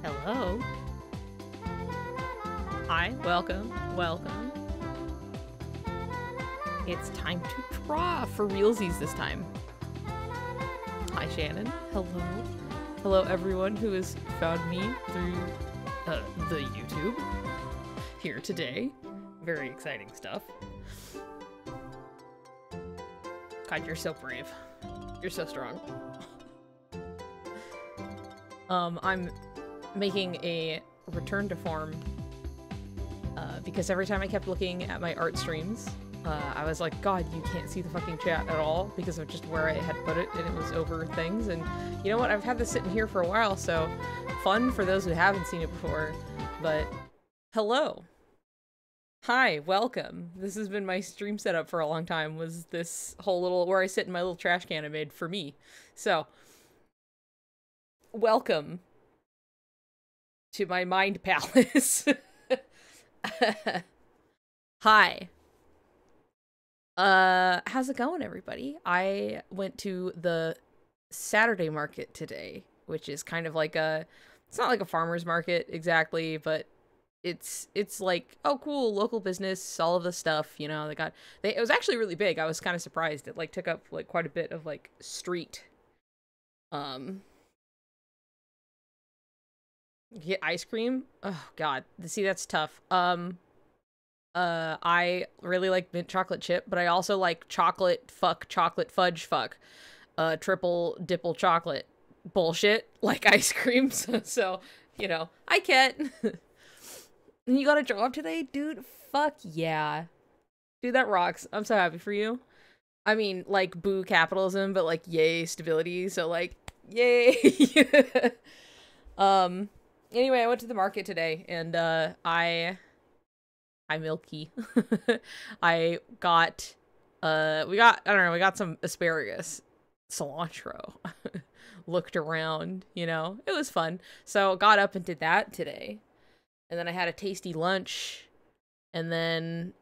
Hello. Hi, welcome. It's time to draw for realsies this time. Hi, Shannon. Hello. Hello, everyone who has found me through the YouTube here today. Very exciting stuff. God, you're so brave. You're so strong. I'm making a return to form because every time I kept looking at my art streams, I was like, God, you can't see the fucking chat at all because of just where I had put it, and it was over things. And you know what? I've had this sitting here for a while, so fun for those who haven't seen it before. But hello. Hi, welcome. This has been my stream setup for a long time, was this whole little, where I sit in my little trash can I made for me. So, welcome to my mind palace. Hi. How's it going, everybody? I went to the Saturday market today, which is kind of like it's not like a farmer's market exactly, but it's like, oh cool, local business, all of the stuff, you know, it was actually really big. I was kind of surprised. It like took up like quite a bit of like street. Get ice cream? Oh god. See, that's tough. I really like mint chocolate chip, but I also like chocolate fudge fuck. Triple dipple chocolate bullshit like ice cream. So, you know, I can't. And you got a job today? Dude, fuck yeah. Dude, that rocks. I'm so happy for you. I mean, like, boo capitalism, but like, yay stability. So like, yay. Anyway, I went to the market today, and I milky. I got we got some asparagus, cilantro. Looked around, you know. It was fun. So got up and did that today. And then I had a tasty lunch. And then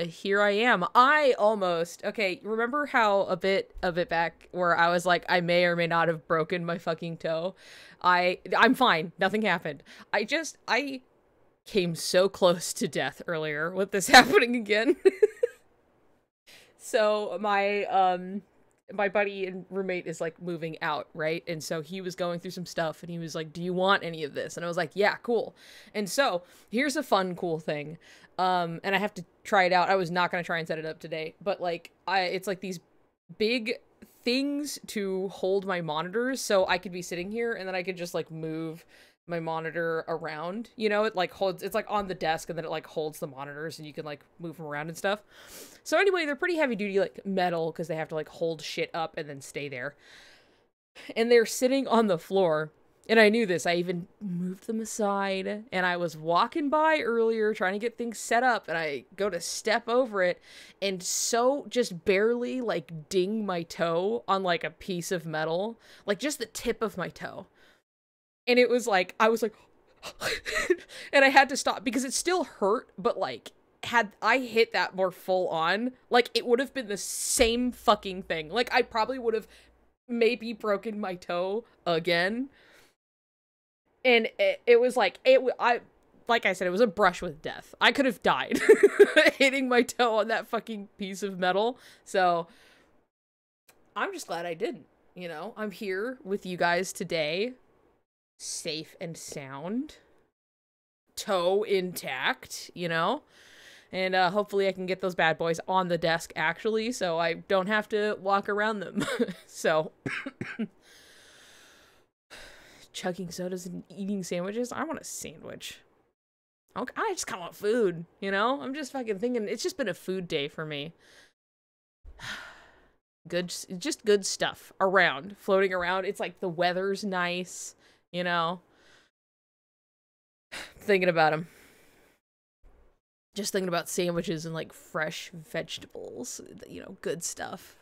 here I am. Okay, remember how a bit back where I was like, I may or may not have broken my fucking toe? I'm fine. Nothing happened. I came so close to death earlier with this happening again. So my buddy and roommate is like moving out, right? And so he was going through some stuff and he was like, do you want any of this? And I was like, yeah, cool. And so here's a fun, cool thing. And I have to try it out. I was not going to try and set it up today, but like it's like these big things to hold my monitors. So I could be sitting here and then I could just like move my monitor around, you know, it like holds, it's like on the desk and then it like holds the monitors and you can like move them around and stuff. So anyway, they're pretty heavy duty, like metal, because they have to like hold shit up and then stay there. And they're sitting on the floor. And I knew this. I even moved them aside. And I was walking by earlier trying to get things set up. And I go to step over it. And so just barely like ding my toe on like a piece of metal. Like just the tip of my toe. And it was like, I was like, and I had to stop because it still hurt. But like, had I hit that more full on, like it would have been the same fucking thing. Like I probably would have maybe broken my toe again. And it was like, like I said, it was a brush with death. I could have died hitting my toe on that fucking piece of metal. So I'm just glad I didn't, you know, I'm here with you guys today, safe and sound, toe intact, you know, and hopefully I can get those bad boys on the desk actually, so I don't have to walk around them. So chugging sodas and eating sandwiches. I want a sandwich. I just kind of want food, you know? I'm just fucking thinking, it's just been a food day for me. Just good stuff around, floating around. It's like the weather's nice, you know? Thinking about them. Just thinking about sandwiches and like fresh vegetables, you know, good stuff.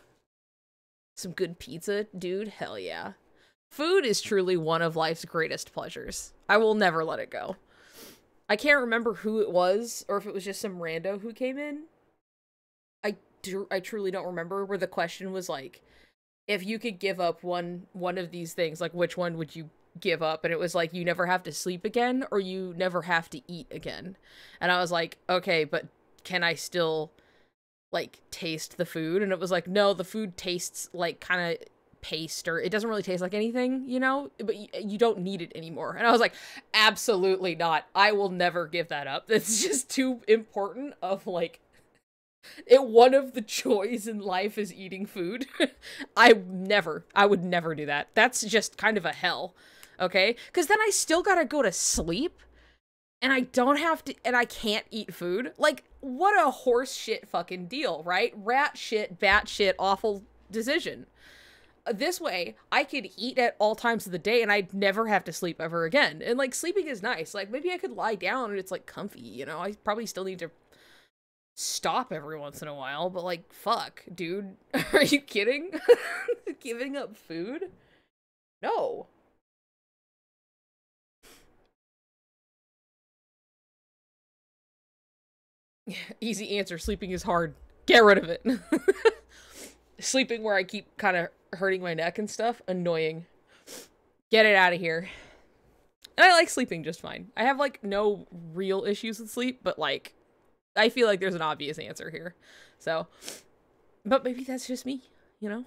Some good pizza, dude, hell yeah. Food is truly one of life's greatest pleasures. I will never let it go. I can't remember who it was, or if it was just some rando who came in. I truly don't remember, where the question was like, if you could give up one of these things, like which one would you give up, and it was like, you never have to sleep again, or you never have to eat again. And I was like, okay, but can I still, like, taste the food? And it was like, no, the food tastes like kind of paste, or it doesn't really taste like anything, you know, but you don't need it anymore. And I was like, absolutely not. I will never give that up. That's just too important of, like, one of the joys in life is eating food. I would never do that. That's just kind of a hell. Okay? Because then I still gotta go to sleep, and I don't have to, and I can't eat food. Like, what a horse shit fucking deal, right? Rat shit, bat shit, awful decision. This way, I could eat at all times of the day, and I'd never have to sleep ever again. And, like, sleeping is nice. Like, maybe I could lie down and it's, like, comfy, you know? I probably still need to stop every once in a while, but, like, fuck, dude. Are you kidding? Giving up food? No. Easy answer. Sleeping is hard. Get rid of it. Sleeping where I keep kind of hurting my neck and stuff, annoying. Get it out of here. And I like sleeping just fine. I have, like, no real issues with sleep, but, like, I feel like there's an obvious answer here. So, but maybe that's just me, you know?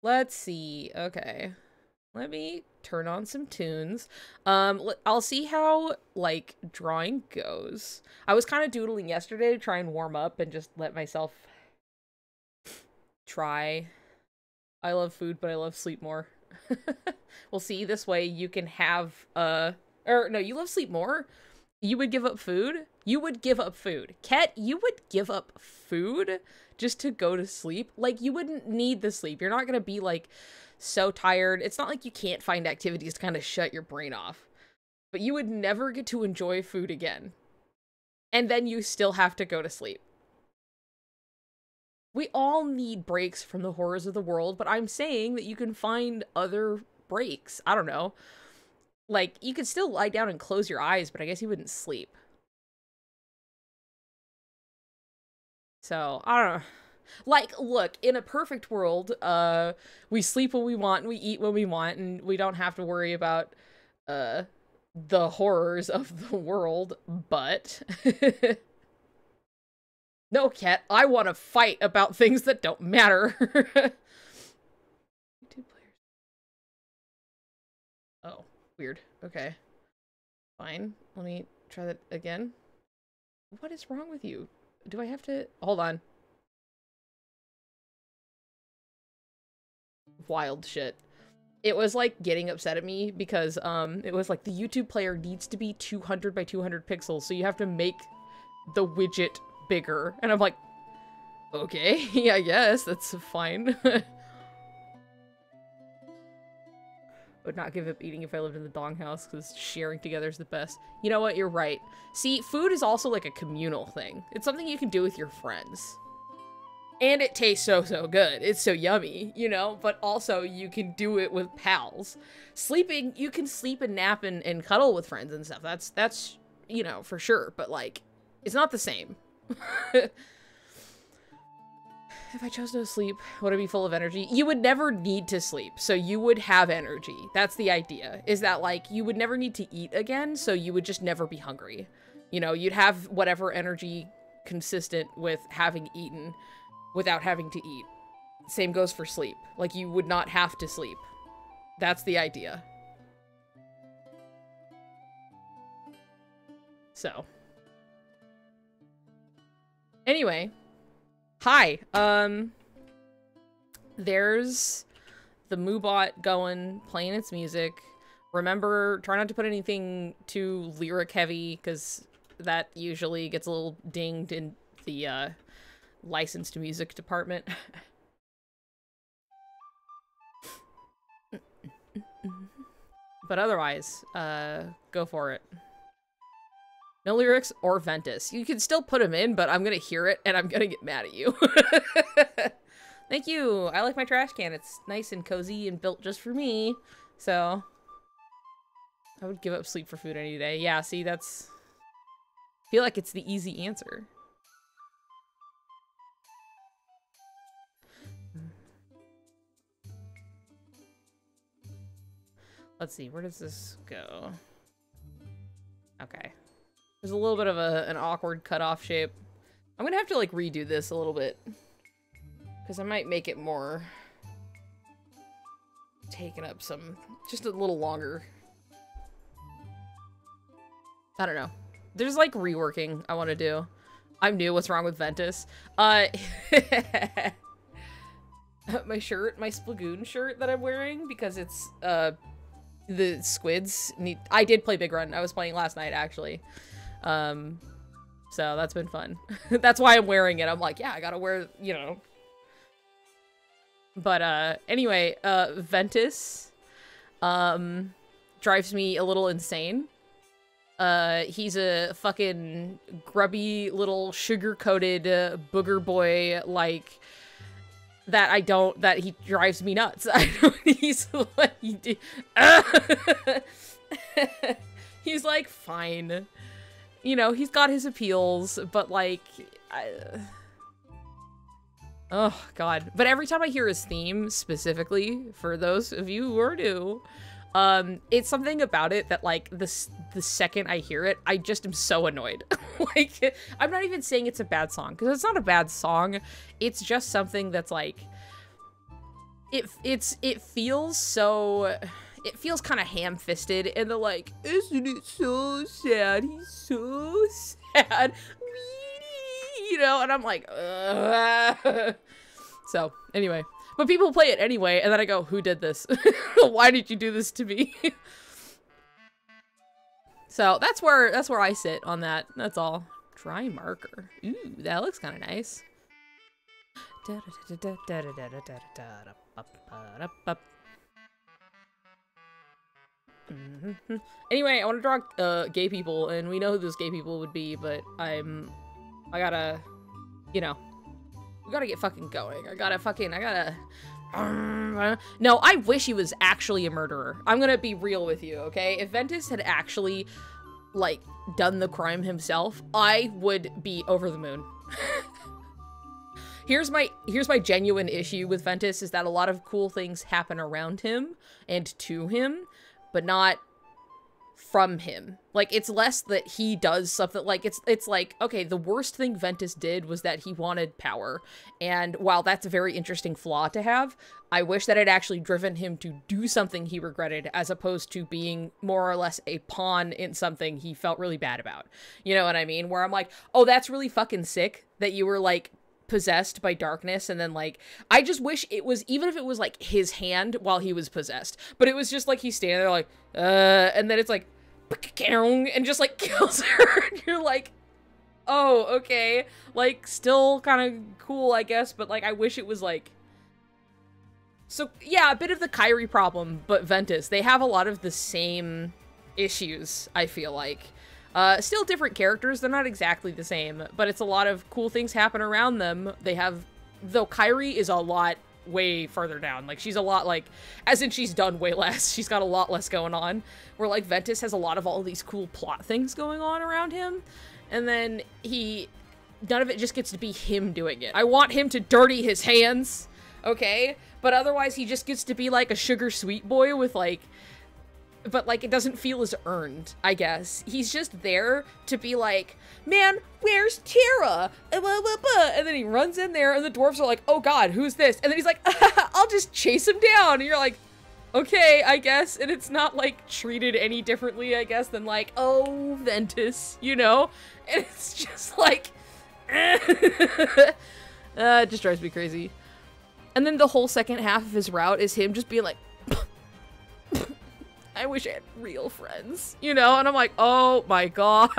Let's see. Okay. Let me turn on some tunes. I'll see how, like, drawing goes. I was kind of doodling yesterday to try and warm up and just let myself try. I love food, but I love sleep more. We'll see. This way you can have, or no, you love sleep more? You would give up food? You would give up food. Ket, you would give up food just to go to sleep? Like, you wouldn't need the sleep. You're not gonna be, like, so tired. It's not like you can't find activities to kind of shut your brain off. But you would never get to enjoy food again. And then you still have to go to sleep. We all need breaks from the horrors of the world, but I'm saying that you can find other breaks. I don't know. Like, you could still lie down and close your eyes, but I guess you wouldn't sleep. So, I don't know. Like, look, in a perfect world, we sleep when we want, and we eat when we want, and we don't have to worry about, the horrors of the world, but... No, Cat, I want to fight about things that don't matter. 2 players. Oh, weird. Okay. Fine. Let me try that again. What is wrong with you? Do I have to... Hold on. Wild shit. It was, like, getting upset at me because, it was like, the YouTube player needs to be 200 by 200 pixels, so you have to make the widget bigger. And I'm like, okay, yeah, I guess, that's fine. Would not give up eating if I lived in the donghouse, because sharing together is the best. You know what, you're right. See, food is also like a communal thing. It's something you can do with your friends. And it tastes so good. It's so yummy, you know? But also, you can do it with pals. Sleeping, you can sleep and nap and cuddle with friends and stuff. That's, you know, for sure. But, like, it's not the same. If I chose no sleep, would I be full of energy? You would never need to sleep, so you would have energy. That's the idea, is that, like, you would never need to eat again, so you would just never be hungry. You know, you'd have whatever energy consistent with having eaten without having to eat. Same goes for sleep. Like, you would not have to sleep. That's the idea. So. Anyway. Hi. There's the Moobot going, playing its music. Remember, try not to put anything too lyric heavy, because that usually gets a little dinged in the, licensed music department. But otherwise, go for it. No lyrics or Ventus. You can still put them in, but I'm gonna hear it and I'm gonna get mad at you. Thank you. I like my trash can. It's nice and cozy and built just for me. So I would give up sleep for food any day. Yeah, see, that's... I feel like it's the easy answer. Let's see, where does this go? Okay. There's a little bit of an awkward cutoff shape. I'm gonna have to, like, redo this a little bit. Because I might make it more... taking up some... just a little longer. I don't know. There's, like, reworking I want to do. I'm new. What's wrong with Ventus? My shirt, my Splagoon shirt that I'm wearing, because it's, the squids need... I did play Big Run. I was playing last night, actually. So that's been fun. That's why I'm wearing it. I'm like, yeah, I gotta wear, you know. But, anyway, Ventus, drives me a little insane. He's a fucking grubby little sugar-coated booger boy, like, that he drives me nuts. I don't, he's like, he's like, fine. You know, he's got his appeals, but like, oh god. But every time I hear his theme, specifically, for those of you who are new, it's something about it that, like, the second I hear it, I just am so annoyed. Like, I'm not even saying it's a bad song, because it's not a bad song. It's just something that's, like, it feels so... It feels kind of ham-fisted, and they're like, isn't it so sad? He's so sad. You know, and I'm like, ugh. So, anyway. But people play it anyway, and then I go, who did this? Why did you do this to me? So, that's where I sit on that. That's all. Dry marker. Ooh, that looks kind of nice. Anyway, I want to draw gay people, and we know who those gay people would be, but I gotta, you know, we gotta get fucking going. I gotta, no, I wish he was actually a murderer. I'm gonna be real with you, okay? If Ventus had actually, like, done the crime himself, I would be over the moon. Here's my genuine issue with Ventus, is that a lot of cool things happen around him and to him, but not from him. Like, it's less that he does something, like, it's like, okay, the worst thing Ventus did was that he wanted power, and while that's a very interesting flaw to have, I wish that it actually driven him to do something he regretted, as opposed to being more or less a pawn in something he felt really bad about. You know what I mean? Where I'm like, oh, that's really fucking sick that you were, like, possessed by darkness, and then, like, I just wish it was, even if it was, like, his hand while he was possessed, but it was just, like, he's standing there, like, and then it's, like, and just, like, kills her, and you're like, oh, okay, like, still kind of cool, I guess, but, like, I wish it was, like, so, yeah, a bit of the Kyrie problem, but Ventus, they have a lot of the same issues, I feel like. Still different characters, they're not exactly the same, but it's a lot of cool things happen around them. They have, though Kyrie is a lot way further down, like, she's a lot, like, as in she's done way less, she's got a lot less going on, where, like, Ventus has a lot of all these cool plot things going on around him, and then none of it just gets to be him doing it. I want him to dirty his hands, okay, but otherwise he just gets to be, like, a sugar sweet boy with, like, but, like, it doesn't feel as earned, I guess. He's just there to be like, man, where's Tara? And then he runs in there, and the dwarves are like, oh god, who's this? And then he's like, I'll just chase him down. And you're like, okay, I guess. And it's not, like, treated any differently, I guess, than, like, oh, Ventus, you know? And it's just like, it just drives me crazy. And then the whole second half of his route is him just being like, I wish I had real friends, you know? And I'm like, oh my god.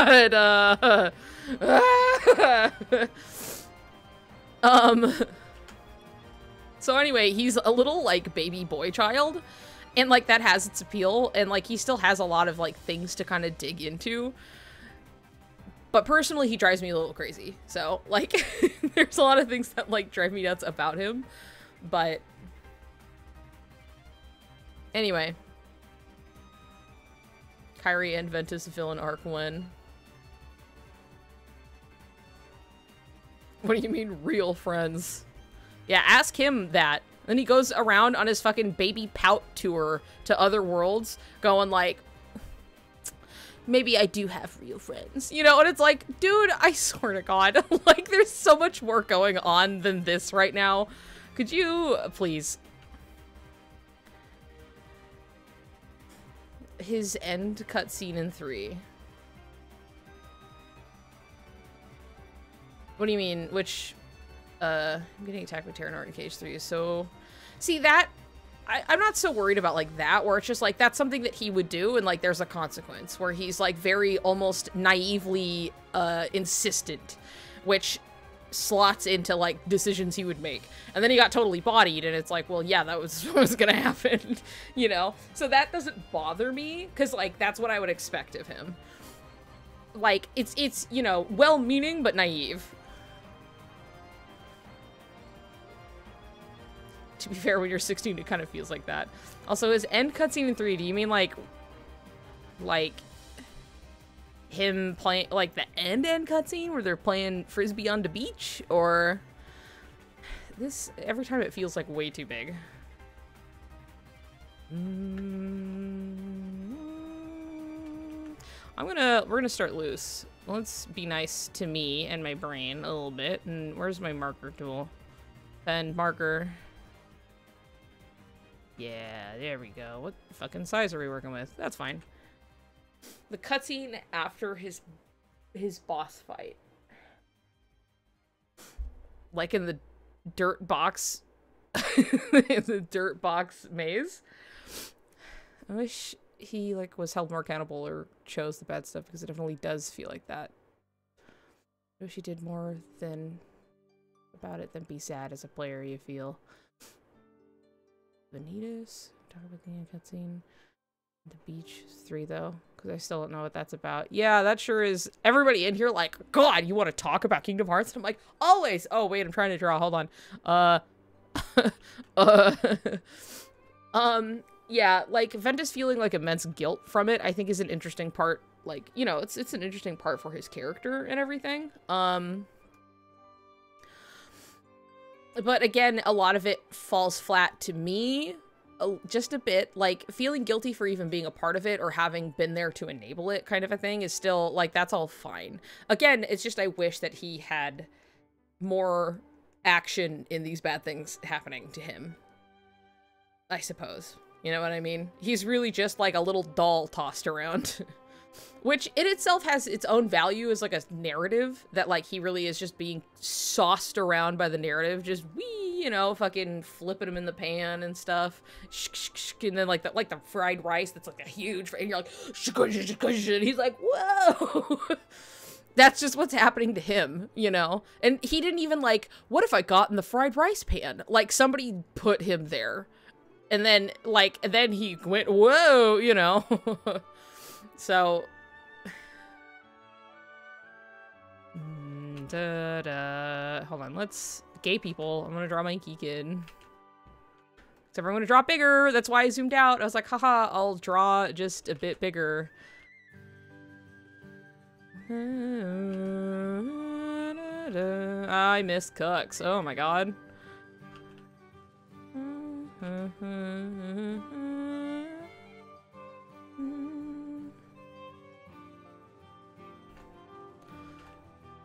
So anyway, he's a little, like, baby boy child, and, like, that has its appeal, and, like, he still has a lot of, like, things to kind of dig into. But personally, he drives me a little crazy. So, like, there's a lot of things that, like, drive me nuts about him. But anyway. Kyrie and Ventus villain arc 1. What do you mean, real friends? Yeah, ask him that. Then he goes around on his fucking baby pout tour to other worlds, going like, maybe I do have real friends, you know? And it's like, dude, I swear to God, like, there's so much more going on than this right now. Could you, please? His end cutscene in 3. What do you mean? Which, I'm getting attacked by Terranort in Cage 3, so... See, that... I'm not so worried about, like, that, where it's just, like, that's something that he would do, and, like, there's a consequence, where he's, like, very almost naively, insistent, which slots into, like, decisions he would make. And then he got totally bodied, and it's like, well, yeah, that was what was gonna happen, you know? So that doesn't bother me, because, like, that's what I would expect of him. Like, it's you know, well-meaning, but naive. To be fair, when you're 16, it kind of feels like that. Also, his end cutscene in 3, do you mean, like, him playing, like, the end cutscene where they're playing Frisbee on the beach? Or... This, every time it feels, like, way too big. We're gonna start loose. Let's be nice to me and my brain a little bit. And where's my marker tool? Pen, marker... Yeah, there we go. What fucking size are we working with? That's fine. The cutscene after his boss fight. Like in the dirt box... in the dirt box maze. I wish he, like, was held more accountable or chose the bad stuff, because it definitely does feel like that. I wish he did more about it than be sad as a player, you feel. Vanitas, talk about the end cutscene. The beach 3 though, because I still don't know what that's about. Yeah, that sure is. Everybody in here like, God, you want to talk about Kingdom Hearts? And I'm like, always. Oh wait, I'm trying to draw. Hold on. Yeah, like Ventus feeling like immense guilt from it, I think is an interesting part. Like, you know, it's an interesting part for his character and everything. But again, a lot of it falls flat to me, just a bit. Like, feeling guilty for even being a part of it or having been there to enable it kind of a thing is still, like, that's all fine. Again, it's just I wish that he had more action in these bad things happening to him. I suppose. You know what I mean? He's really just like a little doll tossed around. Which in itself has its own value as like a narrative, that like he really is just being sauced around by the narrative, just wee, you know, fucking flipping him in the pan and stuff. And then like the fried rice that's like a huge, and you're like, and he's like, whoa. That's just what's happening to him, you know? And he didn't even like, what if I got in the fried rice pan? Like somebody put him there. And then then he went, whoa, you know? So, hold on, gay people, I'm gonna draw my Inky Kid. Except I'm gonna draw bigger, that's why I zoomed out. I was like, haha, I'll draw just a bit bigger. I miss Cooks, oh my god.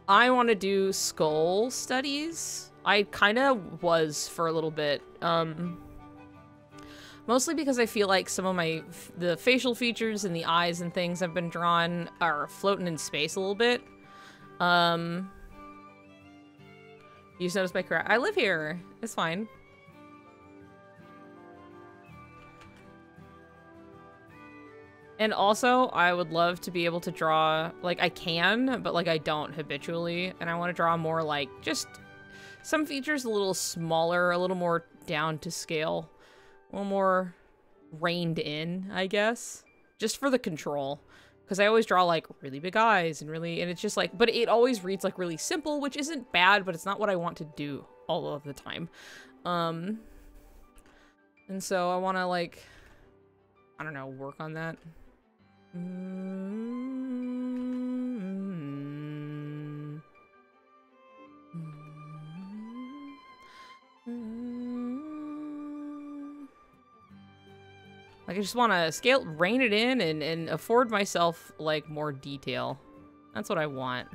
I want to do skull studies. I kind of was for a little bit. Mostly because I feel like some of the facial features and the eyes and things I've been drawn are floating in space a little bit. You just noticed my crack. I live here. It's fine. And also, I would love to be able to draw, like, I can, but, like, I don't habitually. And I want to draw more, like, just some features a little smaller, a little more down to scale. A little more reined in, I guess. Just for the control. Because I always draw, like, really big eyes and it's just, like, but it always reads, like, really simple, which isn't bad, but it's not what I want to do all of the time. And so I want to, like, I don't know, work on that. Like, I just want to rein it in and afford myself, like, more detail. That's what I want.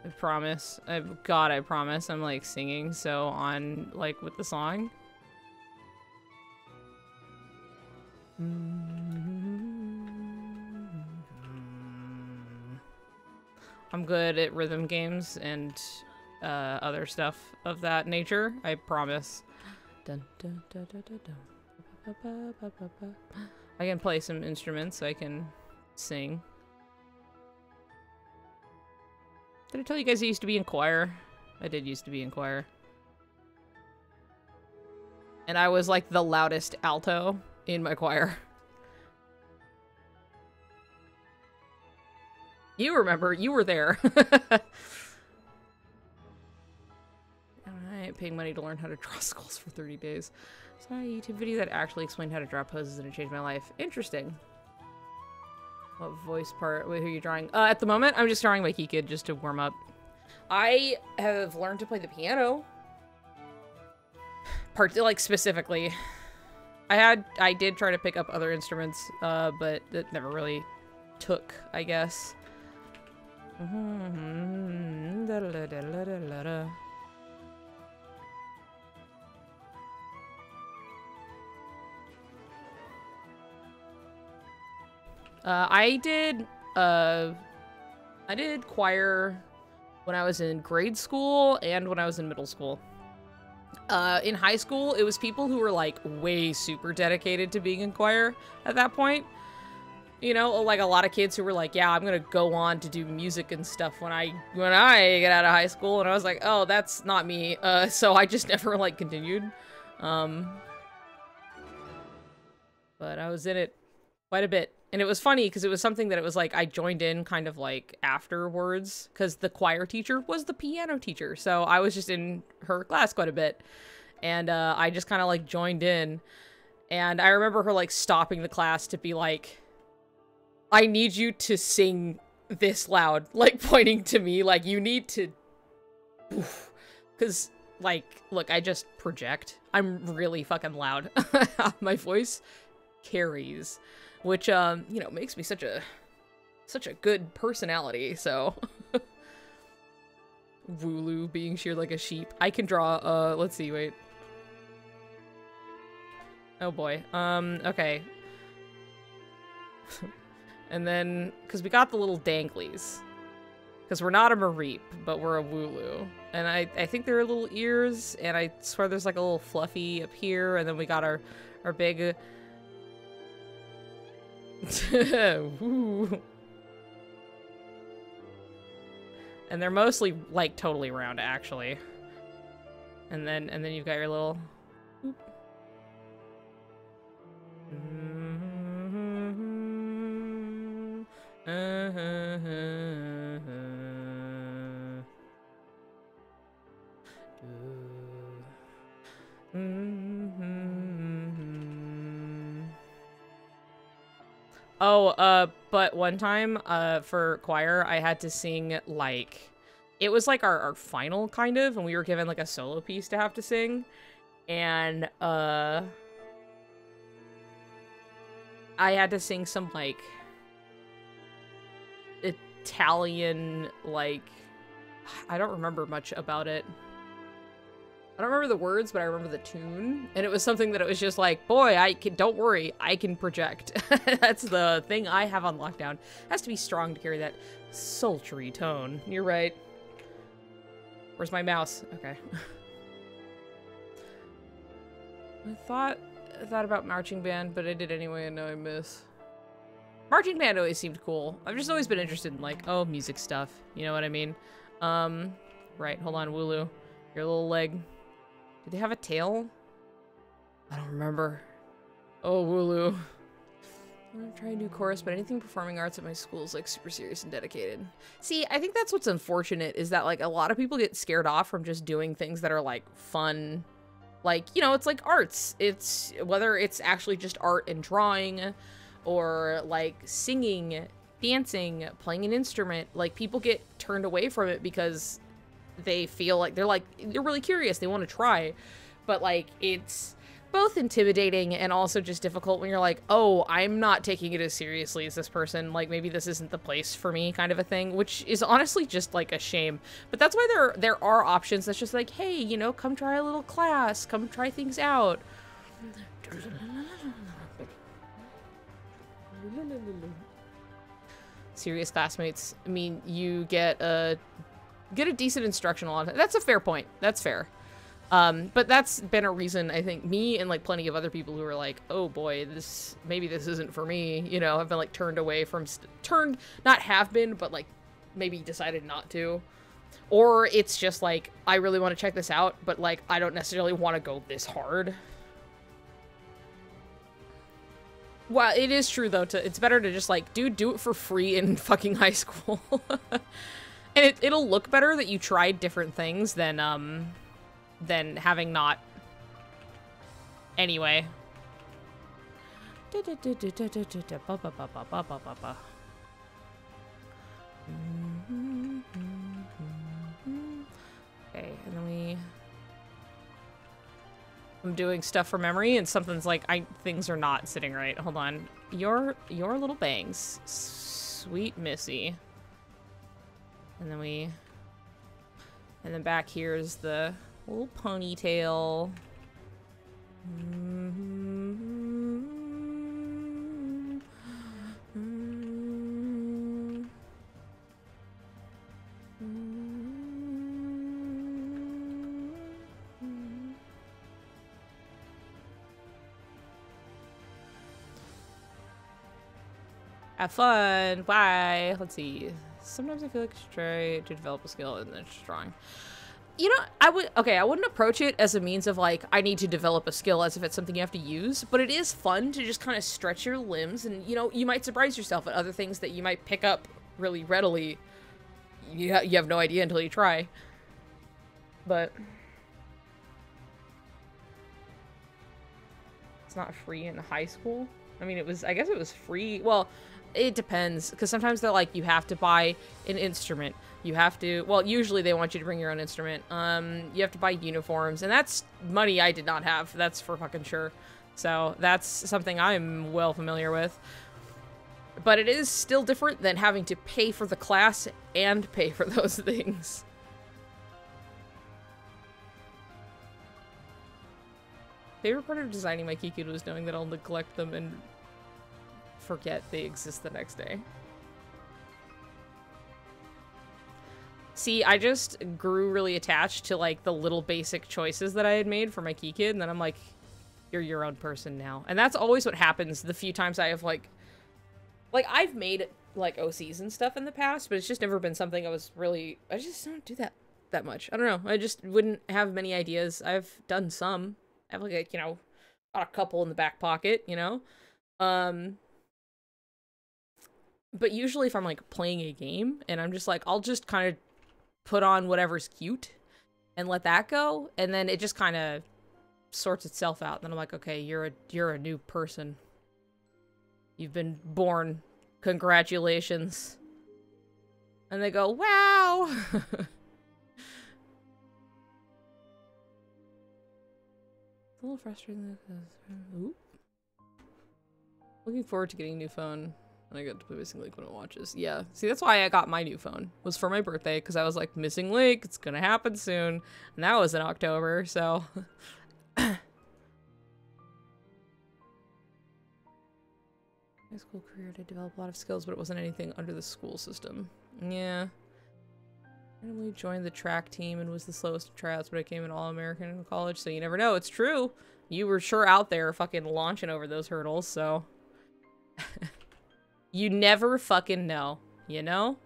I promise. God, I promise. I'm like singing so on like with the song. I'm good at rhythm games and other stuff of that nature. I promise. Dun, dun, dun, dun, dun, dun. I can play some instruments. I can sing. Did I tell you guys I used to be in choir? I did used to be in choir. And I was like the loudest alto in my choir. You remember, you were there. I ain't paying money to learn how to draw skulls for 30 days. Saw a YouTube video that actually explained how to draw poses and it changed my life. Interesting. What voice part? Wait, who are you drawing? At the moment, I'm just drawing my key kid just to warm up. I have learned to play the piano. Like, specifically. I did try to pick up other instruments, but it never really took, I guess. I did choir when I was in grade school and when I was in middle school. In high school, it was people who were like way super dedicated to being in choir at that point. You know, like a lot of kids who were like, yeah, I'm gonna go on to do music and stuff when I get out of high school. And I was like, oh, that's not me. So I just never like continued. But I was in it quite a bit. And it was funny because it was something that it was like I joined in kind of like afterwards because the choir teacher was the piano teacher. So I was just in her class quite a bit. And I just kind of like joined in. And I remember her like stopping the class to be like, I need you to sing this loud, like pointing to me, like you need to, because like, look, I just project. I'm really fucking loud. My voice carries, which, you know, makes me such a good personality, so. Wooloo being sheared like a sheep. I can draw, let's see, wait. Oh boy, okay. And then, because we got the little danglies. Because we're not a Mareep, but we're a Wooloo. And I think there are little ears, and I swear there's like a little fluffy up here, and then we got our big... Woo. And they're mostly, like, totally round, actually. And then you've got your little... Oh, but one time, for choir, I had to sing, like, it was like our final, kind of, and we were given, like, a solo piece to have to sing, and, I had to sing some, like, Italian, like, I don't remember much about it. I don't remember the words, but I remember the tune. And it was something that it was just like, boy, don't worry, I can project. That's the thing I have on lockdown. It has to be strong to carry that sultry tone. You're right. Where's my mouse? Okay. I thought about marching band, but I did anyway, and now I miss. Marching band always seemed cool. I've just always been interested in, like, oh, music stuff. You know what I mean? Right, hold on, Wooloo. Your little leg. Do they have a tail? I don't remember. Oh, Wooloo. I'm gonna try and do chorus, but anything performing arts at my school is like super serious and dedicated. See, I think that's what's unfortunate is that like a lot of people get scared off from just doing things that are like fun. Like, you know, it's like arts. It's whether it's actually just art and drawing or like singing, dancing, playing an instrument. Like people get turned away from it because they feel like they're really curious. They want to try. But like it's both intimidating and also just difficult when you're like, oh, I'm not taking it as seriously as this person. Like, maybe this isn't the place for me kind of a thing, which is honestly just, like, a shame. But that's why there are options that's just like, hey, you know, come try a little class. Come try things out. Serious classmates. I mean, you get a decent instructional on it. That's a fair point. That's fair. But that's been a reason, I think, me and, like, plenty of other people who are like, oh boy, maybe this isn't for me, you know, have been, like, turned away from, not have been, but, like, maybe decided not to. Or it's just, like, I really want to check this out, but, like, I don't necessarily want to go this hard. Well, it is true, though, it's better to just, like, do it for free in fucking high school. And it'll look better that you tried different things than having not. Anyway. Okay, and then I'm doing stuff from memory and something's like, things are not sitting right. Hold on. Your little bangs. Sweet Missy. And then back here's the little ponytail. Have fun. Bye. Let's see. Sometimes I feel like I should try to develop a skill and then just drawing. You know, I wouldn't approach it as a means of like, I need to develop a skill as if it's something you have to use, but it is fun to just kind of stretch your limbs and, you know, you might surprise yourself at other things that you might pick up really readily. You have no idea until you try. But it's not free in high school. I mean, I guess it was free. Well, it depends, because sometimes they're like, you have to buy an instrument. You have to, well, usually they want you to bring your own instrument. You have to buy uniforms, and that's money I did not have. That's for fucking sure. So that's something I'm well familiar with. But it is still different than having to pay for the class and pay for those things. Favorite part of designing my Kikid was knowing that I'll neglect them and forget they exist the next day. See, I just grew really attached to, like, the little basic choices that I had made for my Kikid, and then I'm like, you're your own person now. And that's always what happens the few times I have, like, I've made, like, OCs and stuff in the past, but it's just never been something I just don't do that much. I don't know. I just wouldn't have many ideas. I've done some. I have, like, you know, got a couple in the back pocket, you know? But usually if I'm, like, playing a game, and I'm just like, I'll just kind of put on whatever's cute and let that go, and then it just kind of sorts itself out. And then I'm like, okay, you're a new person. You've been born. Congratulations. And they go, wow! It's a little frustrating. Ooh. Looking forward to getting a new phone. And I got to play Missing Link when it watches. Yeah. See, that's why I got my new phone. It was for my birthday, because I was like, Missing Link, it's gonna happen soon. And that was in October, so... High school career to develop a lot of skills, but it wasn't anything under the school system. Yeah. Randomly joined the track team and was the slowest of tryouts, but I came in All-American in college, so you never know. It's true. You were sure out there fucking launching over those hurdles, so... You never fucking know, you know?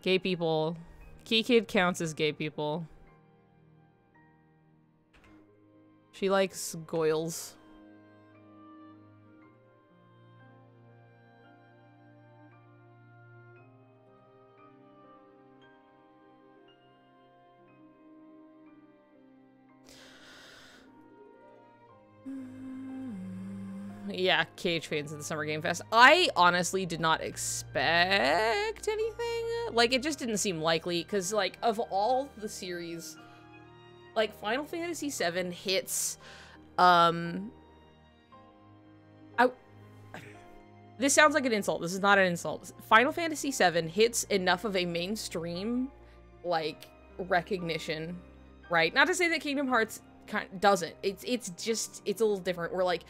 Gay people. Key Kid counts as gay people. She likes goyles. Yeah, KH fans at the Summer Game Fest. I honestly did not expect anything. Like, it just didn't seem likely, because, like, of all the series, like, Final Fantasy VII hits, this sounds like an insult. This is not an insult. Final Fantasy VII hits enough of a mainstream, like, recognition, right? Not to say that Kingdom Hearts doesn't. It's just, it's a little different. We're like,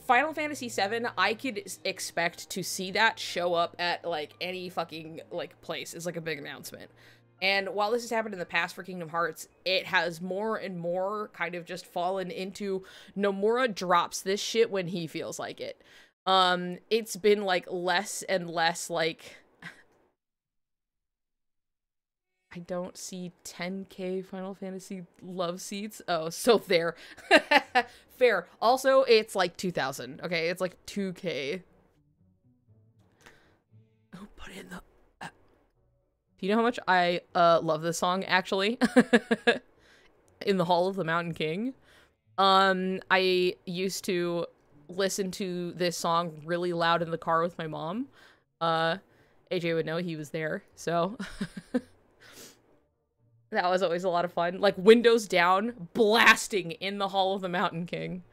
Final Fantasy VII, I could expect to see that show up at, like, any fucking, like, place. It's like a big announcement. And while this has happened in the past for Kingdom Hearts, it has more and more kind of just fallen into Nomura drops this shit when he feels like it. It's been, like, less and less, like... I don't see 10k Final Fantasy love seats. Oh, so there. Fair. Also, it's like 2,000. Okay, it's like 2k. Oh, put in the... Do you know how much I love this song, actually? In the Hall of the Mountain King. I used to listen to this song really loud in the car with my mom. AJ would know, he was there, so... That was always a lot of fun. Like, windows down, blasting in the Hall of the Mountain King.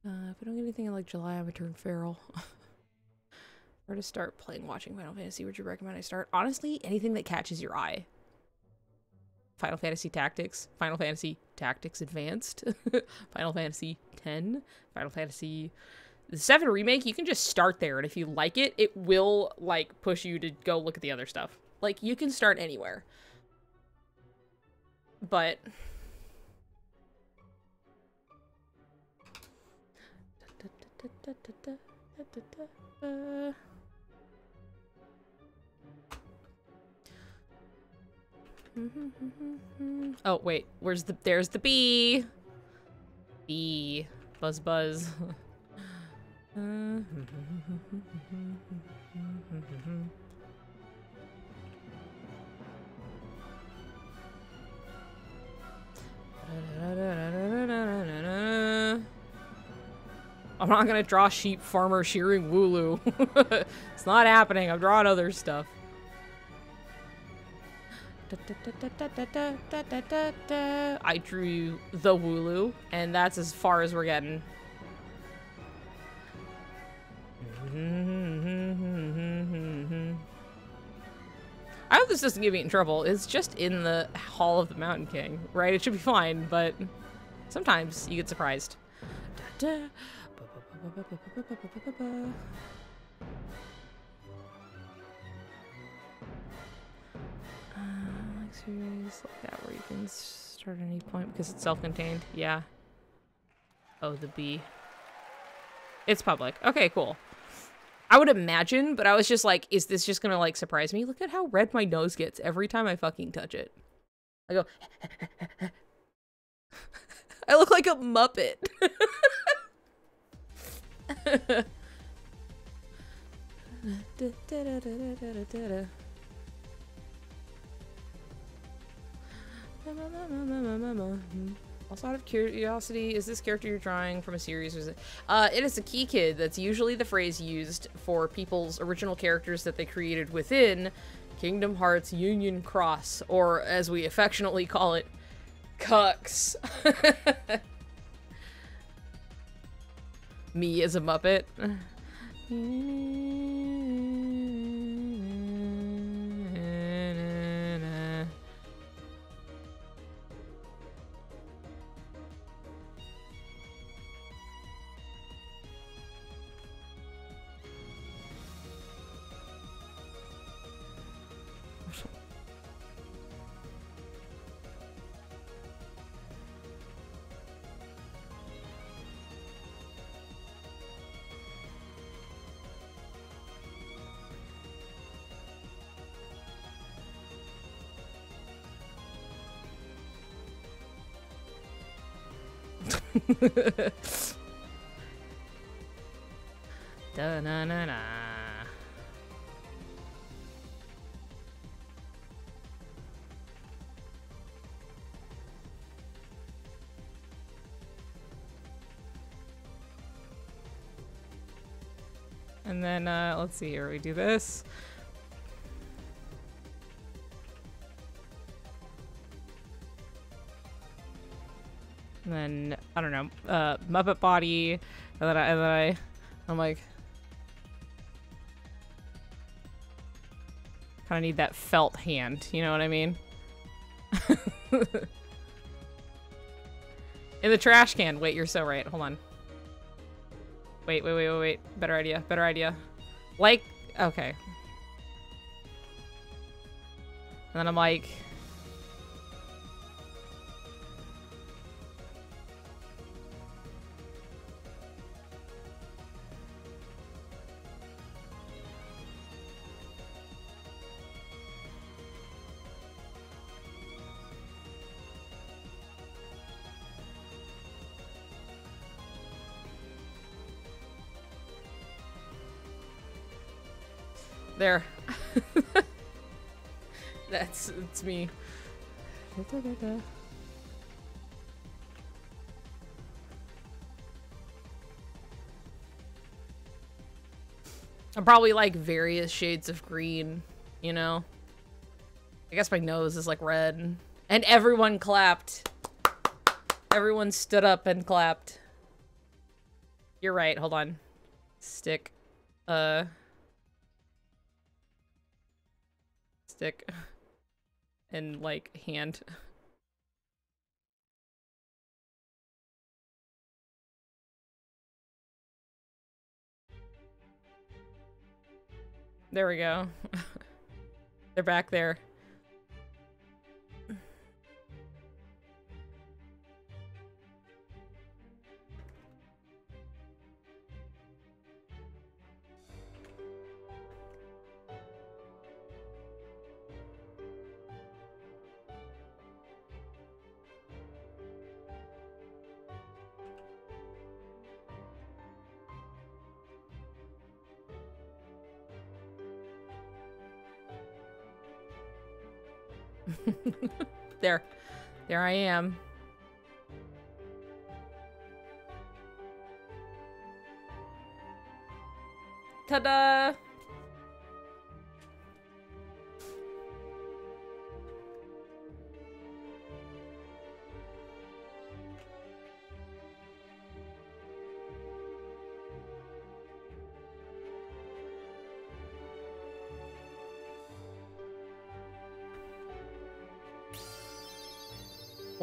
If we don't get anything in, like, July, I would turn feral. Where to start watching Final Fantasy? Would you recommend I start? Honestly, anything that catches your eye. Final Fantasy Tactics. Final Fantasy Tactics Advanced. Final Fantasy X. Final Fantasy... The 7 remake, you can just start there, and if you like it, it will, like, push you to go look at the other stuff. Like, you can start anywhere. But... Oh, wait. There's the bee! Bee. Buzz buzz. I'm not gonna draw sheep farmer shearing Wooloo. It's not happening. I'm drawing other stuff. I drew the Wooloo, and that's as far as we're getting. I hope this doesn't get me in trouble. It's just in the Hall of the Mountain King, right? It should be fine, but sometimes you get surprised. Series like that where you can start at any point because it's self-contained. Yeah. Oh, the bee. It's public. Okay, cool. I would imagine, but I was just like, is this just gonna, like, surprise me? Look at how red my nose gets every time I fucking touch it. I go... I look like a Muppet. Also, out of curiosity, is this character you're drawing from a series, or is it? It is a key kid. That's usually the phrase used for people's original characters that they created within Kingdom Hearts Union Cross, or as we affectionately call it, Cucks. Me as a Muppet. Da-na-na-na. And then, let's see here. We do this. And then, I don't know, Muppet body. And then I'm like, kind of need that felt hand. You know what I mean? In the trash can. Wait, you're so right. Hold on. Wait. Better idea. Like, okay. And then I'm like... There. It's me. I'm probably like various shades of green, you know? I guess my nose is like red. And everyone clapped. Everyone stood up and clapped. You're right, hold on. Stick. Stick. And like hand. There we go. They're back there. There I am. Ta-da!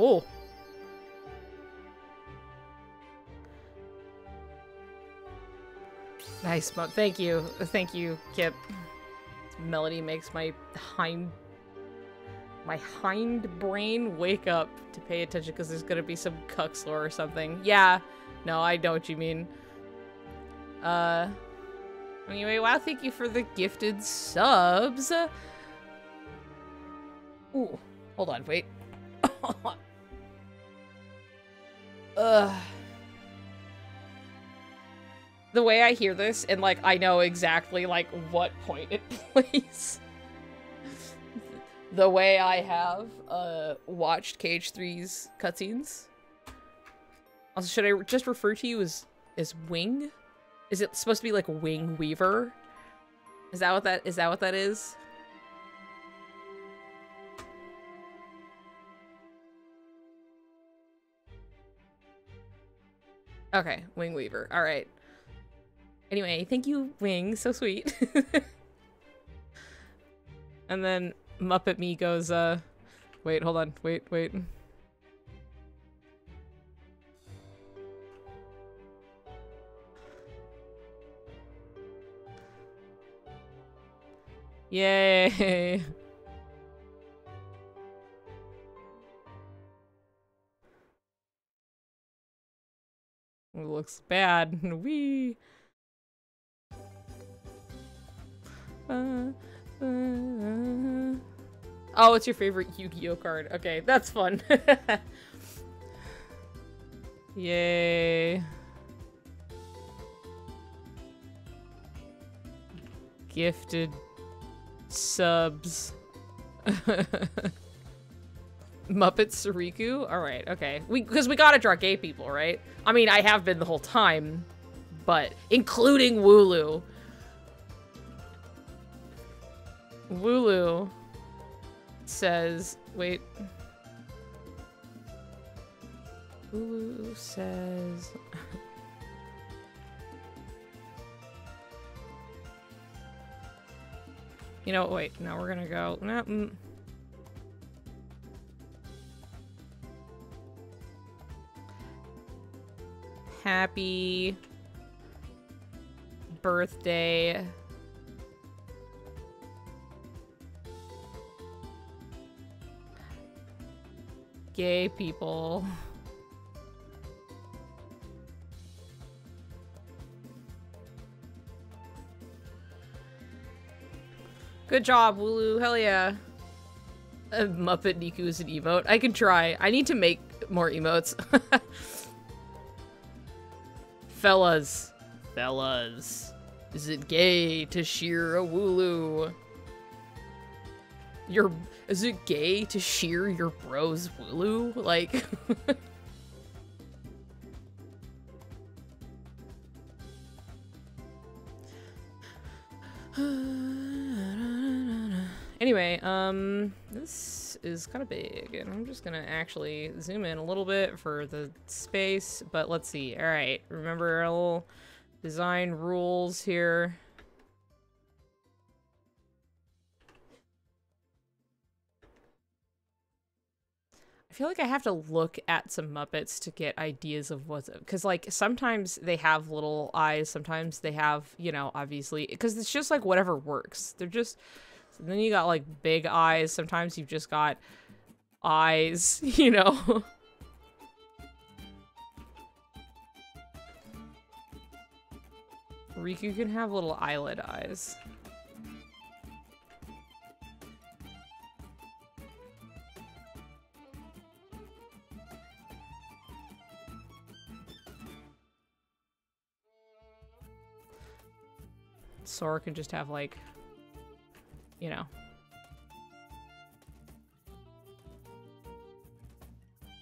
Oh. Nice, thank you. Thank you, Kip. This melody makes my hind brain wake up to pay attention because there's gonna be some cucks lore or something. Yeah. No, I know what you mean. Anyway, wow, thank you for the gifted subs. Ooh. Hold on, wait. The way I hear this, and like I know exactly like what point it plays. The way I have watched KH3's cutscenes. Also, should I just refer to you as Wing? Is it supposed to be like Wing Weaver? Is that what that is? Okay, Wing Weaver. All right. Anyway, thank you, Wing. So sweet. And then Muppet Me goes, wait, hold on. Wait. Yay. It looks bad. Wee. Oh, it's your favorite Yu-Gi-Oh card. Okay, that's fun. Yay. Gifted subs. Muppet Sariku? Alright, okay. Because we gotta draw gay people, right? I mean, I have been the whole time, but including Wooloo. Wooloo says, wait. Wooloo says... You know, wait, no, we're gonna go... No, Happy birthday. Gay people. Good job, Wooloo. Hell yeah. Muppet Niku is an emote. I can try. I need to make more emotes. Fellas. Fellas. Is it gay to shear a Wooloo? Is it gay to shear your bro's Wooloo? Like... Anyway, this is kind of big, and I'm just gonna actually zoom in a little bit for the space, but let's see. All right, remember our little design rules here. I feel like I have to look at some Muppets to get ideas of what's... Because, like, sometimes they have little eyes, sometimes they have, you know, obviously... Because it's just, like, whatever works. They're just... And then you got, like, big eyes. Sometimes you've just got eyes, you know? Riku can have little eyelid eyes. Sora can just have, like... You know.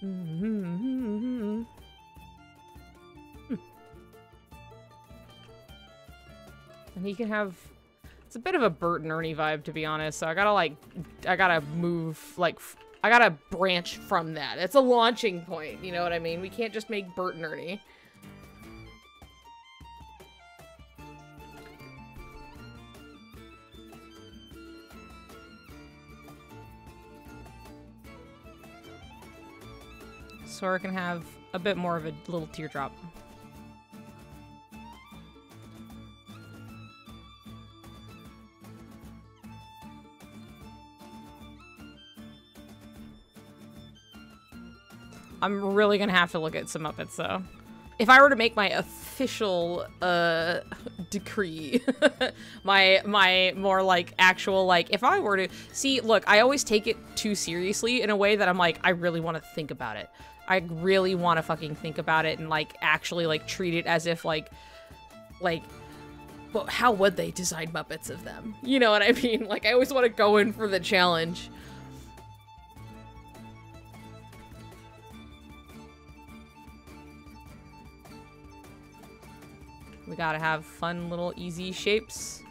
And he can have... It's a bit of a Bert and Ernie vibe, to be honest, so I gotta, like... I gotta move, like... I gotta branch from that. It's a launching point, you know what I mean? We can't just make Bert and Ernie. Sora can have a bit more of a little teardrop. I'm really gonna have to look at some Muppets, though. If I were to make my official, decree, my more, like, actual, like, if I were to... See, look, I always take it too seriously in a way that I'm like, I really want to think about it. I really want to fucking think about it and, like, actually, like, treat it as if, like, well, how would they design Muppets of them? You know what I mean? Like, I always want to go in for the challenge. We gotta have fun little easy shapes.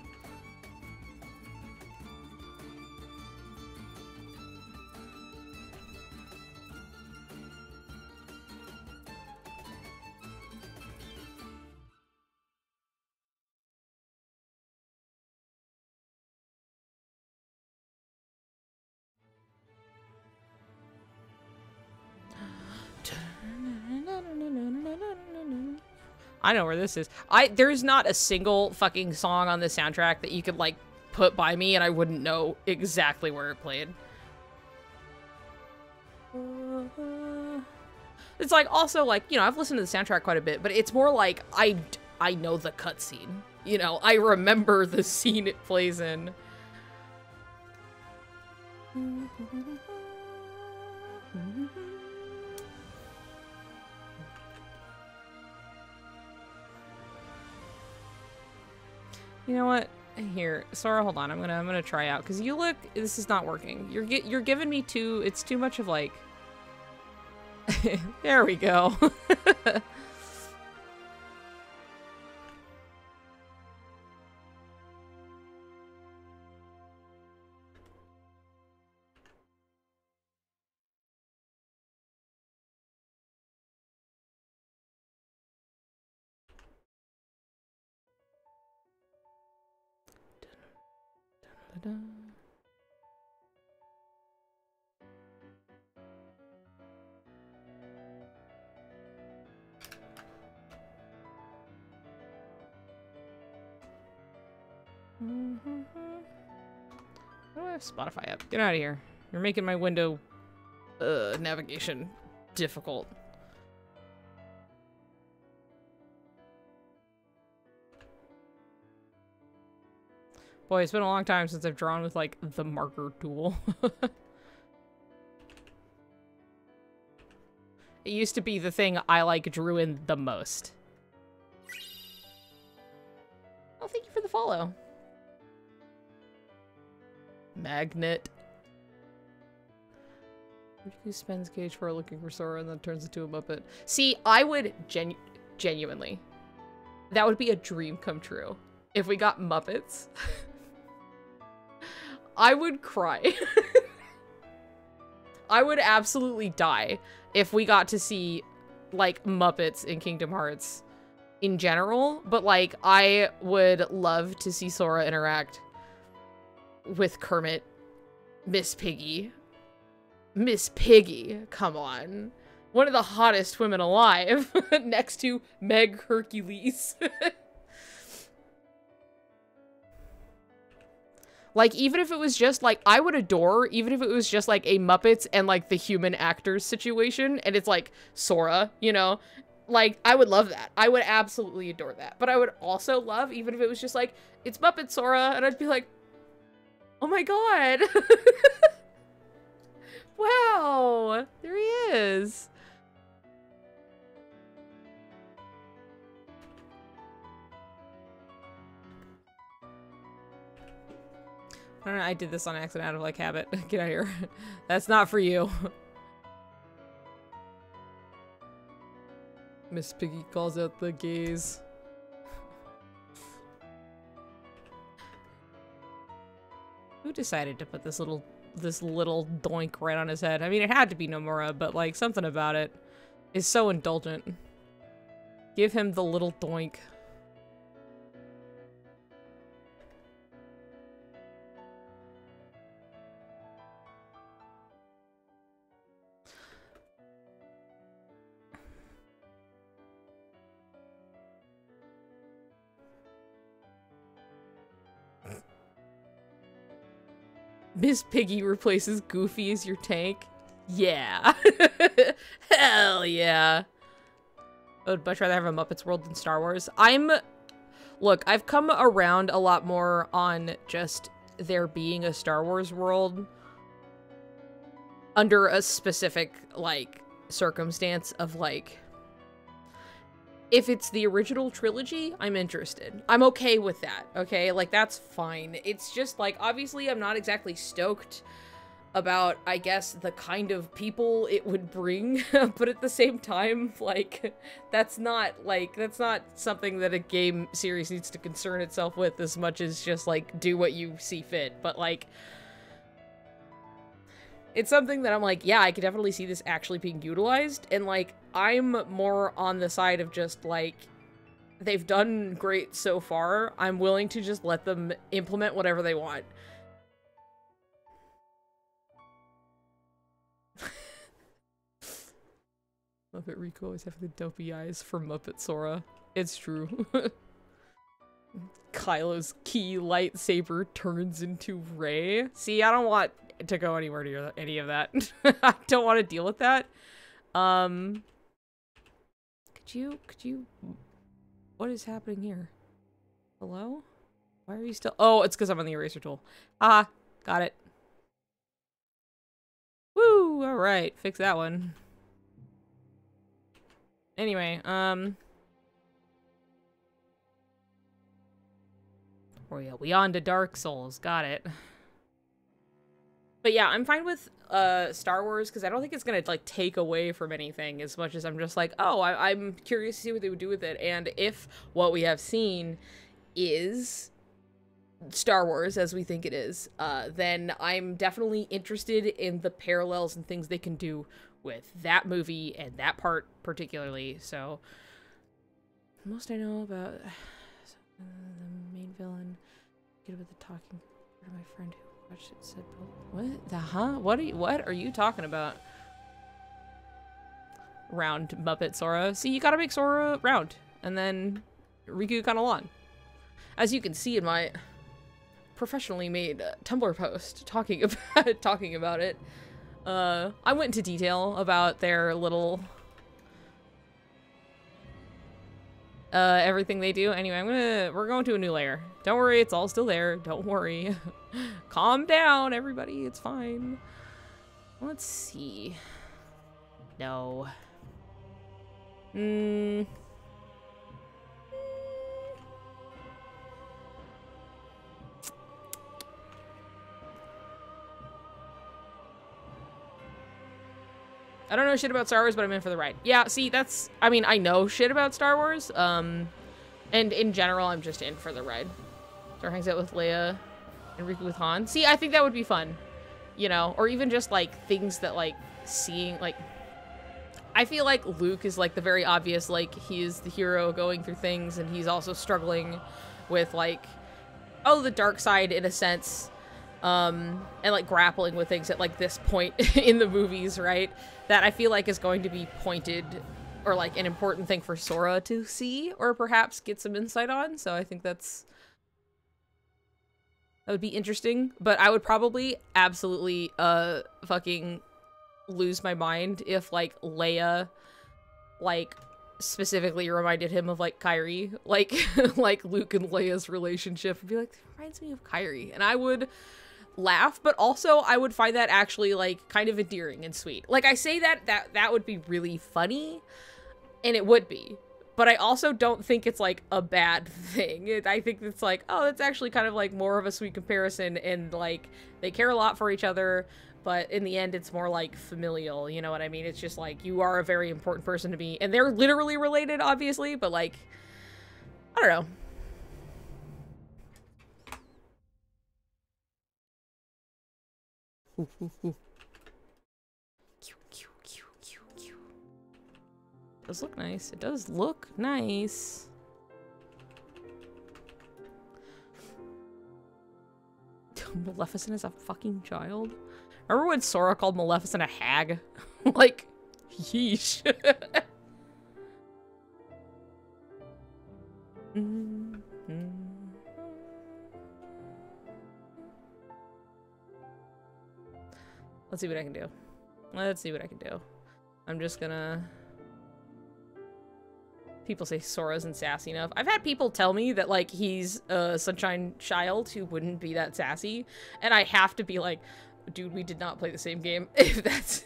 I know where this is. There's not a single fucking song on the soundtrack that you could, like, put by me and I wouldn't know exactly where it played. It's like, also, like, you know, I've listened to the soundtrack quite a bit, but it's more like I know the cutscene. You know, I remember the scene it plays in. You know what? Here, Sora, hold on. I'm gonna try out because you look. This is not working. You're giving me too. It's too much of like. There we go. How do I have Spotify up? Get out of here. You're making my window navigation difficult. Boy, it's been a long time since I've drawn with, like, the marker tool. It used to be the thing I, like, drew in the most. Oh, thank you for the follow. Magnet. Who spends Gage for looking for Sora and then turns into a Muppet? See, I would genuinely. That would be a dream come true. If we got Muppets. I would cry. I would absolutely die if we got to see, like, Muppets in Kingdom Hearts in general. But, like, I would love to see Sora interact with Kermit. Miss Piggy. Miss Piggy, come on. One of the hottest women alive, next to Meg Hercules. Like, even if it was just, like, I would adore, even if it was just, like, a Muppets and, like, the human actors situation, and it's, like, Sora, you know? Like, I would love that. I would absolutely adore that. But I would also love, even if it was just, like, it's Muppet Sora, and I'd be like, oh my god! Wow! There he is! I don't know, I did this on accident out of, like, habit. Get out of here. That's not for you. Miss Piggy calls out the gays. Who decided to put this little doink right on his head? I mean, it had to be Nomura, but, like, something about it is so indulgent. Give him the little doink. Miss Piggy replaces Goofy as your tank? Yeah. Hell yeah. I would much rather have a Muppets world than Star Wars. Look, I've come around a lot more on just there being a Star Wars world under a specific, like, circumstance of, like, if it's the original trilogy, I'm interested. I'm okay with that, okay? Like, that's fine. It's just, like, obviously I'm not exactly stoked about, I guess, the kind of people it would bring, but at the same time, like, that's not something that a game series needs to concern itself with as much as just, like, do what you see fit. But, like, it's something that I'm like, yeah, I could definitely see this actually being utilized, and, like, I'm more on the side of just, like, they've done great so far. I'm willing to just let them implement whatever they want. Muppet Rico always have the dopey eyes for Muppet Sora. It's true. Kylo's key lightsaber turns into Rey. See, I don't want to go anywhere near any of that. I don't want to deal with that. Could you, what is happening here? Hello? Why are you still, oh, it's because I'm on the eraser tool. Ah, got it. Woo, alright, fix that one. Anyway, Oh yeah, we on to Dark Souls. Got it. But yeah, I'm fine with Star Wars because I don't think it's gonna like take away from anything as much as I'm just like, oh, I'm curious to see what they would do with it, and if what we have seen is Star Wars as we think it is, then I'm definitely interested in the parallels and things they can do with that movie and that part particularly. So most I know about the main villain, get about the talking to my friend who watched it said, what the what are you talking about? Round Muppet Sora. See, you gotta make Sora round and then Riku kind of long. As you can see in my professionally made Tumblr post talking about it. I went into detail about their little everything they do. Anyway, we're going to a new layer. Don't worry, it's all still there. Don't worry. Calm down, everybody. It's fine. Let's see. No. I don't know shit about Star Wars, but I'm in for the ride. Yeah, see, that's... I mean, I know shit about Star Wars, and in general, I'm just in for the ride. Sora hangs out with Leia and Riku with Han. See, I think that would be fun. You know? Or even just, like, things that, like, seeing, like... I feel like Luke is, like, the very obvious, like, he is the hero going through things, and he's also struggling with, like, oh, the dark side, in a sense, and, like, grappling with things at, like, this point in the movies, right? That I feel like is going to be pointed, or, like, an important thing for Sora to see, or perhaps get some insight on, so I think that would be interesting, but I would probably absolutely, fucking lose my mind if, like, Leia, like, specifically reminded him of, like, Kyrie, like, like Luke and Leia's relationship, and be like, it reminds me of Kyrie, and I would laugh, but also I would find that actually, like, kind of endearing and sweet. Like, I say that would be really funny, and it would be, but I also don't think it's, like, a bad thing. I think it's like, oh, that's actually kind of, like, more of a sweet comparison, and, like, they care a lot for each other, but in the end, it's more, like, familial, you know what I mean? It's just, like, you are a very important person to me, and they're literally related, obviously, but, like, I don't know. It does look nice. It does look nice. Maleficent is a fucking child? Remember when Sora called Maleficent a hag? Like, yeesh. Let's see what I can do. Let's see what I can do. I'm just gonna... People say Sora isn't sassy enough. I've had people tell me that, like, he's a Sunshine child who wouldn't be that sassy. And I have to be like, dude, we did not play the same game, if that's...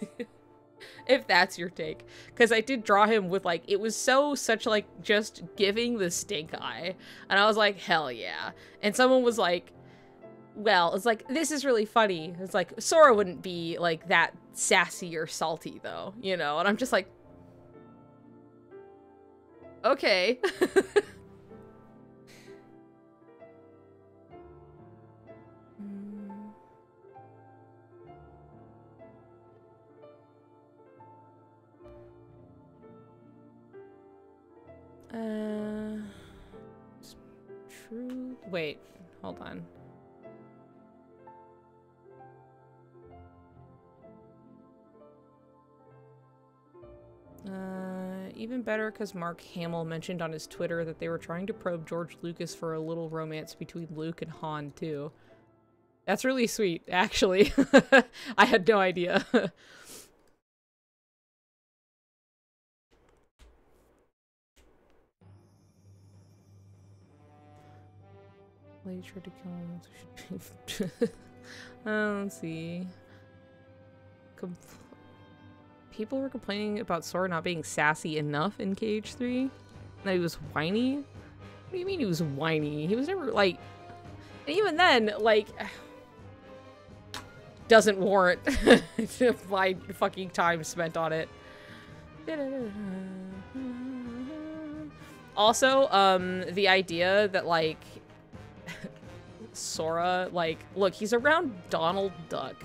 if that's your take. Because I did draw him with, like, it was such, like, just giving the stink eye. And I was like, hell yeah. And someone was like, well, it's like, this is really funny. It's like, Sora wouldn't be, like, that sassy or salty, though, you know? And I'm just like, okay. True. Wait, hold on. Even better because Mark Hamill mentioned on his Twitter that they were trying to probe George Lucas for a little romance between Luke and Han, too. That's really sweet, actually. I had no idea. Lady tried to kill him. Let's see. People were complaining about Sora not being sassy enough in KH3. That he was whiny? What do you mean he was whiny? He was never, like... And even then, like, doesn't warrant my fucking time spent on it. Also, the idea that, like, Sora, like, look, he's around Donald Duck.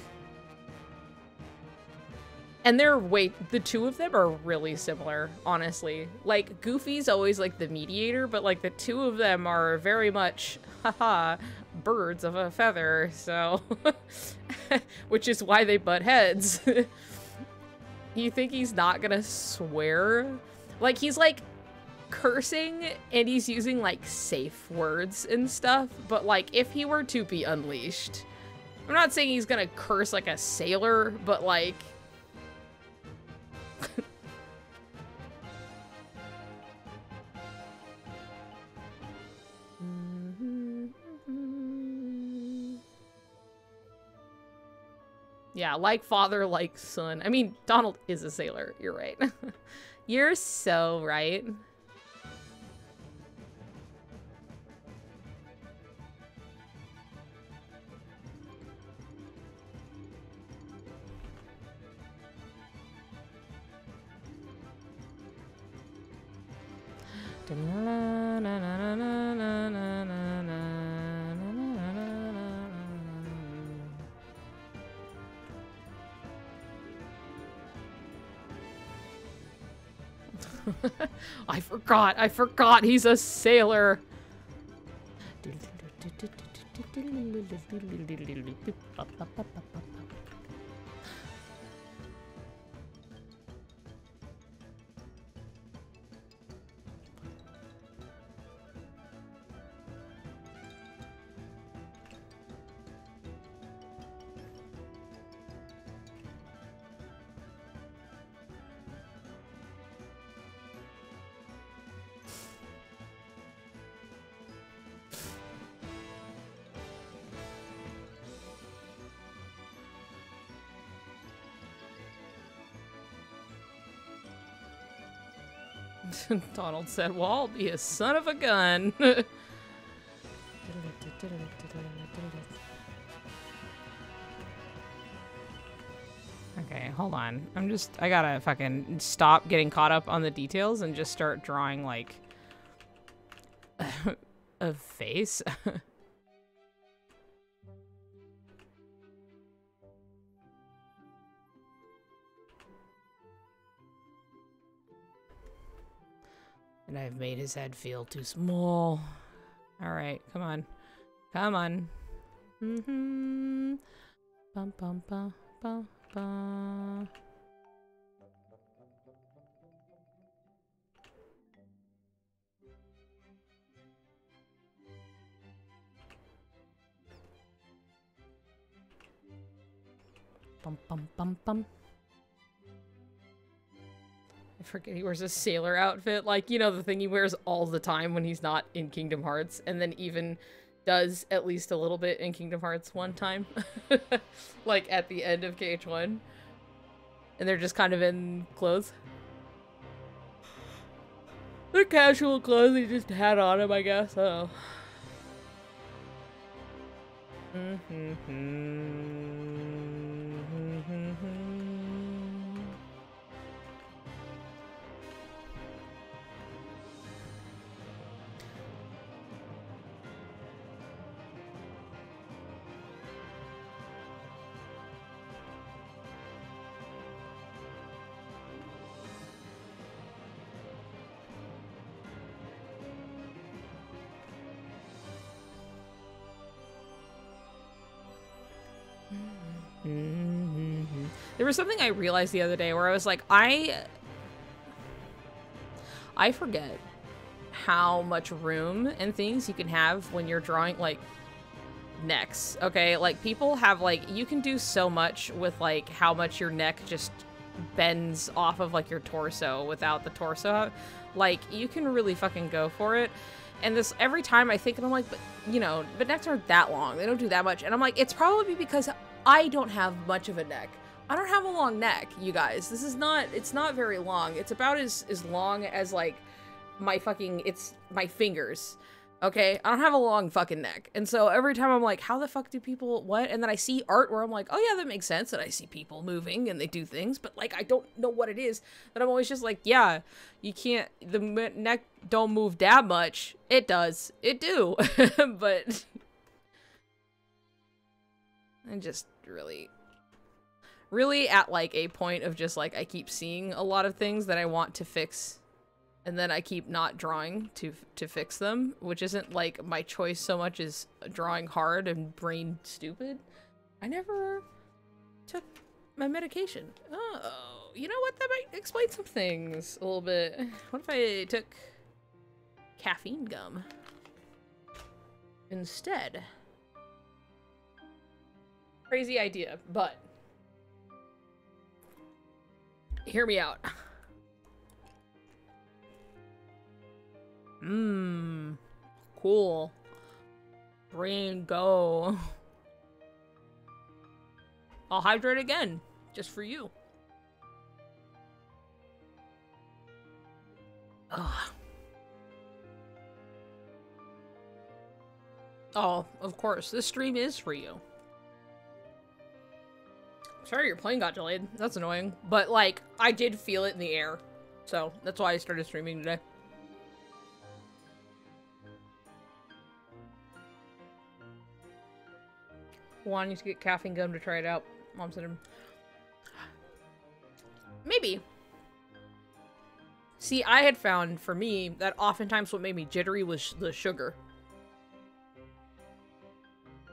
And the two of them are really similar, honestly. Like, Goofy's always, like, the mediator, but, like, the two of them are very much, haha, birds of a feather, so... which is why they butt heads. You think he's not gonna swear? Like, he's, like, cursing, and he's using, like, safe words and stuff, but, like, if he were to be unleashed... I'm not saying he's gonna curse like a sailor, but, like... Yeah, like father, like son. I mean, Donald is a sailor. You're right. You're so right. I forgot he's a sailor. Donald said, well, I'll be a son of a gun. Okay, hold on. I gotta fucking stop getting caught up on the details and just start drawing, like, a face. And I've made his head feel too small. Alright, come on. Come on. Mm-hmm. Bum bum bum bum bum. Bum bum bum bum. I forget he wears a sailor outfit, like, you know, the thing he wears all the time when he's not in Kingdom Hearts, and then even does at least a little bit in Kingdom Hearts one time. Like, at the end of KH1. And they're just kind of in clothes. They're casual clothes, they just had on them, I guess. Oh. There was something I realized the other day where I was like, I forget how much room and things you can have when you're drawing, like, necks, okay? Like, people have, like, you can do so much with, like, how much your neck just bends off of, like, your torso without the torso. Like, you can really fucking go for it. And this, every time I think, and I'm like, but, you know, but necks aren't that long. They don't do that much. And I'm like, it's probably because I don't have much of a neck. I don't have a long neck, you guys. This is not, it's not very long. It's about as long as, like, my fucking, it's my fingers. Okay, I don't have a long fucking neck. And so every time I'm like, how the fuck do people, what? And then I see art where I'm like, oh yeah, that makes sense. And I see people moving and they do things, but like, I don't know what it is. But I'm always just like, yeah, you can't, the neck don't move that much. It does. It do. But I'm just really at like a point of just like, I keep seeing a lot of things that I want to fix. And then I keep not drawing to fix them, which isn't like my choice so much as drawing hard and brain stupid. I never took my medication. Oh, you know what? That might explain some things a little bit. What if I took caffeine gum instead? Crazy idea, but hear me out. Cool. Brain go. I'll hydrate again, just for you. Ugh. Oh, of course, this stream is for you. Sorry your plane got delayed. That's annoying. But, like, I did feel it in the air. So, that's why I started streaming today. Wanting to get caffeine gum to try it out. Mom said him. Maybe. See, I had found, for me, that oftentimes what made me jittery was the sugar.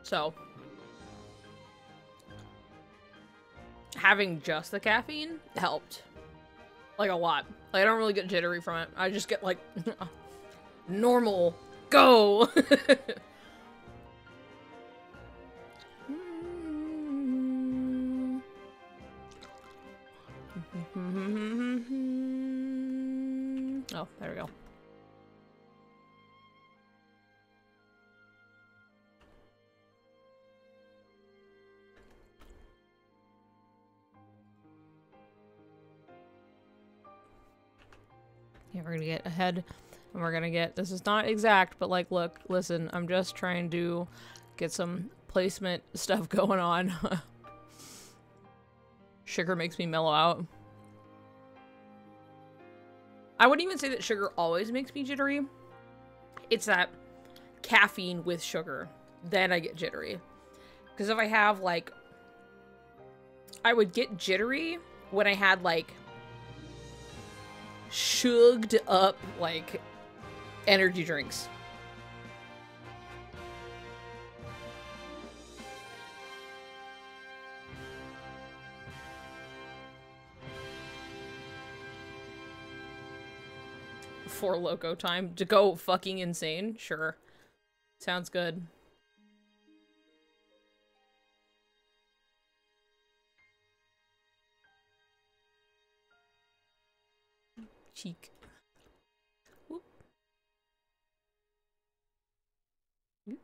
So, having just the caffeine helped. Like, a lot. Like, I don't really get jittery from it. I just get, like, normal. Go! Oh, there we go. Yeah, we're gonna get ahead, and we're gonna get, this is not exact, but like, look, listen, I'm just trying to get some placement stuff going on. Sugar makes me mellow out. I wouldn't even say that sugar always makes me jittery. It's that caffeine with sugar. Then I get jittery. Because if I have, like... I would get jittery when I had, like... Shugged up, like... energy drinks. For Loco time to go fucking insane. Sure. Sounds good. Cheek. Whoop. Whoop.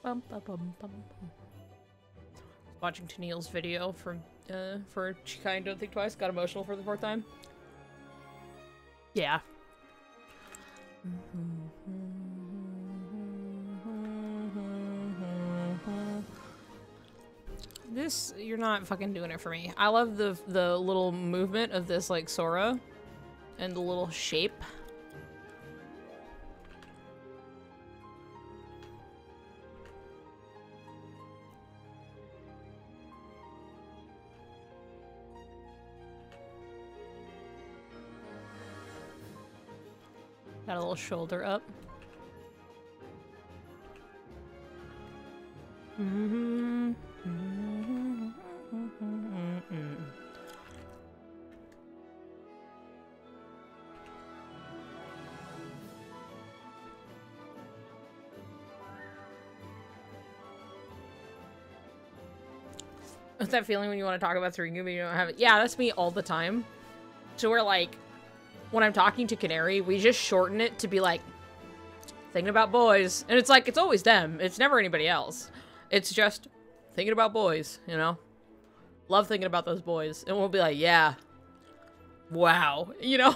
Bum, bum, bum, bum, bum. Watching Tennille's video for Chikai Don't Think Twice, got emotional for the 4th time. Yeah. This, you're not fucking doing it for me. I love the little movement of this, like, Sora. And the little shape. Got a little shoulder up. What's that feeling when you want to talk about Suringu but you don't have it? Yeah, that's me all the time. So we're like, when I'm talking to Canary, we just shorten it to be like, thinking about boys. And it's like, it's always them. It's never anybody else. It's just thinking about boys, you know? Love thinking about those boys. And we'll be like, yeah. Wow. You know?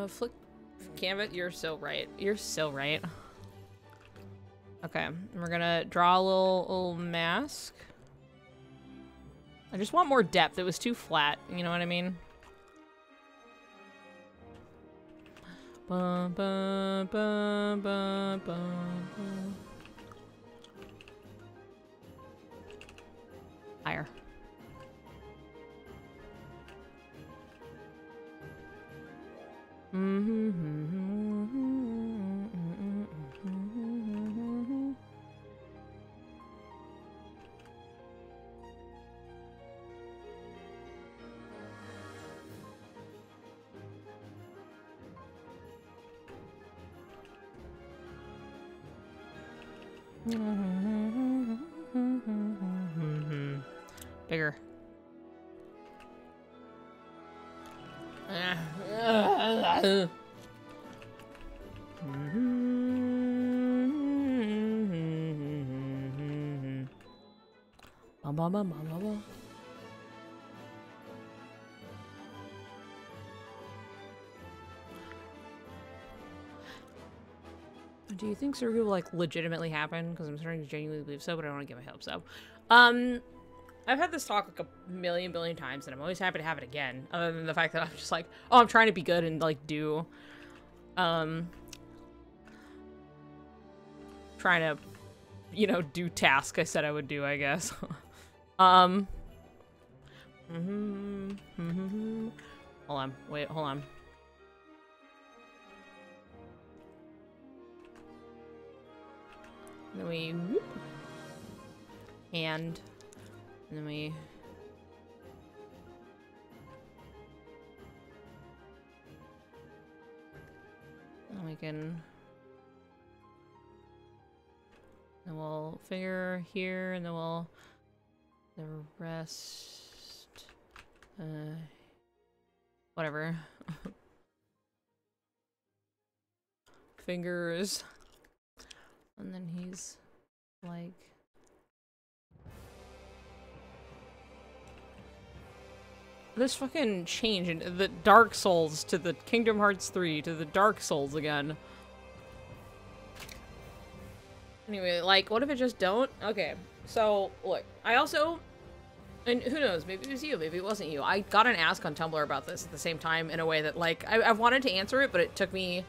Flick Canvas, you're so right. You're so right. Okay, we're gonna draw a little mask. I just want more depth. It was too flat, you know what I mean? Bum, bum, bum, bum, bum, bum. Higher. Bigger. Do you think Surgery will, like, legitimately happen? Because I'm starting to genuinely believe so, but I don't want to get my hopes up. I've had this talk, like, a million billion times, and I'm always happy to have it again. Other than the fact that I'm just like, oh, I'm trying to be good and, like, do... trying to, you know, do tasks I said I would do, I guess. Hold on. Wait, hold on. Then we whoop, and then we can, then we'll finger here, and then we'll the rest, whatever. Fingers. And then he's like... This fucking change in the Dark Souls to the Kingdom Hearts 3 to the Dark Souls again. Anyway, like, what if it just don't? Okay, so, look, I also... And who knows, maybe it was you, maybe it wasn't you. I got an ask on Tumblr about this at the same time in a way that, like, I've wanted to answer it, but it took me,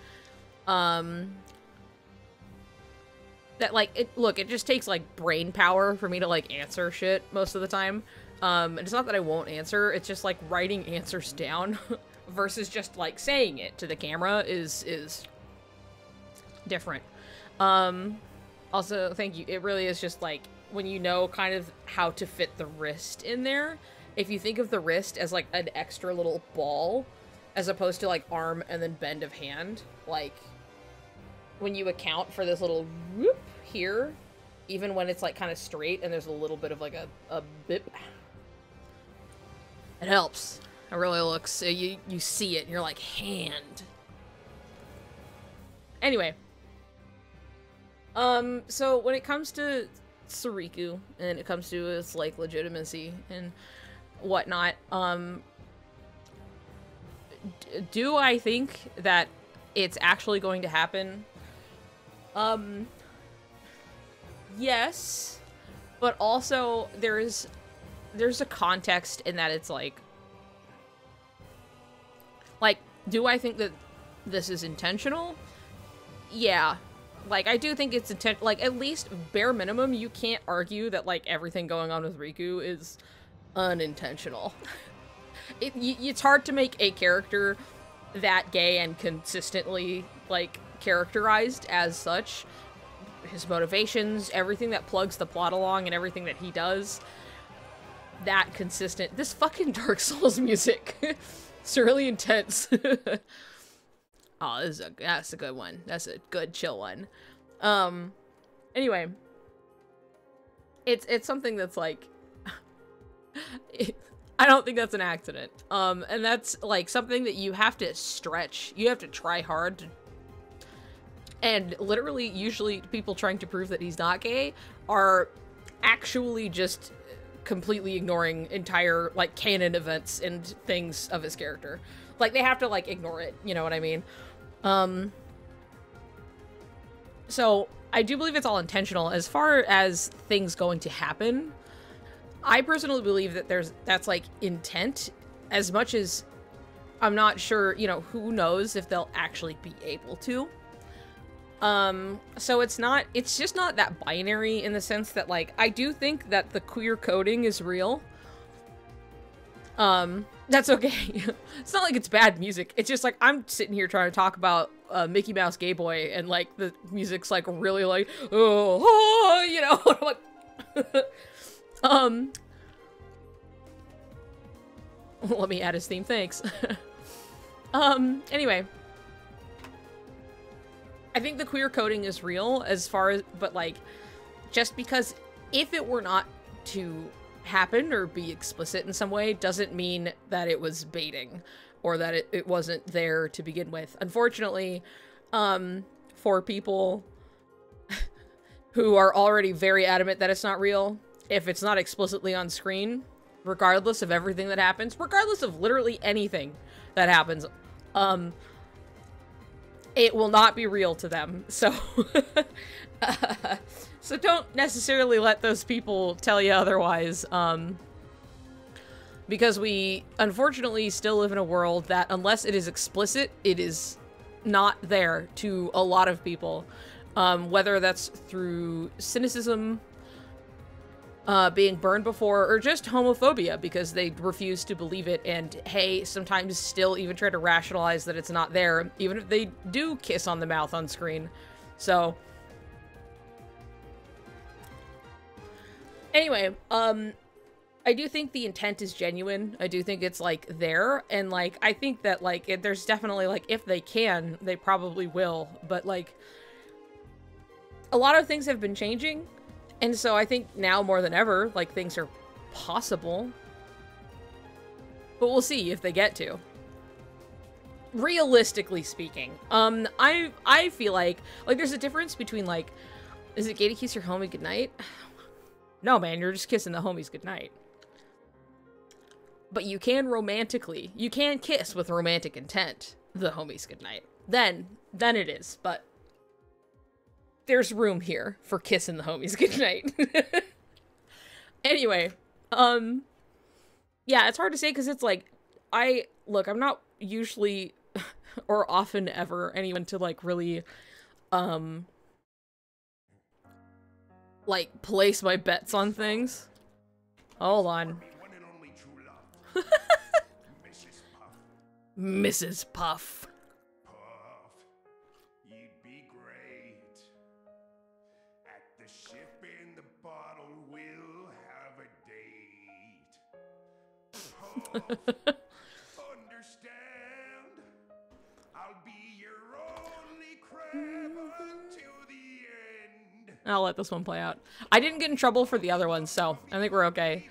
that, like, it just takes, like, brain power for me to, like, answer shit most of the time. And it's not that I won't answer, it's just, like, writing answers down versus just, like, saying it to the camera is different. Also, thank you. It really is just, like, when you know kind of how to fit the wrist in there, if you think of the wrist as, like, an extra little ball, as opposed to, like, arm and then bend of hand, like... When you account for this little whoop here, even when it's like kind of straight and there's a little bit of like a bip, it helps. It really looks, you see it and you're like, hand. Anyway. So when it comes to Suriku and it comes to its like legitimacy and whatnot, do I think that it's actually going to happen? Yes, but also there's a context in that it's like, do I think that this is intentional? Yeah, like, I do think it's like, at least bare minimum, you can't argue that, like, everything going on with Riku is unintentional. It's hard to make a character that gay and consistently, like, characterized as such. His motivations, everything that plugs the plot along, and everything that he does. That consistent. This fucking Dark Souls music. It's really intense. Oh, that's a good one. That's a good chill one. Anyway. It's something that's like... I don't think that's an accident. And that's like something that you have to stretch. You have to try hard to, and literally usually people trying to prove that he's not gay are actually just completely ignoring entire like canon events and things of his character. Like they have to like ignore it, you know what I mean? So I do believe it's all intentional. As far as things going to happen, I personally believe that that's like intent, as much as I'm not sure, you know, who knows if they'll actually be able to. So it's just not that binary in the sense that, like, I do think that the queer coding is real. That's okay. It's not like it's bad music. It's just like, I'm sitting here trying to talk about, Mickey Mouse Gay Boy, and, like, the music's, like, really, like, oh, you know, I'm like, let me add his theme, thanks. Anyway. I think the queer coding is real as far as, but like, just because if it were not to happen or be explicit in some way doesn't mean that it was baiting or that it wasn't there to begin with. Unfortunately, for people who are already very adamant that it's not real, if it's not explicitly on screen, regardless of everything that happens, regardless of literally anything that happens, it will not be real to them. So, so don't necessarily let those people tell you otherwise, because we unfortunately still live in a world that, unless it is explicit, it is not there to a lot of people, whether that's through cynicism, being burned before, or just homophobia because they refuse to believe it, and hey, sometimes still even try to rationalize that it's not there, even if they do kiss on the mouth on screen. So, anyway, I do think the intent is genuine. I do think it's, like, there, and, like, I think that, like, there's definitely, like, if they can, they probably will, but, like, a lot of things have been changing. And so I think now more than ever, like, things are possible. But we'll see if they get to. Realistically speaking, I feel like there's a difference between, like, is it gay to kiss your homie goodnight? No, man, you're just kissing the homies goodnight. But you can you can kiss with romantic intent the homies goodnight. Then it is, but there's room here for kissing the homies goodnight. Anyway, yeah, it's hard to say because it's like, I'm not usually or often ever anyone to, like, really, like, place my bets on things. Hold on. Mrs. Puff. Understand? I'll be your only crab until the end. I'll let this one play out. I didn't get in trouble for the other ones, so I think we're okay.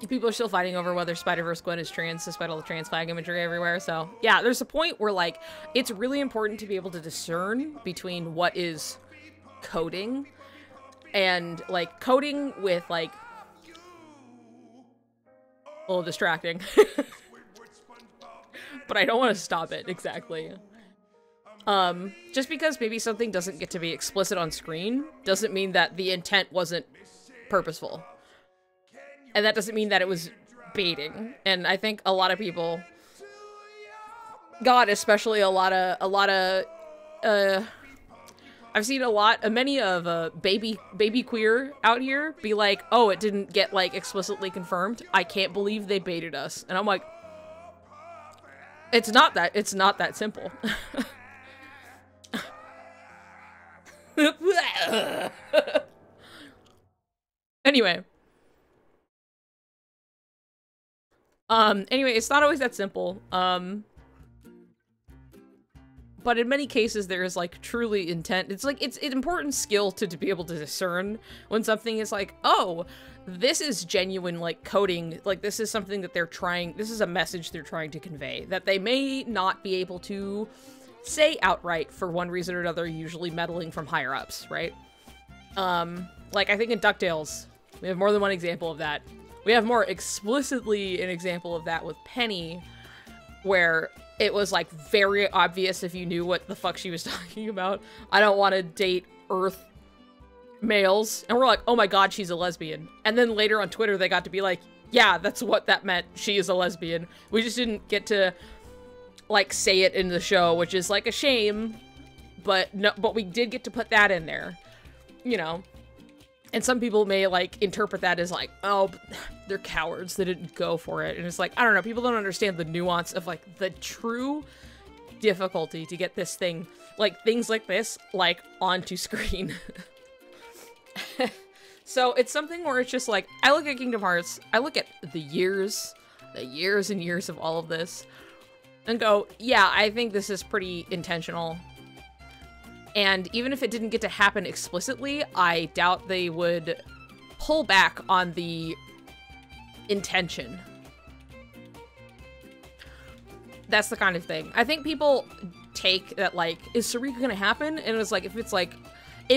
People are still fighting over whether Spider-Verse Gwen is trans, despite all the trans flag imagery everywhere, so yeah, there's a point where, like, it's really important to be able to discern between what is coding and, like, coding with, like, a little distracting. But I don't want to stop it, exactly. Just because maybe something doesn't get to be explicit on screen doesn't mean that the intent wasn't purposeful. And that doesn't mean that it was baiting. And I think a lot of people, God, especially a lot of, I've seen many of, baby queer out here be like, oh, it didn't get, like, explicitly confirmed. I can't believe they baited us. And I'm like, it's not that simple. Anyway. Anyway, it's not always that simple. But in many cases, there is, like, truly intent. It's, like, it's an important skill to be able to discern when something is like, oh, this is genuine, like, coding. Like, this is something that they're trying, this is a message they're trying to convey that they may not be able to say outright for one reason or another, usually meddling from higher ups, right? Like, I think in DuckTales, we have more than one example of that. We have more explicitly an example of that with Penny, where it was, like, very obvious if you knew what the fuck she was talking about. I don't want to date Earth males. And we're like, oh my god, she's a lesbian. And then later on Twitter, they got to be like, yeah, that's what that meant. She is a lesbian. We just didn't get to, like, say it in the show, which is, like, a shame. But no, but we did get to put that in there, you know? And some people may, like, interpret that as, like, oh, they're cowards, they didn't go for it. And it's like, I don't know, people don't understand the nuance of, like, the true difficulty to get this thing, like, things like this, like, onto screen. So it's something where it's just, like, I look at Kingdom Hearts, I look at the years and years of all of this, and go, yeah, I think this is pretty intentional. And even if it didn't get to happen explicitly, I doubt they would pull back on the intention. That's the kind of thing. I think people take that, like, is Sarika gonna happen? And it was like, if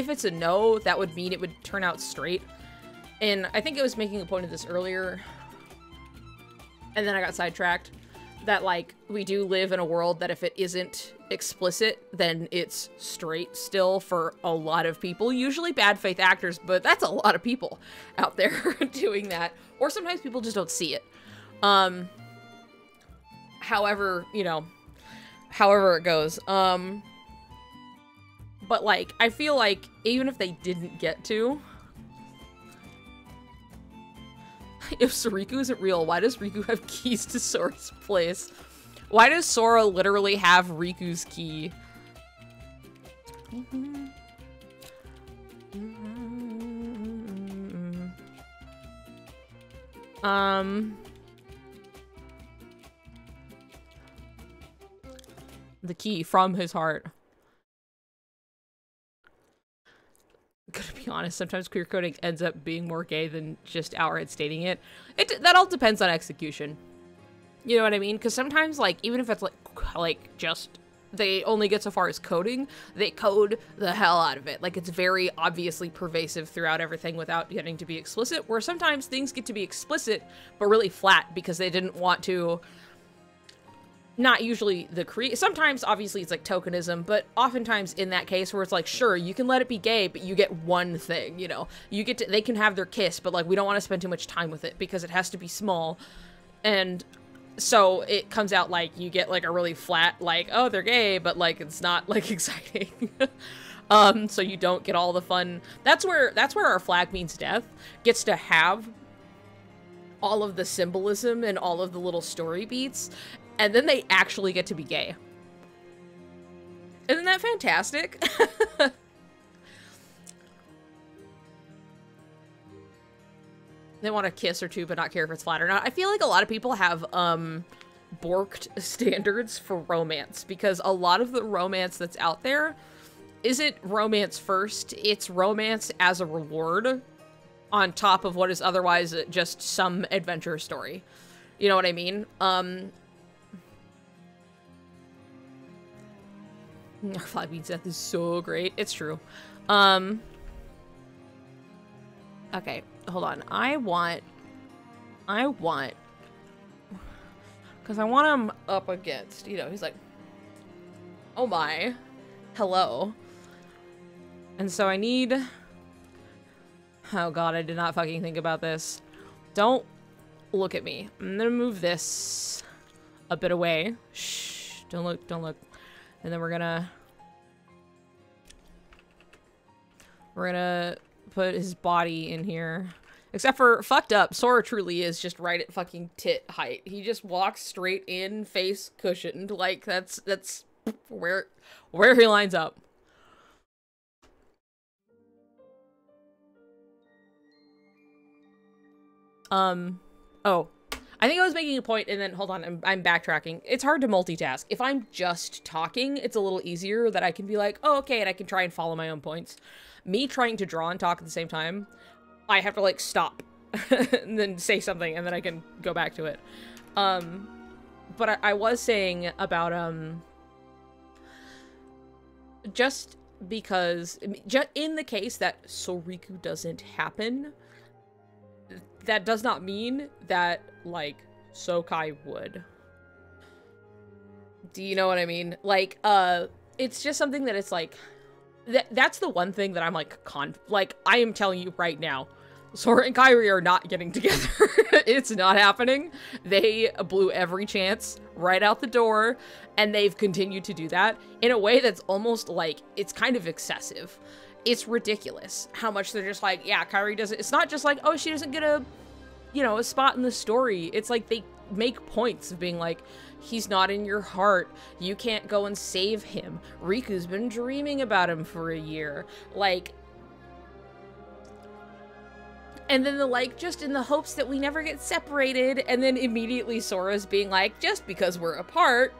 it's a no, that would mean it would turn out straight. And I think I was making a point of this earlier, and then I got sidetracked. That, like, we do live in a world that if it isn't explicit, then it's straight still for a lot of people. Usually bad faith actors, but that's a lot of people out there doing that. Or sometimes people just don't see it. However, you know, however it goes. But, like, I feel like even if they didn't get to, if Suriku isn't real, why does Riku have keys to Sora's place? Why does Sora literally have Riku's key? The key from his heart. Gonna be honest, sometimes queer coding ends up being more gay than just outright stating it. That all depends on execution. You know what I mean? Because sometimes, like, even if it's like just they only get so far as coding, they code the hell out of it. Like, it's very obviously pervasive throughout everything without getting to be explicit. Where sometimes things get to be explicit but really flat because they didn't want to. Not usually sometimes obviously it's like tokenism, but oftentimes in that case where it's like, sure, you can let it be gay, but you get one thing, you know, they can have their kiss, but, like, we don't want to spend too much time with it because it has to be small. And so it comes out like you get, like, a really flat, like, oh, they're gay, but, like, it's not, like, exciting. So you don't get all the fun. That's where our flag means death gets to have all of the symbolism and all of the little story beats. And then they actually get to be gay. Isn't that fantastic? They want a kiss or two, but not care if it's flat or not. I feel like a lot of people have, borked standards for romance. Because a lot of the romance that's out there isn't romance first. It's romance as a reward on top of what is otherwise just some adventure story. You know what I mean? Flag means death is so great. It's true. Okay, hold on. I want, because I want him up against, you know, he's like, oh my, hello. And so I need, oh god, I did not fucking think about this. Don't look at me. I'm gonna move this a bit away. Shh, don't look, don't look. And then we're gonna put his body in here. Except for fucked up, Sora truly is just right at fucking tit height. He just walks straight in, face cushioned. Like, that's where he lines up. Oh, I think I was making a point, and then, hold on, I'm backtracking. It's hard to multitask. If I'm just talking, it's a little easier that I can be like, oh, okay, and I can try and follow my own points. Me trying to draw and talk at the same time, I have to, like, stop, and then say something, and then I can go back to it. But I was saying about, just because, in the case that Soriku doesn't happen, that does not mean that, like, Sokai would. Do you know what I mean? Like, it's just something that it's like, that's the one thing that I'm like, I am telling you right now, Sora and Kairi are not getting together. It's not happening. They blew every chance right out the door, and they've continued to do that in a way that's almost like, it's kind of excessive. It's ridiculous how much they're just like, yeah, Kairi doesn't, it's not just like, oh, she doesn't get a, you know, a spot in the story. It's like they make points of being like, he's not in your heart. You can't go and save him. Riku's been dreaming about him for a year. Like, and then like, just in the hopes that we never get separated, and then immediately Sora's being like, just because we're apart,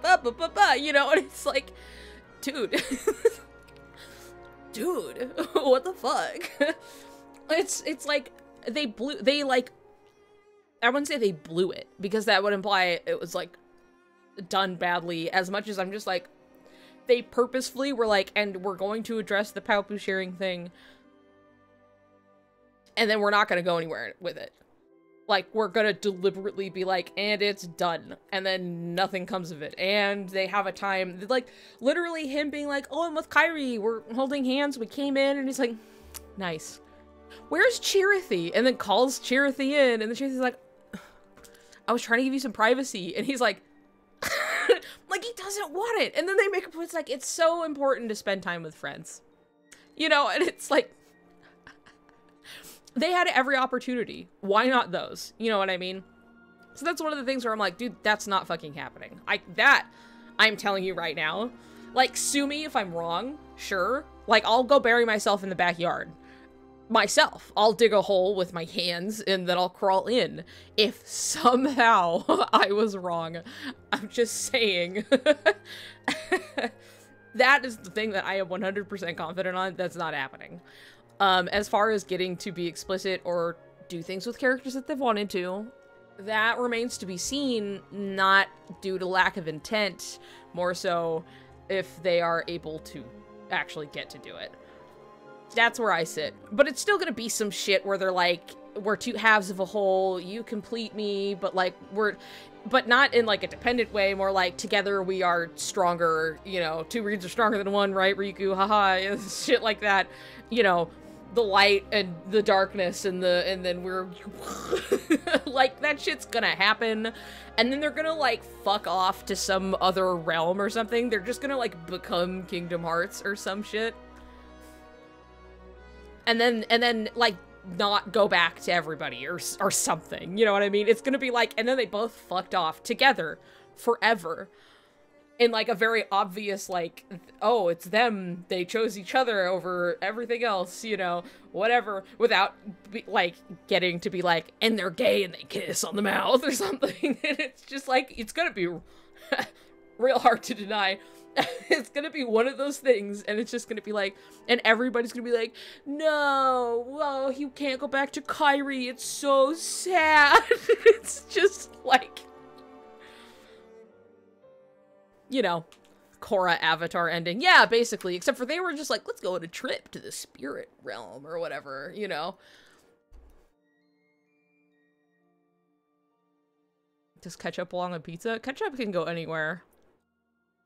you know, and it's like, dude. Dude, what the fuck? It's like, I wouldn't say they blew it, because that would imply it was, like, done badly, as much as I'm just like, they purposefully were like, and we're going to address the Paupu sharing thing, and then we're not gonna go anywhere with it. Like, we're gonna deliberately be like, and it's done, and then nothing comes of it, and they have a time, like, literally him being like, oh, I'm with Kairi, we're holding hands, we came in, and he's like, nice. Where's Chirithy? And then calls Chirithy in, and then Chirithy's like, I was trying to give you some privacy, and he's like, like, he doesn't want it, and then they make a point, it's like, it's so important to spend time with friends. You know, and it's like, they had every opportunity. Why not those? You know what I mean? So that's one of the things where I'm like, dude, that's not fucking happening. I'm telling you right now. Like, sue me if I'm wrong, sure. Like, I'll go bury myself in the backyard. Myself. I'll dig a hole with my hands, and then I'll crawl in. If somehow I was wrong. I'm just saying. That is the thing that I am 100% confident on. That's not happening. As far as getting to be explicit or do things with characters that they've wanted to, that remains to be seen, not due to lack of intent, more so if they are able to actually get to do it. That's where I sit. But it's still gonna be some shit where they're like, we're two halves of a whole, you complete me, but like, but not in like a dependent way, more like together we are stronger, you know, two reeds are stronger than one, right, Riku, haha, shit like that, you know, the light and the darkness and then we're like, that shit's gonna happen, and then they're gonna like fuck off to some other realm or something. They're just gonna like become Kingdom Hearts or some shit, and then like not go back to everybody or something, you know what I mean? It's gonna be like, and then they both fucked off together forever. In, like, a very obvious, like, oh, it's them, they chose each other over everything else, you know, whatever, without, like, getting to be like, and they're gay and they kiss on the mouth or something, and it's just, like, it's gonna be real hard to deny. It's gonna be one of those things, and it's just gonna be like, and everybody's gonna be like, no, whoa, you can't go back to Kairi, it's so sad. It's just, like, you know, Korra Avatar ending. Yeah, basically, except for they were just like, let's go on a trip to the spirit realm or whatever, you know. Does ketchup belong on pizza? Ketchup can go anywhere.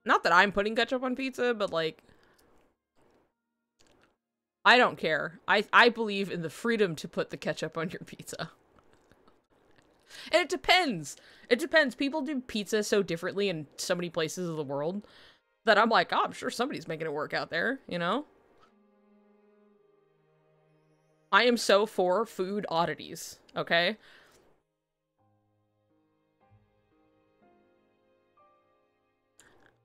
Not that I'm putting ketchup on pizza, but like, I don't care. I believe in the freedom to put the ketchup on your pizza. And it depends. It depends. People do pizza so differently in so many places of the world that I'm like, oh, I'm sure somebody's making it work out there, you know? I am so for food oddities, okay?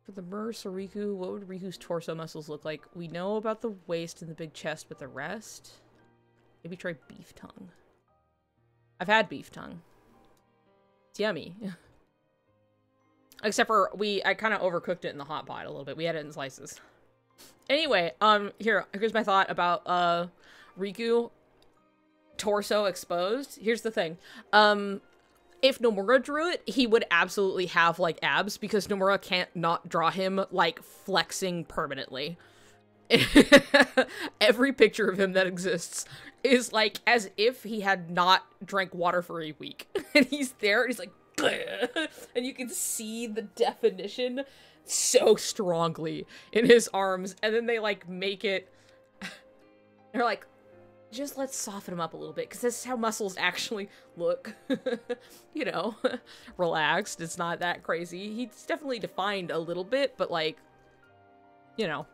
For the Mercer Riku, what would Riku's torso muscles look like? We know about the waist and the big chest, but the rest? Maybe try beef tongue. I've had beef tongue. It's yummy. Except for I kind of overcooked it in the hot pot a little bit. We had it in slices. Anyway, here's my thought about Riku torso exposed. Here's the thing. If Nomura drew it, he would absolutely have, like, abs, because Nomura can't not draw him, like, flexing permanently. Every picture of him that exists is, like, as if he had not drank water for a week. And he's there, and he's like, and you can see the definition so strongly in his arms, and then they, like, make it... They're like, just let's soften him up a little bit, because this is how muscles actually look. You know, relaxed. It's not that crazy. He's definitely defined a little bit, but, like, you know.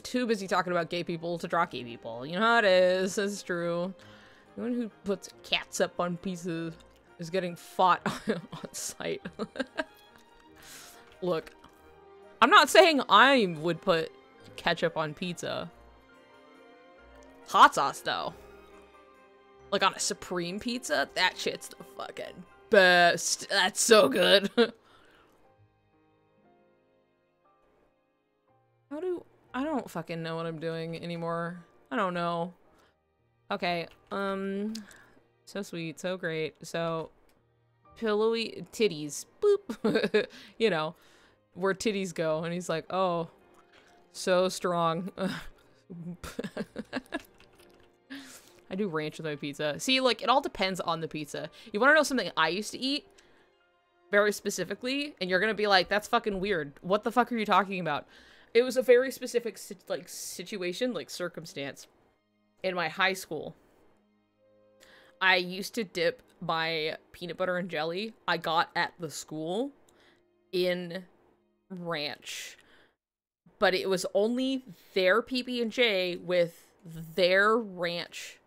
Too busy talking about gay people to draw gay people. You know how it is. It's true. Anyone who puts cats up on pieces is getting fought on sight. Look, I'm not saying I would put ketchup on pizza. Hot sauce, though. Like on a Supreme pizza? That shit's the fucking best. That's so good. I don't fucking know what I'm doing anymore. I don't know. Okay, so sweet, so great. So, pillowy titties. Boop. You know, where titties go. And he's like, oh, so strong. I do ranch with my pizza. See, like, it all depends on the pizza. You want to know something I used to eat? Very specifically, and you're gonna be like, that's fucking weird. What the fuck are you talking about? It was a very specific, situation, circumstance. In my high school, I used to dip my peanut butter and jelly I got at the school in ranch. But it was only their PB&J with their ranch,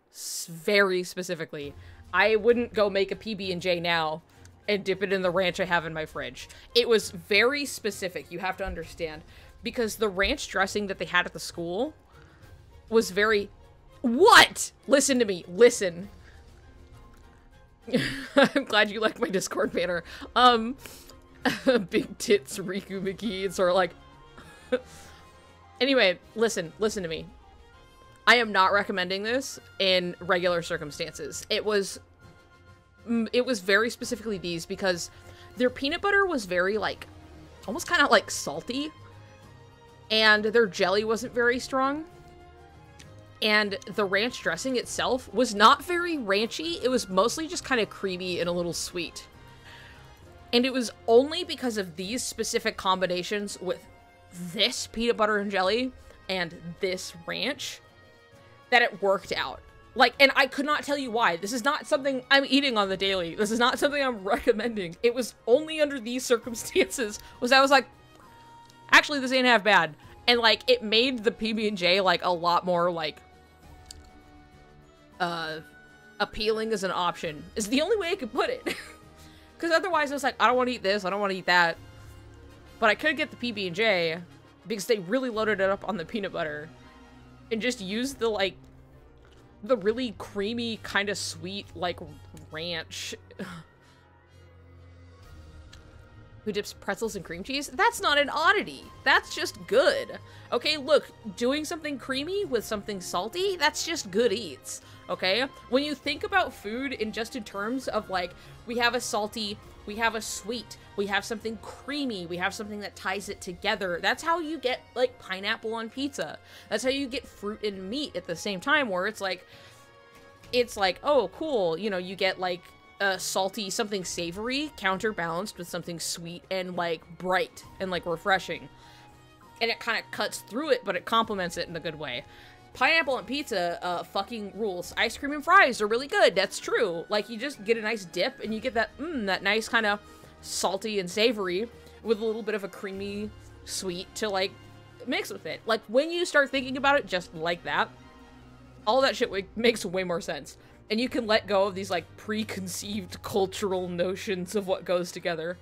very specifically. I wouldn't go make a PB&J now and dip it in the ranch I have in my fridge. It was very specific, you have to understand. Because the ranch dressing that they had at the school was very... What? Listen to me. Listen. I'm glad you liked my Discord banner. Big tits Riku McGee. It's sort of like... Anyway, listen to me. I am not recommending this in regular circumstances. It was very specifically these because their peanut butter was very, like, almost kind of, like, salty. And their jelly wasn't very strong. And the ranch dressing itself was not very ranchy. It was mostly just kind of creamy and a little sweet. And it was only because of these specific combinations with this peanut butter and jelly and this ranch that it worked out. Like, and I could not tell you why. This is not something I'm eating on the daily. This is not something I'm recommending. It was only under these circumstances I was like, actually, this ain't half bad. And, like, it made the PB&J, like, a lot more, like, appealing as an option. Is the only way I could put it. Because otherwise, I was like, I don't want to eat this, I don't want to eat that. But I could get the PB&J, because they really loaded it up on the peanut butter. And just use the, like, the really creamy, kind of sweet, like, ranch. Who dips pretzels in cream cheese? That's not an oddity. That's just good. Okay, look, doing something creamy with something salty, that's just good eats. Okay? When you think about food in terms of, like, we have a salty, we have a sweet, we have something creamy, we have something that ties it together. That's how you get, like, pineapple on pizza. That's how you get fruit and meat at the same time, where it's like, oh, cool, you know, you get, like, salty, something savory, counterbalanced with something sweet and, like, bright and, like, refreshing. And it kind of cuts through it, but it complements it in a good way. Pineapple on pizza, fucking rules. Ice cream and fries are really good, that's true. Like, you just get a nice dip, and you get that, that nice kind of salty and savory with a little bit of a creamy sweet to, like, mix with it. Like, when you start thinking about it just like that, all that shit makes way more sense. And you can let go of these, like, preconceived cultural notions of what goes together.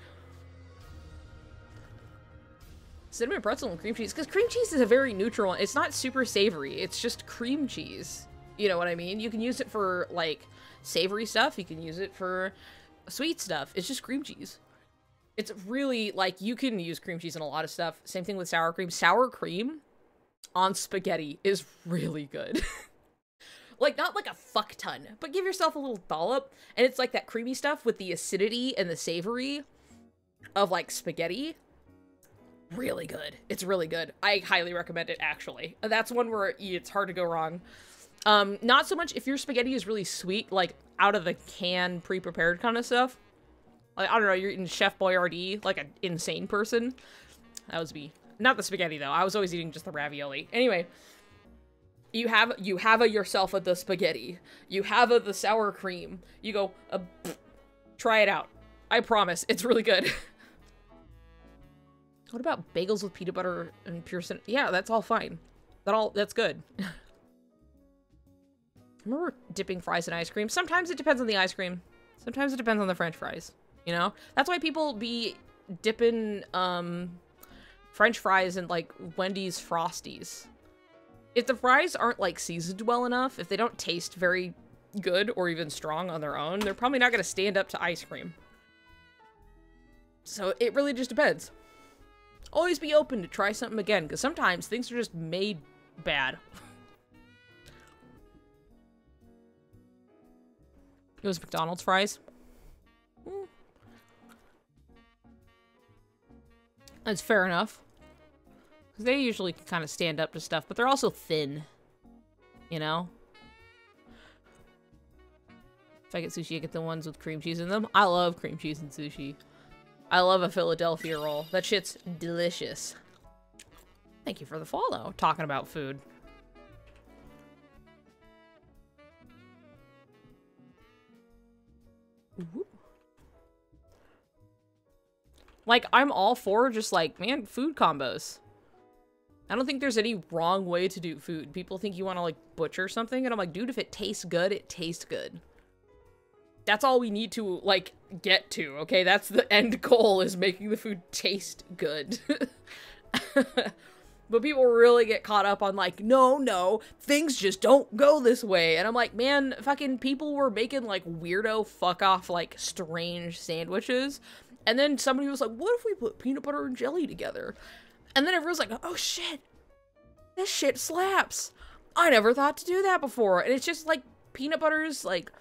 Cinnamon pretzel and cream cheese, because cream cheese is a very neutral one. It's not super savory, it's just cream cheese. You know what I mean? You can use it for, like, savory stuff. You can use it for sweet stuff. It's just cream cheese. It's really, like, you can use cream cheese in a lot of stuff. Same thing with sour cream. Sour cream on spaghetti is really good. Like, not like a fuck ton, but give yourself a little dollop. And it's like that creamy stuff with the acidity and the savory of, like, spaghetti. Really good. It's really good. I highly recommend it, actually. That's one where it's hard to go wrong. Not so much if your spaghetti is really sweet, like, out of the can, pre-prepared kind of stuff. Like, I don't know, you're eating Chef Boyardee like an insane person. That was me. Not the spaghetti, though. I was always eating just the ravioli. Anyway, you have yourself the spaghetti. You have the sour cream. You go, try it out. I promise, it's really good. What about bagels with peanut butter and pure cinnamon? Yeah, that's all fine. That's good. I remember dipping fries in ice cream. Sometimes it depends on the ice cream. Sometimes it depends on the French fries. You know? That's why people be dipping, French fries in, like, Wendy's Frosties. If the fries aren't, like, seasoned well enough, if they don't taste very good or even strong on their own, they're probably not gonna stand up to ice cream. So it really just depends. Always be open to try something again, because sometimes things are just made bad. It was McDonald's fries. That's fair enough. Because they usually can kind of stand up to stuff, but they're also thin. You know? If I get sushi, I get the ones with cream cheese in them. I love cream cheese in sushi. I love a Philadelphia roll. That shit's delicious. Thank you for the follow. Talking about food. Ooh. Like, I'm all for just, like, man, food combos. I don't think there's any wrong way to do food. People think you want to, like, butcher something, and I'm like, dude, if it tastes good, it tastes good. That's all we need to, like, get to, okay? That's the end goal, is making the food taste good. But people really get caught up on, like, no, things just don't go this way. And I'm like, man, fucking people were making, like, weirdo fuck-off, like, strange sandwiches. And then somebody was like, what if we put peanut butter and jelly together? And then everyone's like, oh shit, this shit slaps. I never thought to do that before. And it's just, like, peanut butter's, like,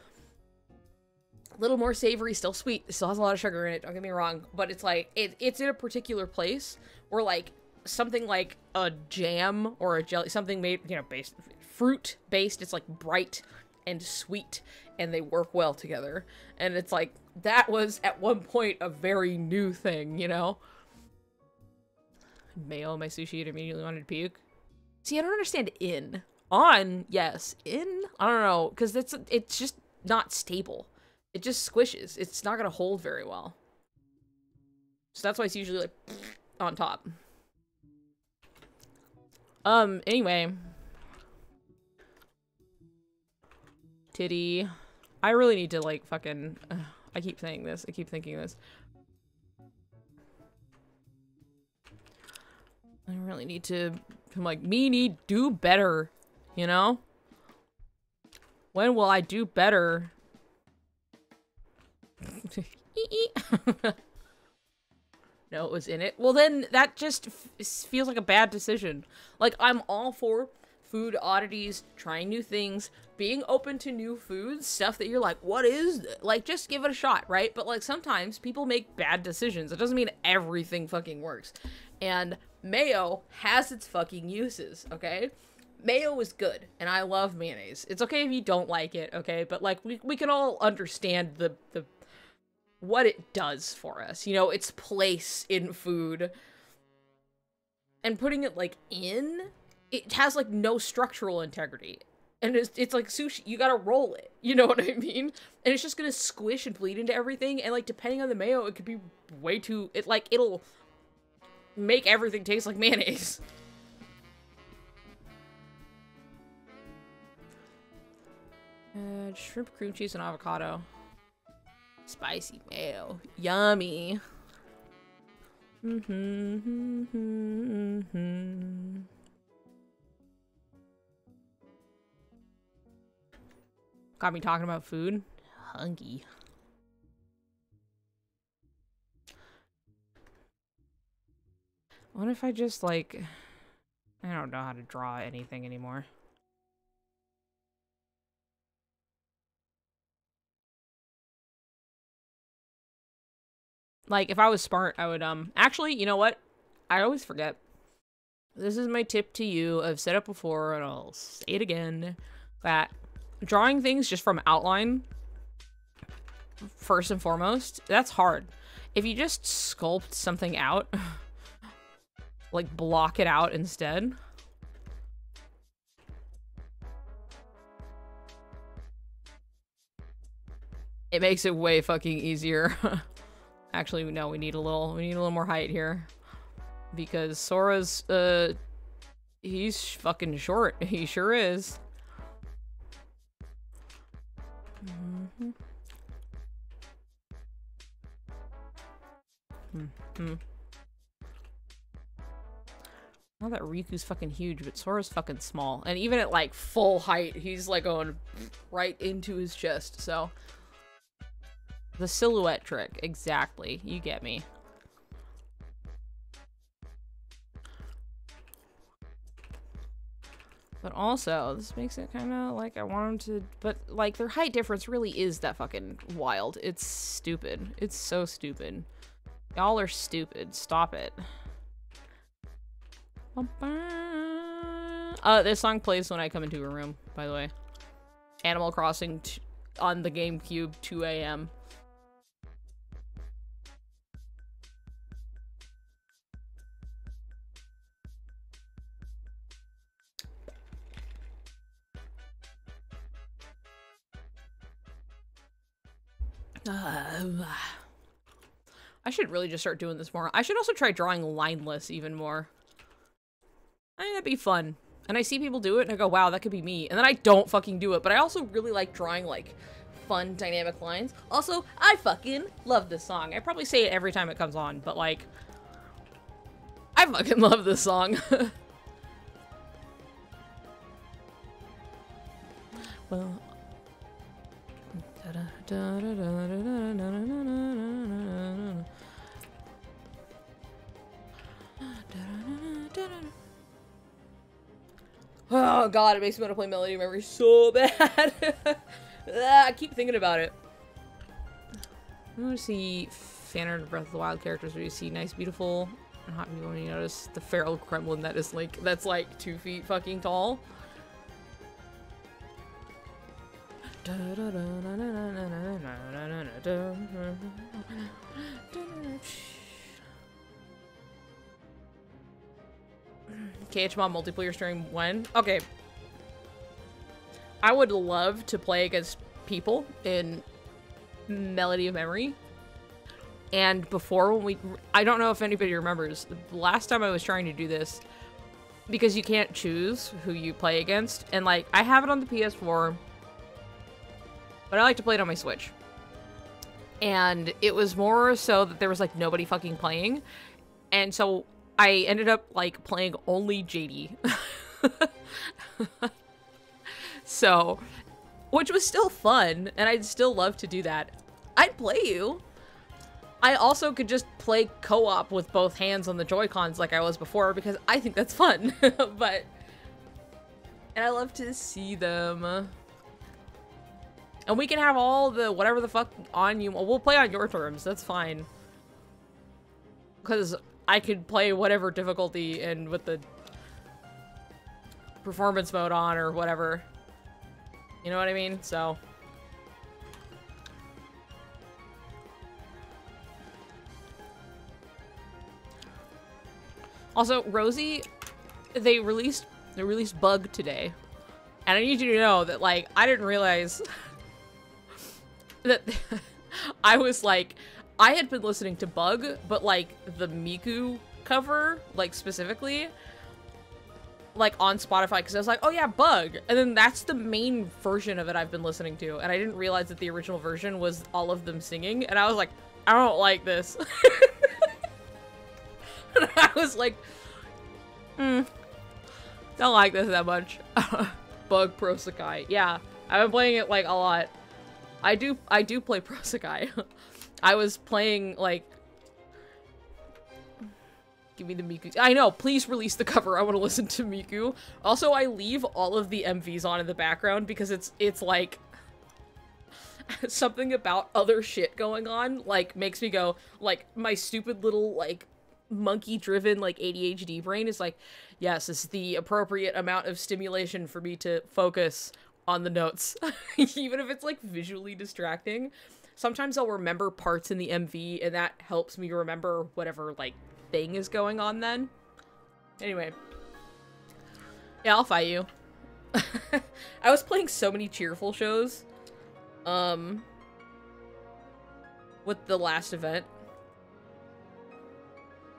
a little more savory, still sweet. It still has a lot of sugar in it, don't get me wrong. But it's, like, it's in a particular place where, like, something like a jam or a jelly, something made, you know, based, fruit-based, it's, like, bright and sweet, and they work well together. And it's, like, that was, at one point, a very new thing, you know? Mayo, my sushi, it immediately wanted to puke. See, I don't understand in. On, yes. In, I don't know, because it's just not stable. It just squishes. It's not gonna hold very well. So that's why it's usually, like, on top. Anyway. Titty. I really need to, like, fucking... I keep saying this. I keep thinking this. I really need to... I'm like, do better. You know? When will I do better? No, it was in it. Well, then that just feels like a bad decision. Like, I'm all for food oddities, trying new things, being open to new foods, stuff that you're like, what is this? Like, just give it a shot, right? But, like, sometimes people make bad decisions. It doesn't mean everything fucking works. And mayo has its fucking uses, okay? Mayo is good, and I love mayonnaise. It's okay if you don't like it, okay? But, like, we can all understand the what it does for us, you know, its place in food. And putting it, like, it has, like, no structural integrity. And it's like sushi, you gotta roll it, you know what I mean? And it's just gonna squish and bleed into everything, and, like, depending on the mayo, it could be way too, it'll make everything taste like mayonnaise. Shrimp, cream cheese, and avocado. Spicy mayo. Yummy. Got me talking about food. Hungry. What if I just, like... I don't know how to draw anything anymore. Like, if I was smart, I would, Actually, you know what? I always forget. This is my tip to you. I've said it before, and I'll say it again. That drawing things just from outline, first and foremost, that's hard. If you just sculpt something out, like, block it out instead... it makes it way fucking easier. Actually, no, we need a little more height here. Because Sora's, he's fucking short. He sure is. Not that Riku's fucking huge, but Sora's fucking small. And even at, like, full height, he's, like, going right into his chest, so... the silhouette trick, exactly. You get me. But also, this makes it kind of like I want them to... but, like, their height difference really is that fucking wild. It's stupid. It's so stupid. Y'all are stupid. Stop it. This song plays when I come into a room, by the way. Animal Crossing on the GameCube, 2 a.m. I should really just start doing this more. I should also try drawing lineless even more. I think that'd be fun. And I see people do it and I go, wow, that could be me. And then I don't fucking do it. But I also really like drawing, like, fun, dynamic lines. Also, I fucking love this song. I probably say it every time it comes on, but, like, I fucking love this song. Well... oh god, it makes me want to play Melody of Memory so bad. I keep thinking about it. I want to see fan art of Breath of the Wild characters where you see nice, beautiful, and hot people when you notice the feral gremlin that is like, that's like 2 feet fucking tall. KHMod multiplayer stream when? Okay. I would love to play against people in Melody of Memory. And before when I don't know if anybody remembers, the last time I was trying to do this, because you can't choose who you play against, and like, I have it on the PS4, but I like to play it on my Switch. And it was more so that there was like nobody fucking playing. And so I ended up like playing only JD. So, which was still fun, and I'd still love to do that. I'd play you. I also could just play co-op with both hands on the Joy-Cons like I was before, because I think that's fun. But, and I love to see them. And we can have all the whatever the fuck on you. We'll play on your terms. That's fine. Because I could play whatever difficulty and with the performance mode on or whatever. You know what I mean? So. Also, Rosie, they released Bug today. And I need you to know that, like, I didn't realize that I was like, I had been listening to Bug, but like the Miku cover, like specifically, like on Spotify, because I was like, oh yeah, Bug. And then that's the main version of it I've been listening to. And I didn't realize that the original version was all of them singing. And I was like, I don't like this. And I was like, don't like this that much. Bug Pro Sakai. Yeah. I've been playing it, like, a lot. I do play Prosekai. I was playing, like... Give me the Miku. I know, please release the cover. I want to listen to Miku. Also, I leave all of the MVs on in the background because it's like... something about other shit going on, like, makes me go, like, my stupid little, like, monkey-driven, like, ADHD brain is like, yes, this is the appropriate amount of stimulation for me to focus on the notes. Even if it's, like, visually distracting. Sometimes I'll remember parts in the MV, and that helps me remember whatever, like, thing is going on then. Anyway. Yeah, I'll fight you. I was playing so many cheerful shows. With the last event.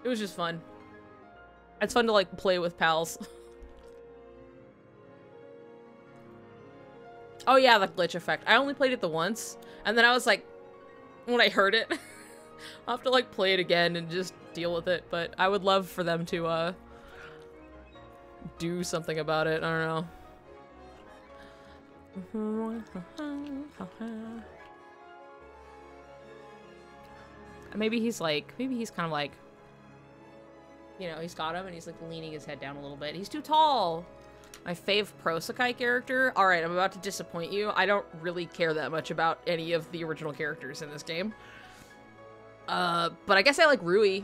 It was just fun. It's fun to, like, play with pals. Oh yeah, the glitch effect. I only played it the once, and then I was like, when I heard it, I'll have to, like, play it again and just deal with it, but I would love for them to, do something about it. I don't know. Maybe he's kind of like, you know, he's got him and he's like leaning his head down a little bit. He's too tall. My fave Prosekai character. Alright, I'm about to disappoint you. I don't really care that much about any of the original characters in this game. But I guess I like Rui.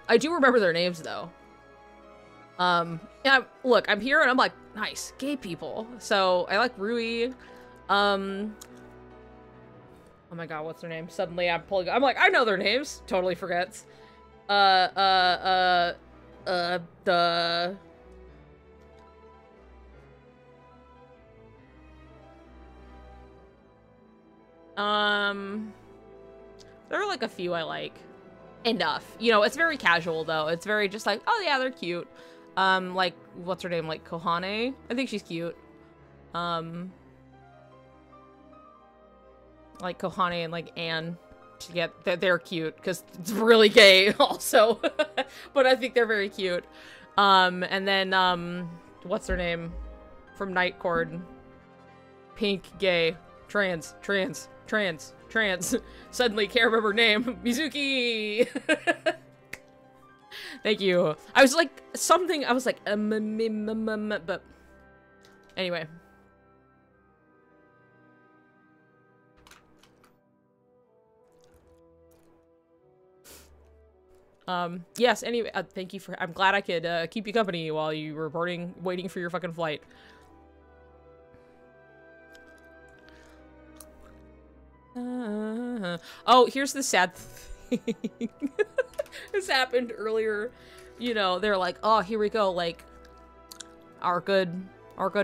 I do remember their names though. Yeah, look, I'm here and I'm like, nice, gay people. So I like Rui. Oh my god, what's their name? Suddenly I'm like, I know their names. Totally forgets. There are like a few I like. Enough. You know, it's very casual though. It's very just like, oh yeah, they're cute. Like, what's her name? Like, Kohane? I think she's cute. Like, Kohane and, like, Anne. They're cute, because it's really gay, also. But I think they're very cute. And then, what's her name? From Night Court. Pink, gay, trans. Suddenly can't remember her name. Mizuki! Thank you. I was like, I was like, but anyway. Yes, anyway, thank you for, I'm glad I could, keep you company while you were waiting for your fucking flight. Oh, here's the sad thing. This happened earlier. You know, they're like, oh, here we go, like, our good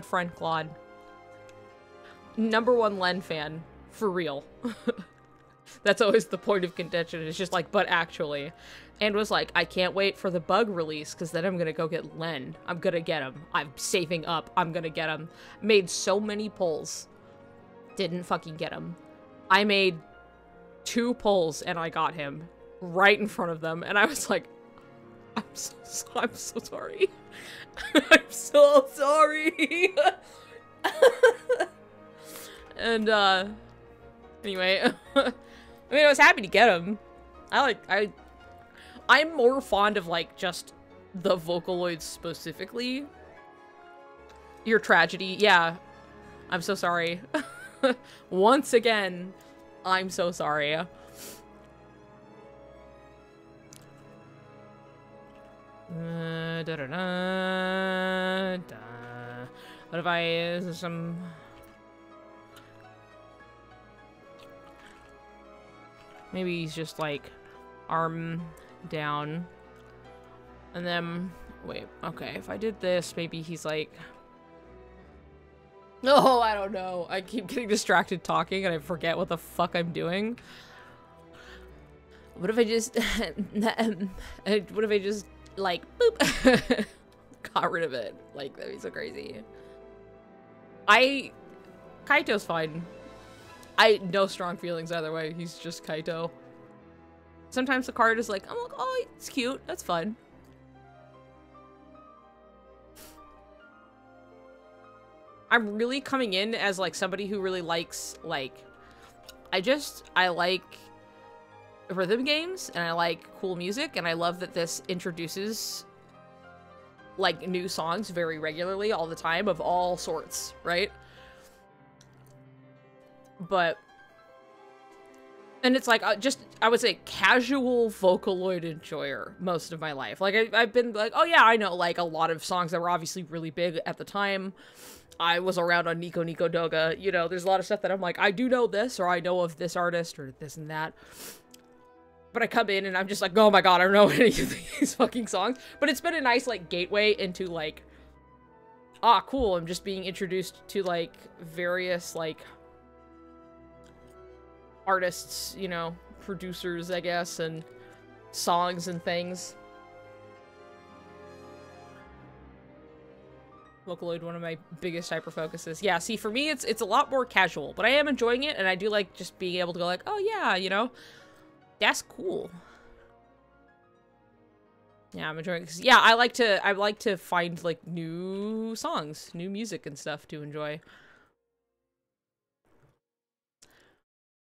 friend Claude. #1 Len fan, for real. That's always the point of contention. It's just like, but actually. And was like, I can't wait for the bug release, because then I'm gonna go get Len. I'm gonna get him. I'm saving up. I'm gonna get him. Made so many polls. Didn't fucking get him. I made 2 polls, and I got him. Right in front of them. And I was like, I'm so sorry. I'm so sorry. And, anyway. I mean, I was happy to get him. I'm more fond of, like, just the Vocaloids specifically. Your tragedy. Yeah. I'm so sorry. Once again, I'm so sorry. What if I some... Maybe he's just like arm down. And then wait, okay, if I did this, maybe he's like, no, I don't know. I keep getting distracted talking and I forget what the fuck I'm doing. What if I just what if I just like boop got rid of it? Like, that'd be so crazy. Kaito's fine. No strong feelings either way. He's just Kaito. Sometimes the card is like, I'm like, oh, it's cute. That's fun. I'm really coming in as, like, somebody who really likes, like, I like rhythm games, and I like cool music, and I love that this introduces, like, new songs very regularly all the time of all sorts, right? But, and it's like, I would say casual Vocaloid enjoyer most of my life. Like, I've been like, oh yeah, I know, like, a lot of songs that were obviously really big at the time. I was around on Nico Nico Doga, you know, there's a lot of stuff that I'm like, I do know this, or I know of this artist, or this and that. But I come in and I'm just like, oh my god, I don't know any of these fucking songs. But it's been a nice, like, gateway into, like, ah, cool, I'm just being introduced to, like, various, like, artists, you know, producers, I guess, and songs and things. Vocaloid, one of my biggest hyper focuses. Yeah, see, for me, it's a lot more casual, but I am enjoying it, and I do like just being able to go like, oh yeah, you know, that's cool. Yeah, I'm enjoying it, 'cause, yeah, I like to find, like, new songs, new music and stuff to enjoy.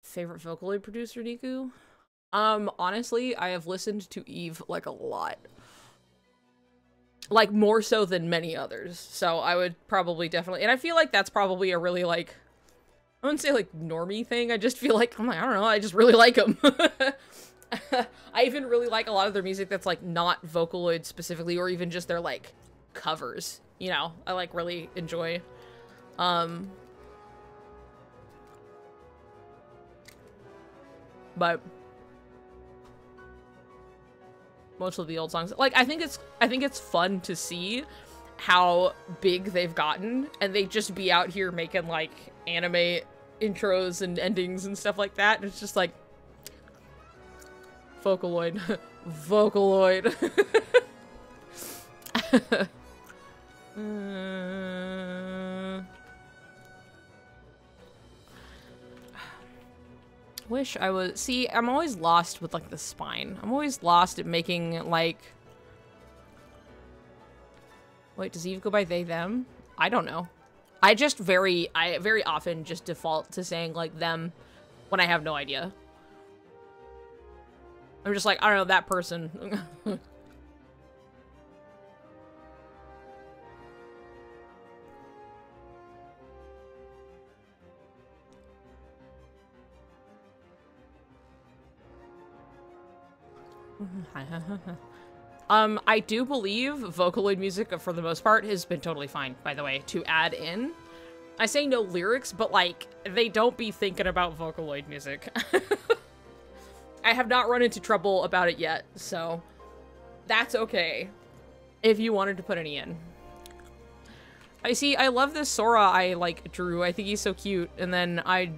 Favorite Vocaloid producer, Niku? Honestly, I have listened to Eve, like, a lot. Like, more so than many others. So I would probably definitely... And I feel like that's probably a really, like... I wouldn't say, like, normie thing. I just feel like... I'm like, I don't know. I just really like them. I even really like a lot of their music that's, like, not Vocaloid specifically, or even just their, like, covers. You know? I, like, really enjoy. But... most of the old songs, like, I think it's fun to see how big they've gotten, and they just be out here making, like, anime intros and endings and stuff like that, and it's just like, Vocaloid. Vocaloid. Wish I was... See, I'm always lost with, like, the spine. I'm always lost at making, like... Wait, does Eve go by they, them? I don't know. I very often just default to saying, like, them when I have no idea. I'm just like, I don't know, that person. I do believe Vocaloid music, for the most part, has been totally fine, by the way, to add in. I say no lyrics, but, like, they don't be thinking about Vocaloid music. I have not run into trouble about it yet, so that's okay if you wanted to put any in. I see, I love this Sora I, like, drew. I think he's so cute, and then I've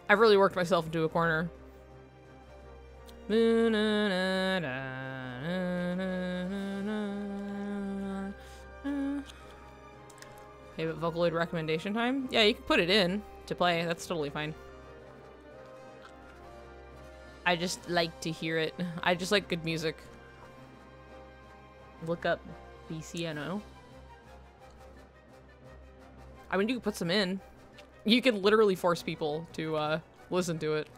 really worked myself into a corner. Favorite Vocaloid recommendation time? Yeah, you can put it in to play. That's totally fine. I just like to hear it. I just like good music. Look up BCNO. I mean, you can put some in. You can literally force people to listen to it.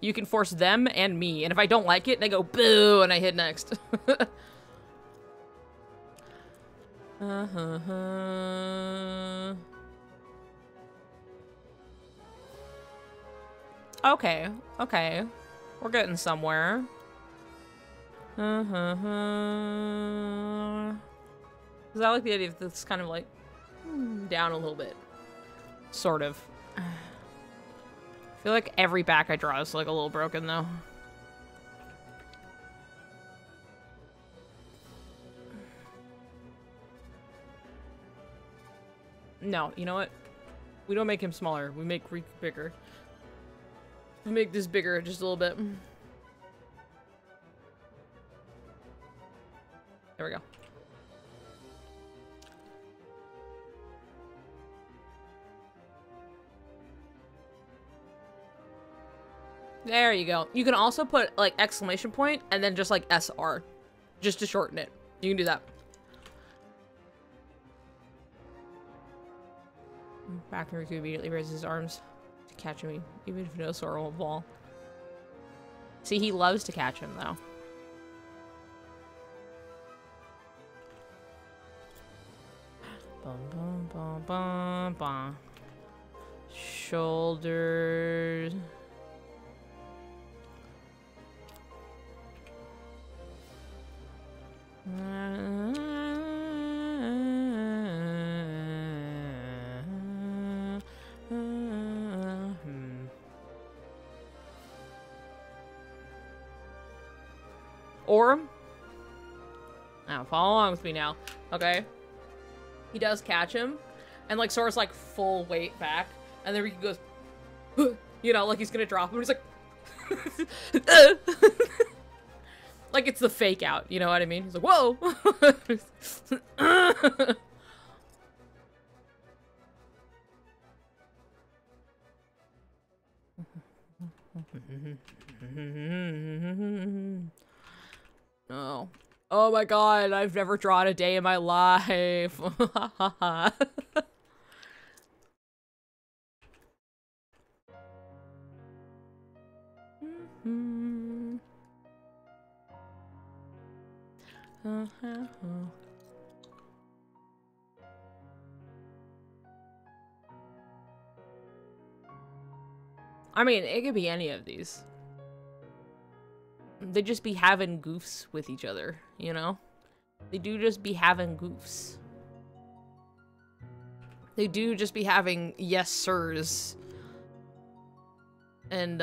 You can force them and me, and if I don't like it, they go boo, and I hit next. Okay, okay. We're getting somewhere. Cause I like the idea that it's kind of like down a little bit. Sort of. I feel like every back I draw is like a little broken though. No, you know what? We don't make him smaller. We make Riku bigger. We make this bigger just a little bit. There we go. There you go. You can also put, like, exclamation point and then just, like, SR. Just to shorten it. You can do that. Back and Riku immediately raises his arms to catch me, even if no Sora won't fall. See, he loves to catch him, though. Bum, bum, bum, bum, bum. Shoulders. Or, now follow along with me now, okay? He does catch him, and like Sora's like full weight back, and then Riku goes, you know, like he's gonna drop him, and he's like, like it's the fake out, you know what I mean? He's like, whoa! Oh. Oh my god, I've never drawn a day in my life. I mean, it could be any of these. They just be having goofs with each other, you know? They do just be having goofs. They do just be having yes sirs. And,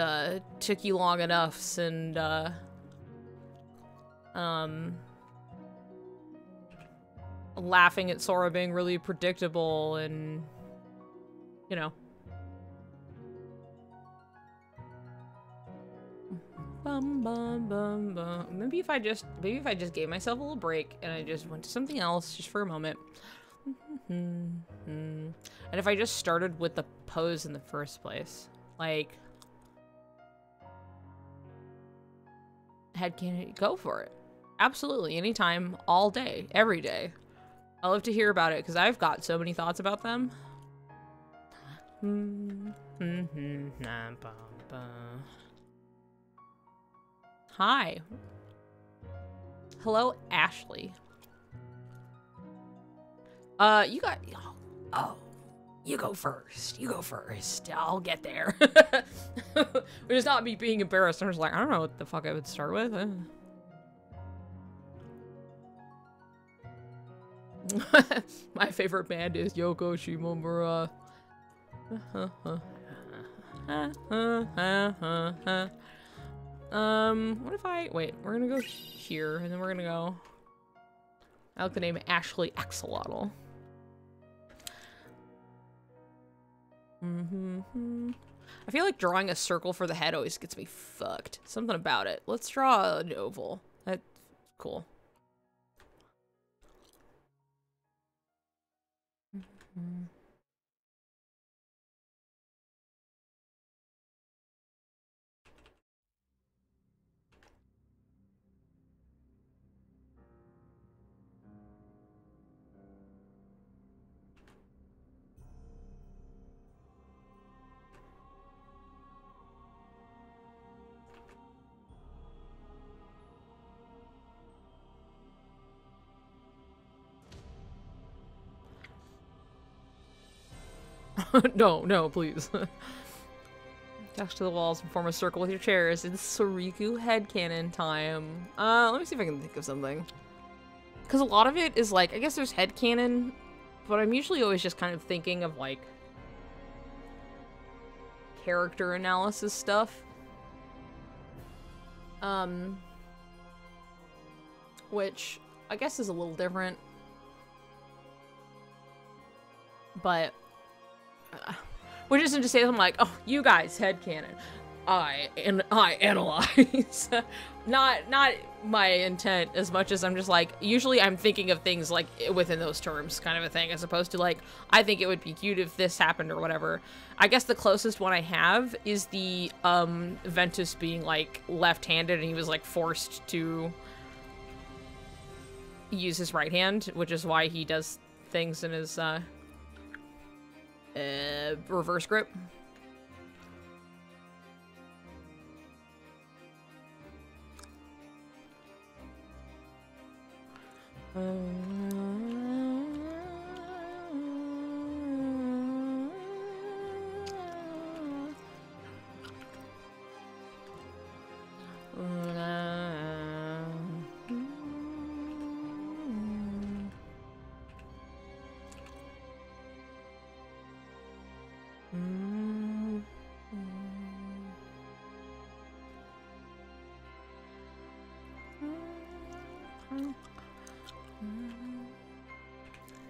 took you long enoughs and, laughing at Sora being really predictable and, you know. Bum, bum, bum, bum. Maybe if I just gave myself a little break and I just went to something else just for a moment. And if I just started with the pose in the first place, like, headcanon, go for it. Absolutely, anytime, all day, every day. I love to hear about it because I've got so many thoughts about them. Hi. Hello, Ashley. You got... Oh, you go first. You go first. I'll get there. Which is not me being embarrassed. I'm just like, I don't know what the fuck I would start with. My favorite band is Yoko Shimomura. What if I... Wait, we're gonna go here, and then we're gonna go... I like the name Ashley Axolotl. I feel like drawing a circle for the head always gets me fucked. Something about it. Let's draw an oval. That's cool. No, no, please. Dash to the walls and form a circle with your chairs. It's Soriku headcanon time. Let me see if I can think of something. Because a lot of it is like, I guess there's headcanon, but I'm usually always just kind of thinking of like character analysis stuff. Which I guess is a little different. But which isn't to say that I'm like, oh, you guys, headcanon. I analyze. not my intent as much as I'm just like, usually I'm thinking of things like within those terms kind of a thing, as opposed to like, I think it would be cute if this happened or whatever. I guess the closest one I have is the Ventus being like left-handed and he was like forced to use his right hand, which is why he does things in his reverse grip.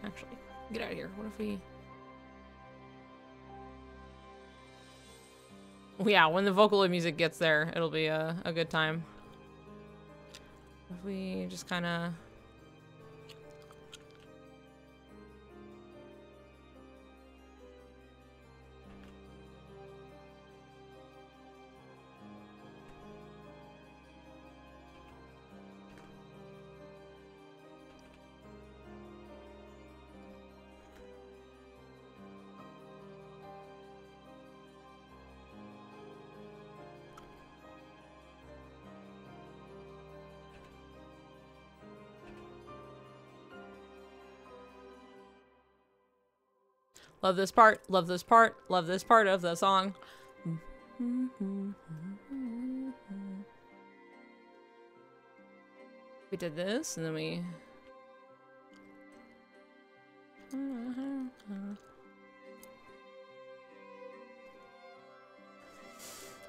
Actually, get out of here. What if we... Yeah, when the vocal and music gets there, it'll be a good time. If we just kind of... Love this part, love this part, love this part of the song. We did this, and then we...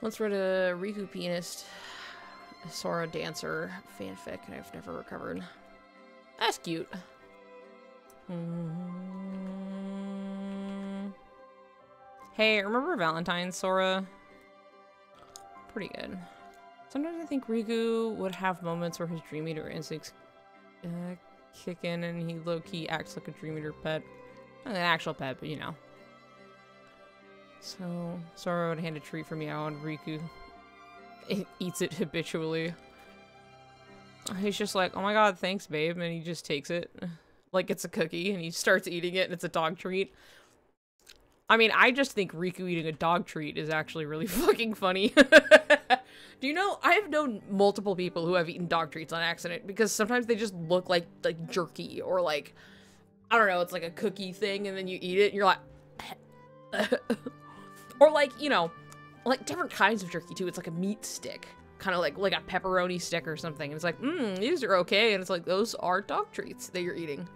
Let's read a Riku pianist, Sora dancer fanfic, and I've never recovered. That's cute. Hey, remember Valentine's, Sora? Pretty good. Sometimes I think Riku would have moments where his Dream Eater instincts kick in and he low-key acts like a Dream Eater pet. Not an actual pet, but you know. So, Sora would hand a treat for Meow and Riku eats it habitually. He's just like, oh my god, thanks, babe, and he just takes it. Like it's a cookie, and he starts eating it, and it's a dog treat. I mean, I just think Riku eating a dog treat is actually really fucking funny. Do you know, I've known multiple people who have eaten dog treats on accident, because sometimes they just look like jerky, or like, I don't know, it's like a cookie thing, and then you eat it, and you're like... Or like, you know, like different kinds of jerky too. It's like a meat stick, kind of like a pepperoni stick or something. And it's like, these are okay. And it's like, those are dog treats that you're eating.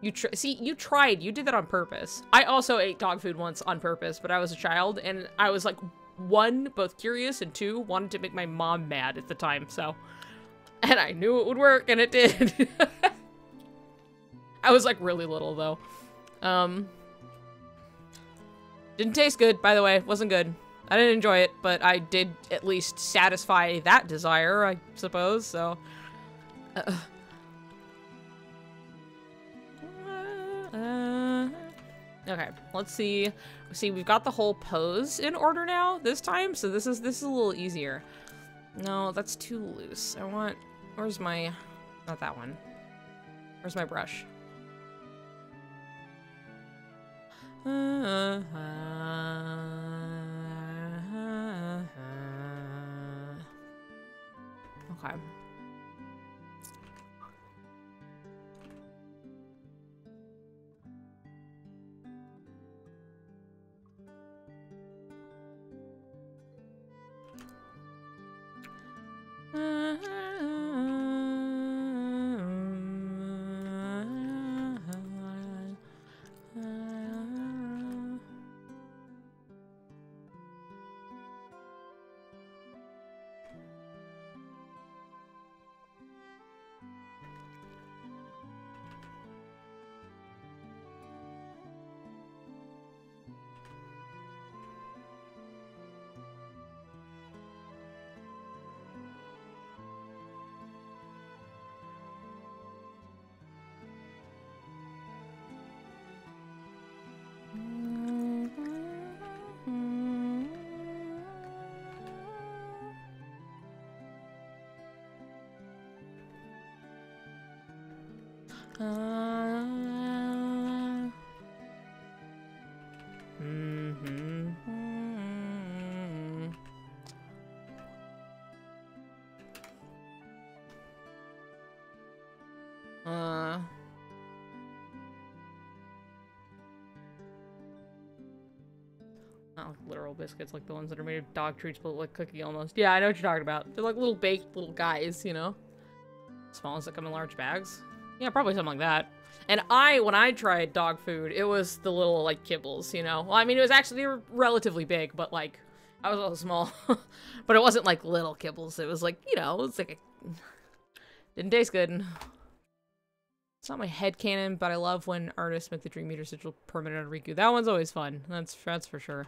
You tried. You did that on purpose. I also ate dog food once on purpose, but I was a child and I was like, one, both curious, and two, wanted to make my mom mad at the time. So, and I knew it would work, and it did. I was like really little though. Didn't taste good, by the way. Wasn't good. I didn't enjoy it, but I did at least satisfy that desire, I suppose, so... Okay, let's see. See, we've got the whole pose in order now, this time, so this is a little easier. No, that's too loose. I want... Where's my... Not that one. Where's my brush? Okay. Mm-hmm. Not like literal biscuits, like the ones that are made of dog treats, but like cookie almost. Yeah, I know what you're talking about. They're like little baked little guys, you know? Small ones that come in large bags. Yeah, probably something like that. And when I tried dog food, it was the little, like, kibbles, you know? Well, I mean, they were relatively big, but, like, I was also small. But it wasn't, like, little kibbles. It was, like, you know, it was, like, didn't taste good. It's not my headcanon, but I love when artists make the Dream Eater sigil permanent on Riku. That one's always fun. That's for sure.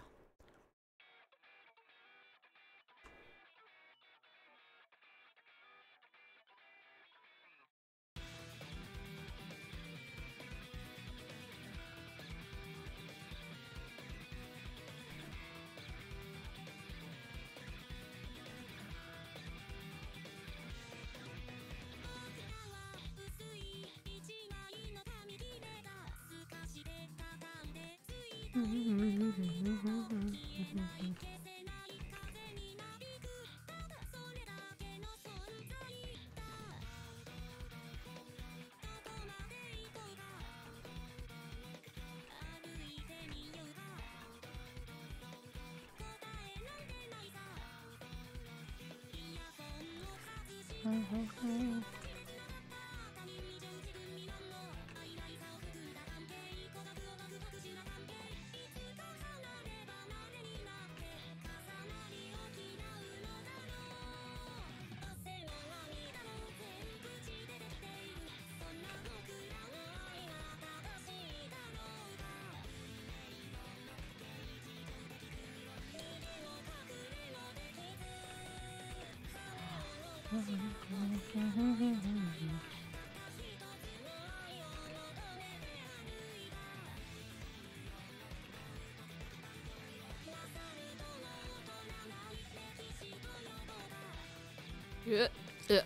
Yeah.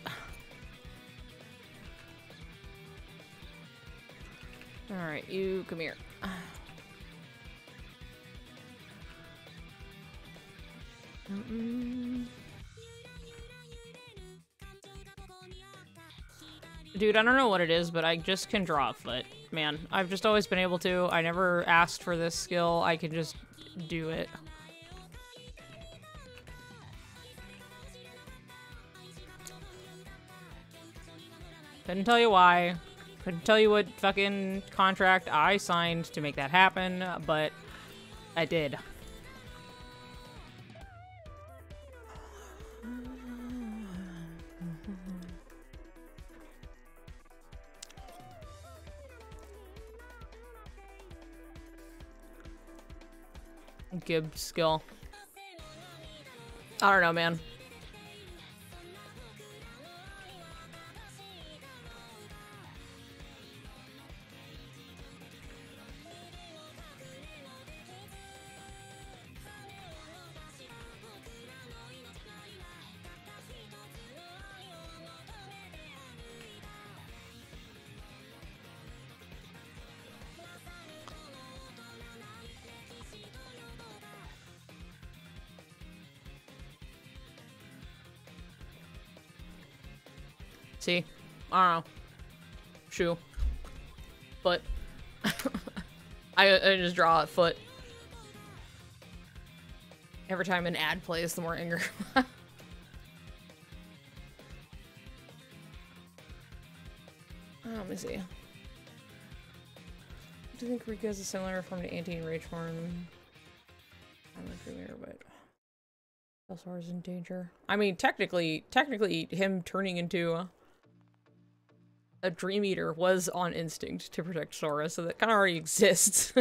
Alright, you come here. Dude, I don't know what it is, but I just can draw a foot. Man, I've just always been able to. I never asked for this skill. I can just do it. Couldn't tell you why. Couldn't tell you what fucking contract I signed to make that happen, but I did. Gib skill. I don't know, man. See? I don't know. Shoe. Foot. I just draw a foot. Every time an ad plays, the more anger. Let me see. Do you think Rika is a similar form to Anti and Rage form? I'm a dreamer, but Elsar is in danger. I mean, technically, him turning into a Dream Eater was on instinct to protect Sora, so that kind of already exists.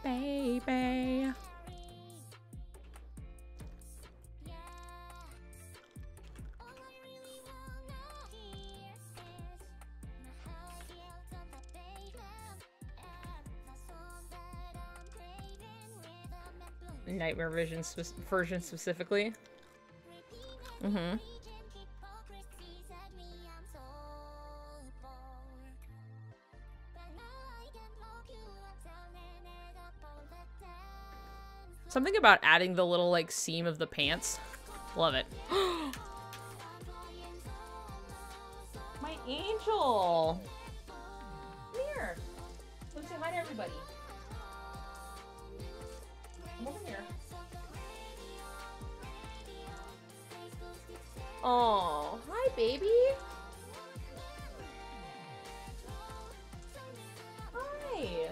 Baby. Nightmare version specifically. Mm-hmm. Something about adding the little, like, seam of the pants. Love it. My angel! Come here. Come say hi to everybody. Come over here. Oh, hi, baby. Hi.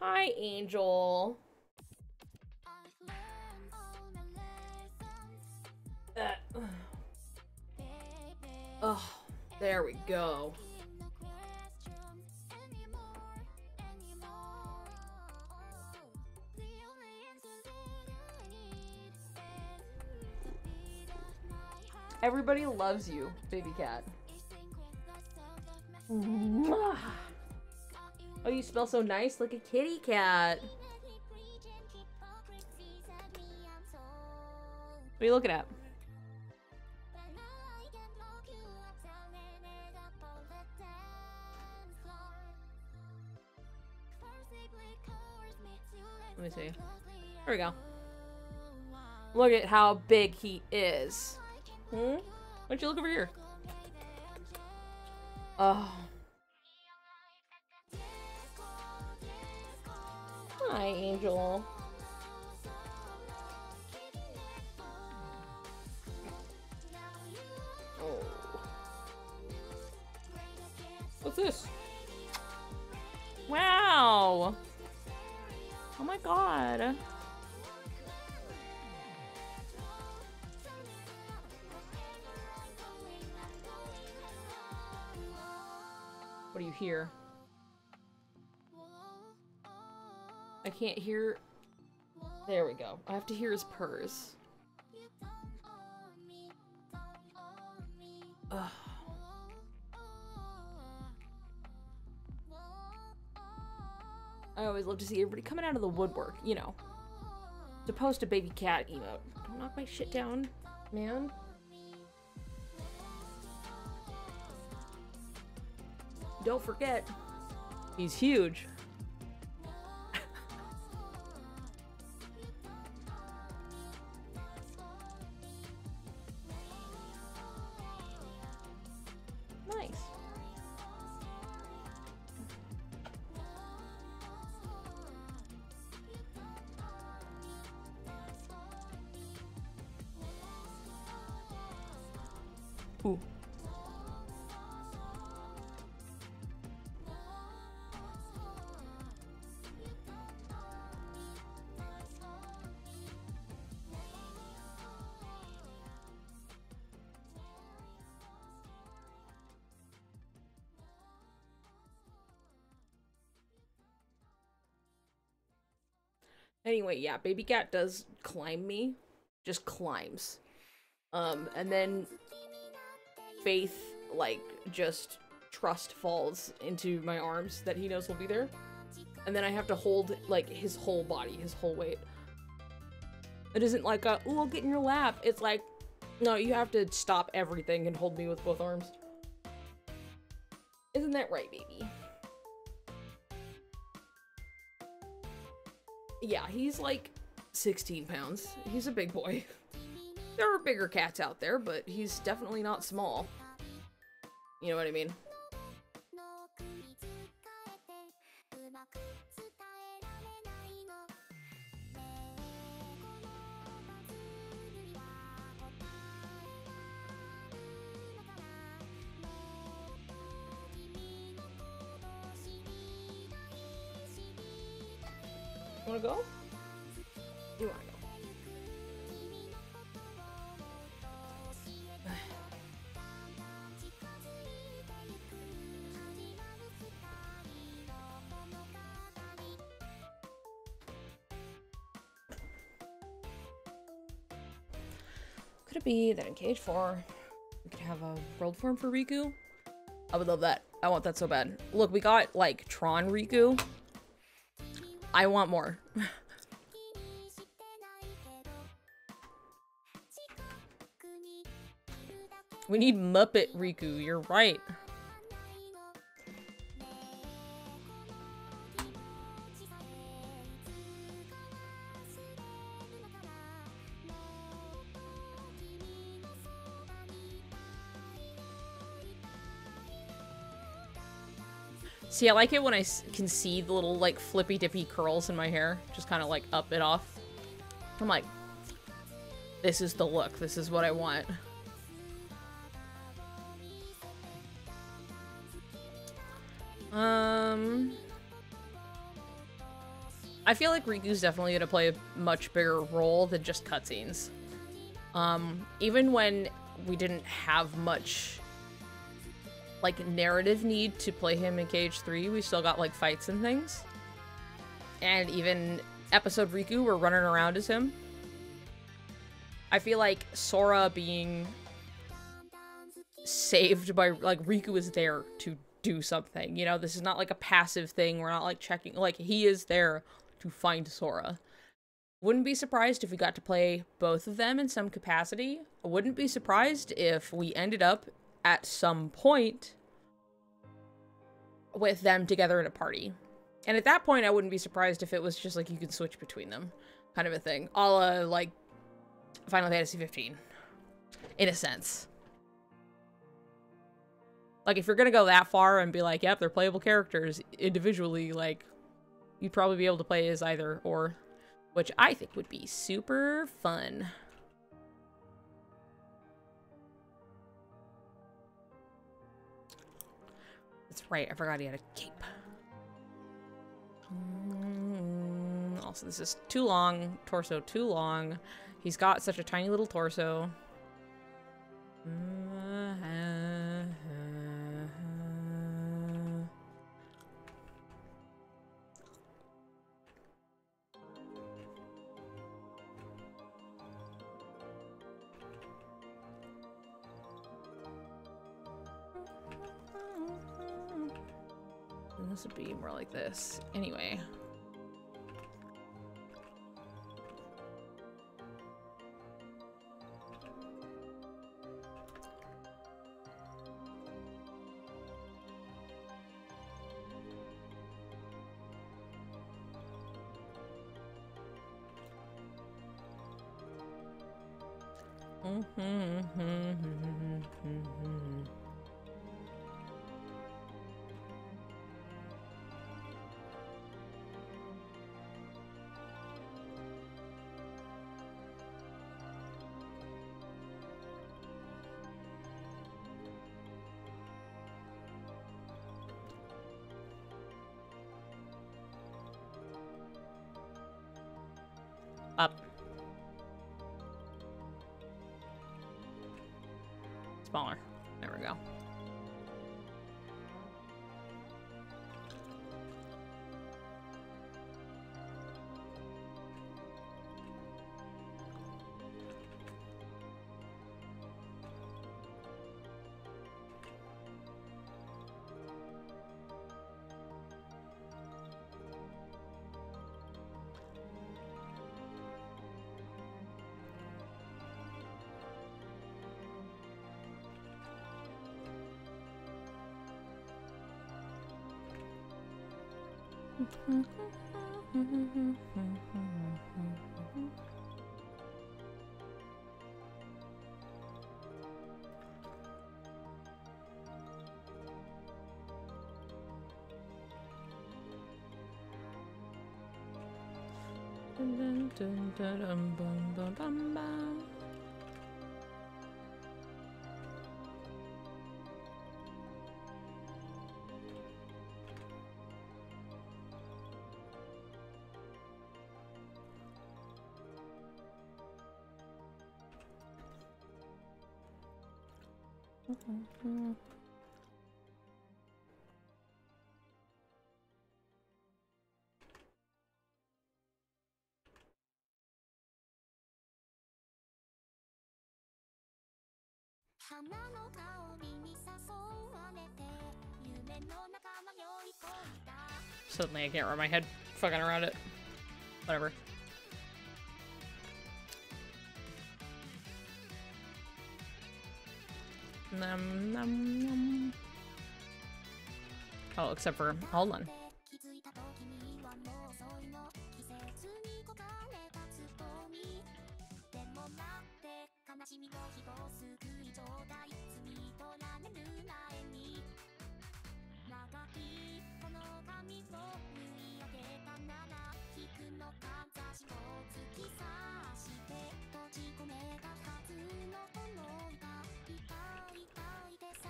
Hi, Angel. Oh, there we go. Everybody loves you, baby cat. Oh, you smell so nice, like a kitty cat. What are you looking at? Let me see. There we go. Look at how big he is. Why don't you look over here? Oh. Hi, Angel. Oh. What's this? Wow. Oh my god. What do you hear? I can't hear. There we go. I have to hear his purrs. Ugh. I always love to see everybody coming out of the woodwork, you know. To post a baby cat emote. Don't knock my shit down, man. Don't forget, he's huge. Nice. Ooh. Anyway, yeah, baby cat does climb me. Just climbs. And then Faith, like, just trust falls into my arms that he knows will be there. And then I have to hold, like, his whole body, his whole weight. It isn't like a, ooh, I'll get in your lap. It's like, no, you have to stop everything and hold me with both arms. Isn't that right, baby? Yeah, he's like 16 pounds. He's a big boy. There are bigger cats out there, but he's definitely not small. You know what I mean? Wanna go? You wanna go? Could it be that in Cage 4 we could have a world form for Riku? I would love that. I want that so bad. Look, we got, like, Tron Riku. I want more. We need Muppet Riku, you're right. See, I like it when I can see the little, like, flippy-dippy curls in my hair. Just kind of, like, up and off. I'm like, this is the look. This is what I want. I feel like Riku's definitely gonna play a much bigger role than just cutscenes. Even when we didn't have much, like, narrative need to play him in KH3, we still got, like, fights and things. And even episode Riku, we're running around as him. I feel like Sora being saved by, like, Riku is there to do something, you know? This is not, like, a passive thing. We're not, like, checking. Like, he is there to find Sora. Wouldn't be surprised if we got to play both of them in some capacity. I wouldn't be surprised if we ended up, at some point, with them together in a party. And at that point, I wouldn't be surprised if it was just, like, you could switch between them. Kind of a thing. A la, like, Final Fantasy 15. In a sense. Like, if you're gonna go that far and be like, yep, they're playable characters individually, like, you'd probably be able to play as either or, which I think would be super fun. That's right, I forgot he had a cape. Also, this is too long. Torso too long. He's got such a tiny little torso. This would be more like this. Anyway. Up. Smaller. There we go. Suddenly I can't wrap my head fucking around it. Whatever. Nom, nom, nom. Oh, except for, hold on.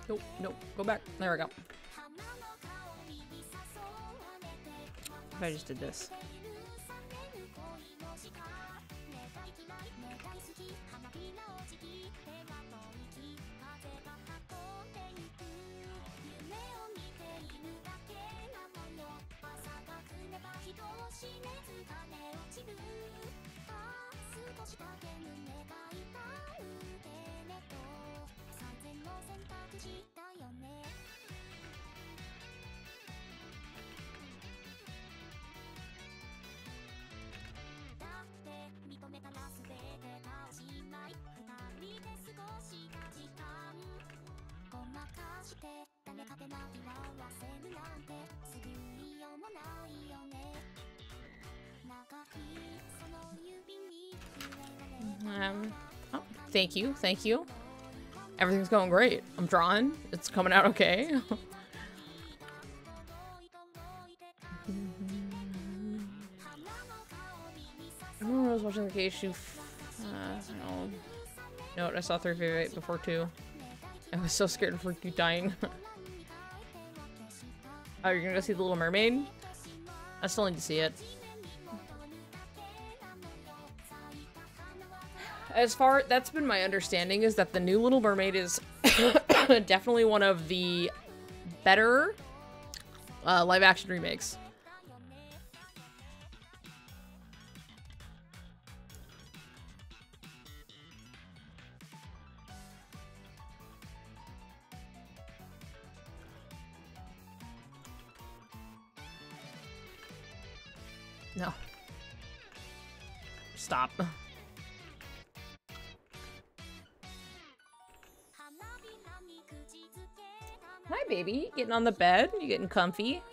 Nope, nope, go back. There we go. If I just did this. Oh, thank you, thank you. Everything's going great. I'm drawing. It's coming out okay. I was watching the case. No, I saw 358 before 2. I was so scared of you dying. Oh, you're gonna go see The Little Mermaid? I still need to see it. That's been my understanding, is that the new Little Mermaid is definitely one of the better live-action remakes. No. Stop. Hi, baby. Getting on the bed? You getting comfy?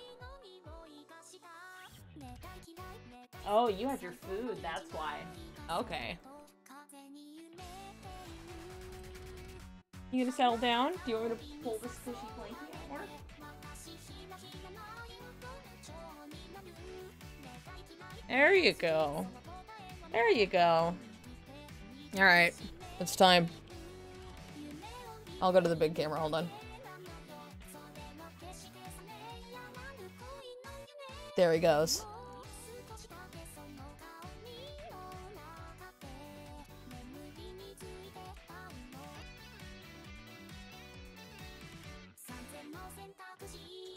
Oh, you had your food. That's why. Okay. You gonna settle down? Do you want me to pull this squishy blankie out more? There you go. There you go. Alright. It's time. I'll go to the big camera. Hold on. There he goes.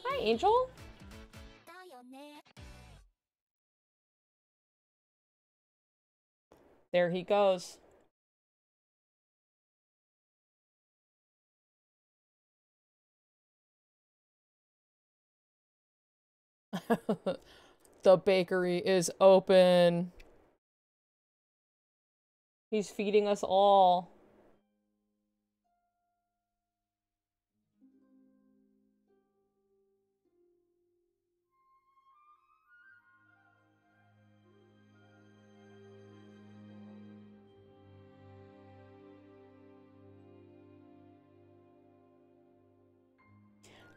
Hi, Angel. There he goes. The bakery is open. He's feeding us all.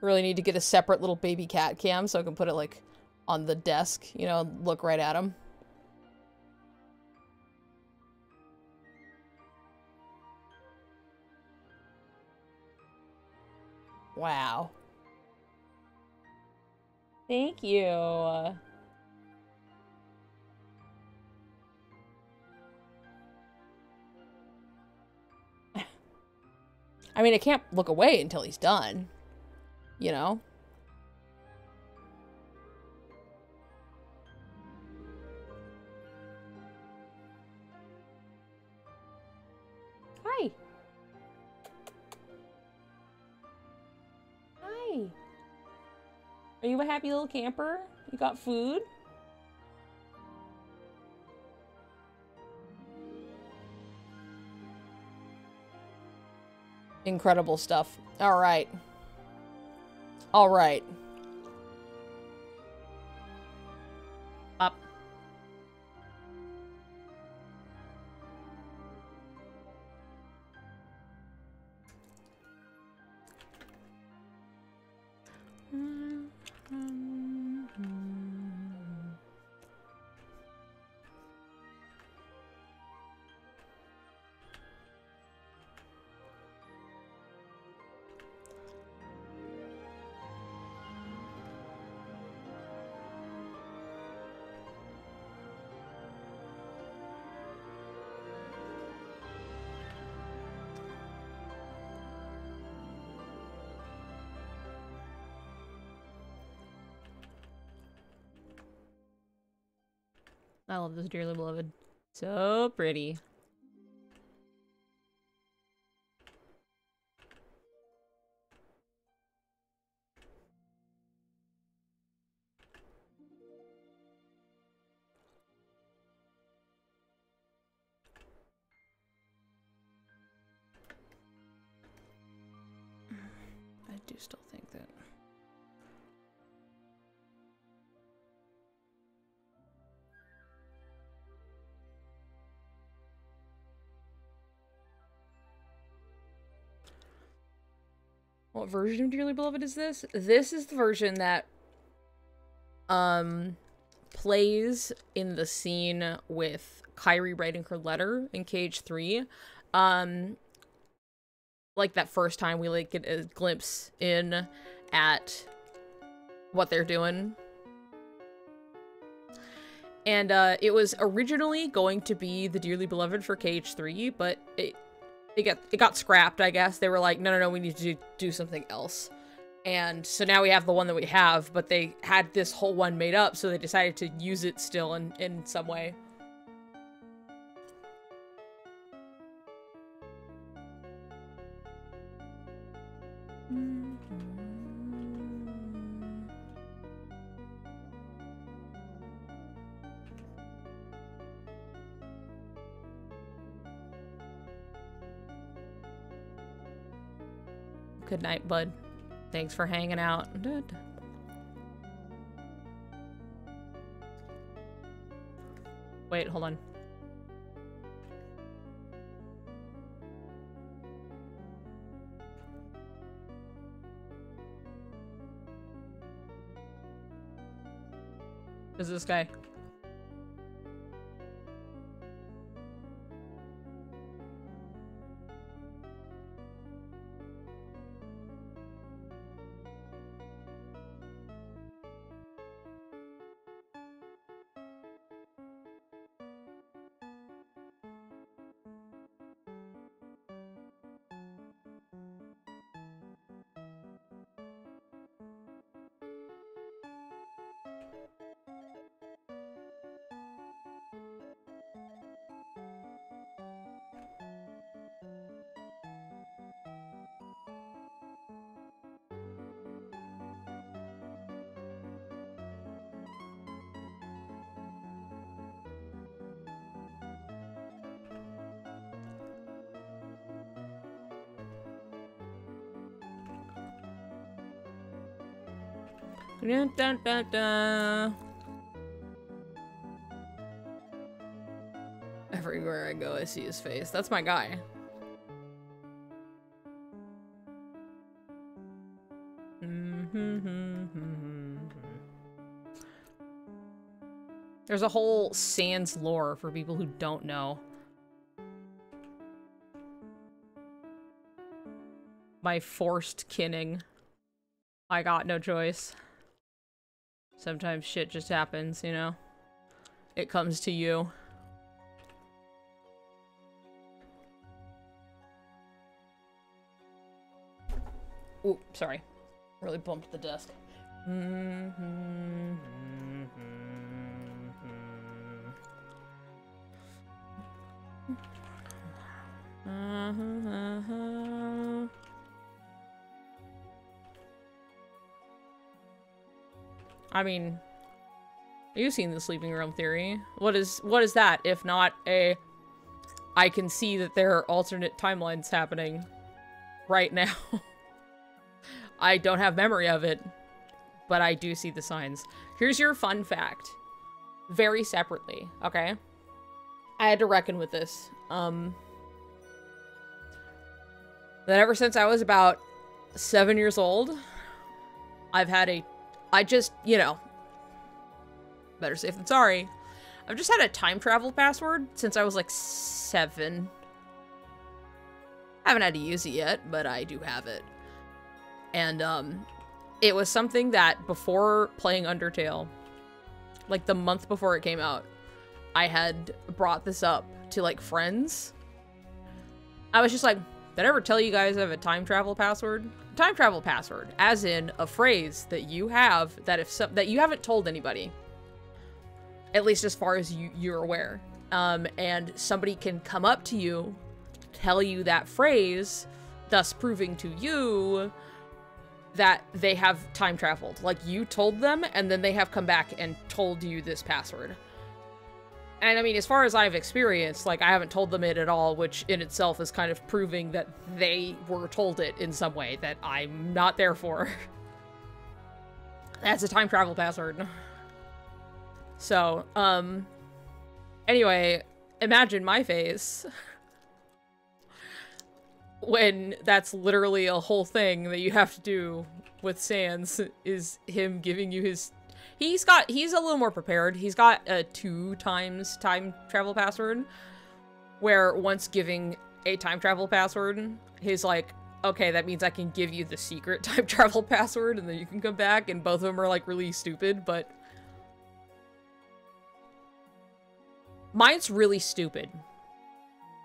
Really need to get a separate little baby cat cam so I can put it like on the desk, you know, look right at him. Wow. Thank you. I mean, I can't look away until he's done. You know? Hi. Are you a happy little camper? You got food? Incredible stuff. All right. All right. Up. I love this dearly beloved. So pretty. I do still think that. What version of Dearly Beloved is this? This is the version that plays in the scene with Kyrie writing her letter in Cage 3. Like that first time we like get a glimpse in at what they're doing. And it was originally going to be the Dearly Beloved for Cage 3, but it got scrapped, I guess. They were like, no, we need to do something else. And so now we have the one that we have, but they had this whole one made up, so they decided to use it still in some way. Good night, bud. Thanks for hanging out. Wait, hold on. Who's this guy? Dun, dun, dun, dun. Everywhere I go, I see his face. That's my guy. There's a whole Sans lore for people who don't know. My forced kinning. I got no choice. Sometimes shit just happens, you know? It comes to you. Ooh, sorry. Really bumped the desk. I mean, you've seen the sleeping room theory. What is that if not a I can see that there are alternate timelines happening right now. I don't have memory of it, but I do see the signs. Here's your fun fact. Very separately, okay? I had to reckon with this. That ever since I was about 7 years old, I've had you know, better safe than sorry. I've just had a time travel password since I was like 7. I haven't had to use it yet, but I do have it. And, it was something that before playing Undertale, like the month before it came out, I had brought this up to like friends. I was just like, did I ever tell you guys I have a time travel password? Time travel password, as in a phrase that you have that that you haven't told anybody, at least as far as you're aware. And somebody can come up to you, tell you that phrase, thus proving to you that they have time traveled. Like, you told them, and then they have come back and told you this password. And I mean, as far as I've experienced, like, I haven't told them it at all, which in itself is kind of proving that they were told it in some way that I'm not there for. That's a time travel password. So, anyway, imagine my face when that's literally a whole thing that you have to do with Sans, is him giving you his... He's a little more prepared. He's got a 2 times time travel password, where once giving a time travel password, he's like, okay, that means I can give you the secret time travel password, and then you can come back, and both of them are, like, really stupid, but... Mine's really stupid.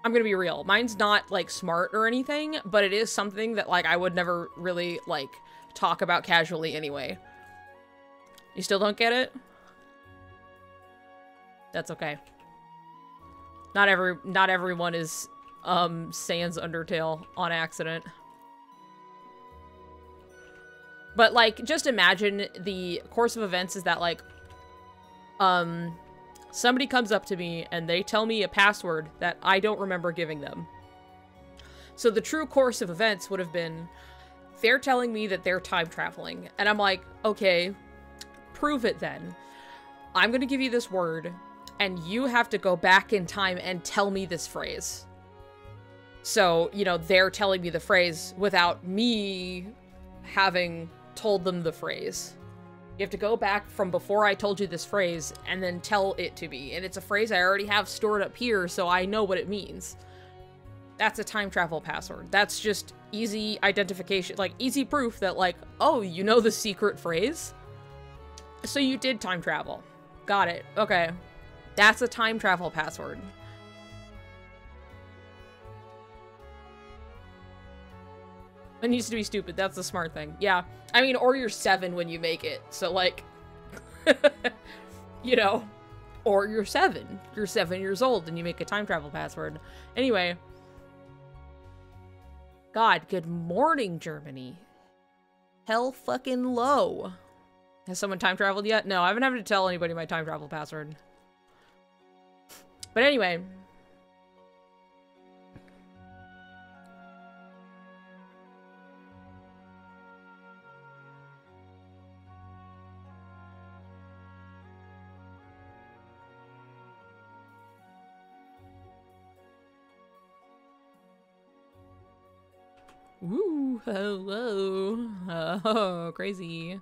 I'm gonna be real. Mine's not, like, smart or anything, but it is something that, like, I would never really, like, talk about casually anyway. You still don't get it? That's okay. Not everyone is, sans Undertale on accident. But, like, just imagine the course of events is that, like, somebody comes up to me and they tell me a password that I don't remember giving them. So the true course of events would have been, they're telling me that they're time traveling. And I'm like, okay, prove it then. I'm gonna give you this word, and you have to go back in time and tell me this phrase. So, you know, they're telling me the phrase without me having told them the phrase. You have to go back from before I told you this phrase and then tell it to me. And it's a phrase I already have stored up here, so I know what it means. That's a time travel password. That's just easy identification, like easy proof that, like, oh, you know the secret phrase? So you did time travel. Got it. Okay. That's a time travel password. It needs to be stupid. That's the smart thing. Yeah. I mean, or you're 7 when you make it. So, like, you know, or you're 7. You're 7 years old and you make a time travel password. Anyway. God, good morning, Germany. Hell fucking low. Has someone time traveled yet? No, I haven't had to tell anybody my time travel password. But anyway. Woo, hello. Oh, crazy.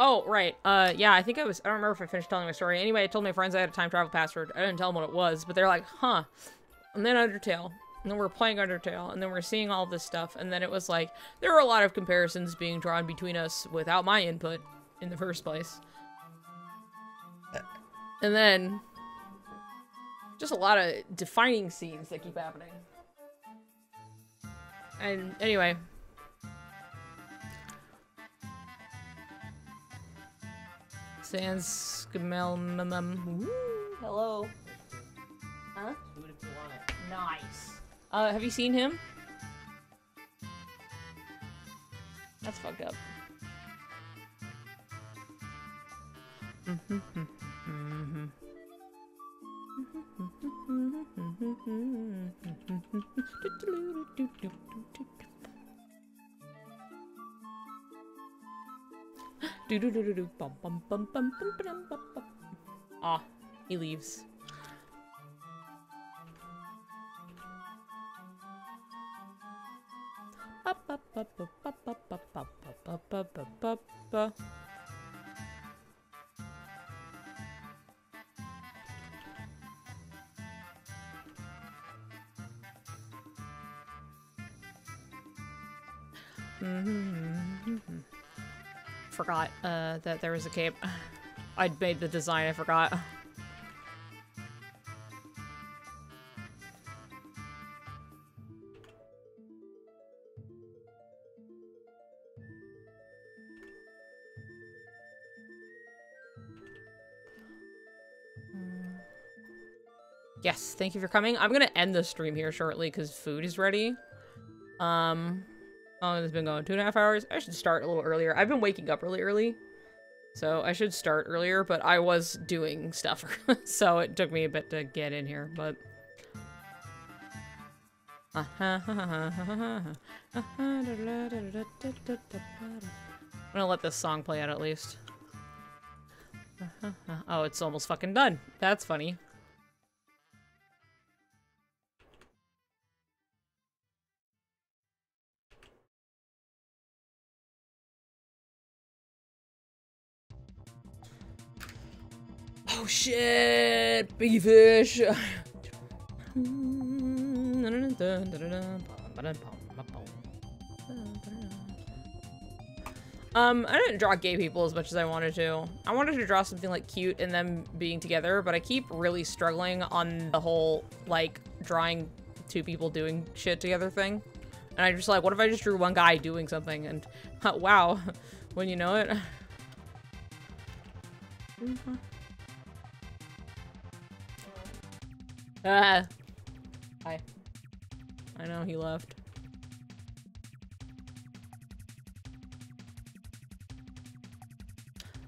Oh, right. Yeah, I think I don't remember if I finished telling my story. Anyway, I told my friends I had a time travel password. I didn't tell them what it was, but they're like, huh. And then Undertale. And then we're playing Undertale, and then we're seeing all this stuff, and then it was like, there were a lot of comparisons being drawn between us without my input in the first place. And then, just a lot of defining scenes that keep happening. And anyway. Sans hello. Huh? Food if you want it. Nice. Have you seen him? That's fucked up. Ah, he leaves. Forgot that there was a cape. I'd made the design, I forgot. Yes, thank you for coming. I'm gonna end the stream here shortly because food is ready. How long has it been going? 2.5 hours? I should start a little earlier. I've been waking up really early, so I should start earlier, but I was doing stuff, so it took me a bit to get in here, but... I'm gonna let this song play out at least. Oh, it's almost fucking done. That's funny. Oh shit! Biggie fish! I didn't draw gay people as much as I wanted to. I wanted to draw something like cute and them being together, but I keep really struggling on the whole, like, drawing two people doing shit together thing. And I just like, what if I just drew one guy doing something and, wow, when you know it. Hi. I know he left.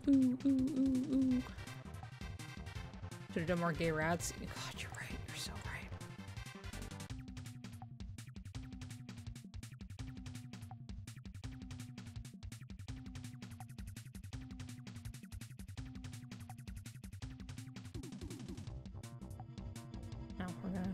Ooh, ooh, ooh, ooh. Should have done more gay rats. God, you're right. You're so right. Now we're gonna...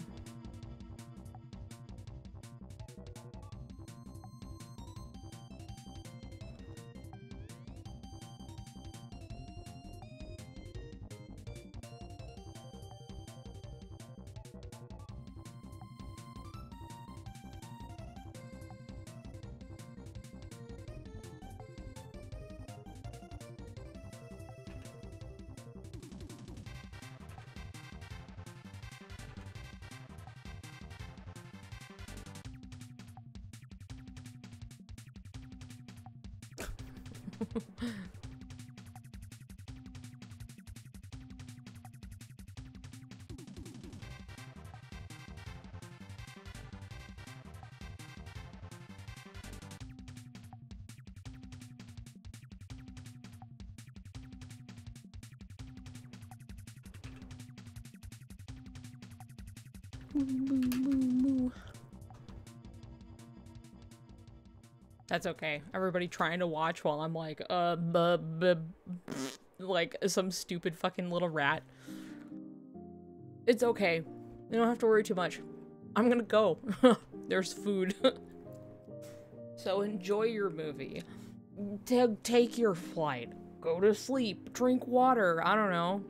That's okay. Everybody trying to watch while I'm like, like some stupid fucking little rat. It's okay. You don't have to worry too much. I'm gonna go. There's food. So enjoy your movie. Take your flight. Go to sleep. Drink water. I don't know.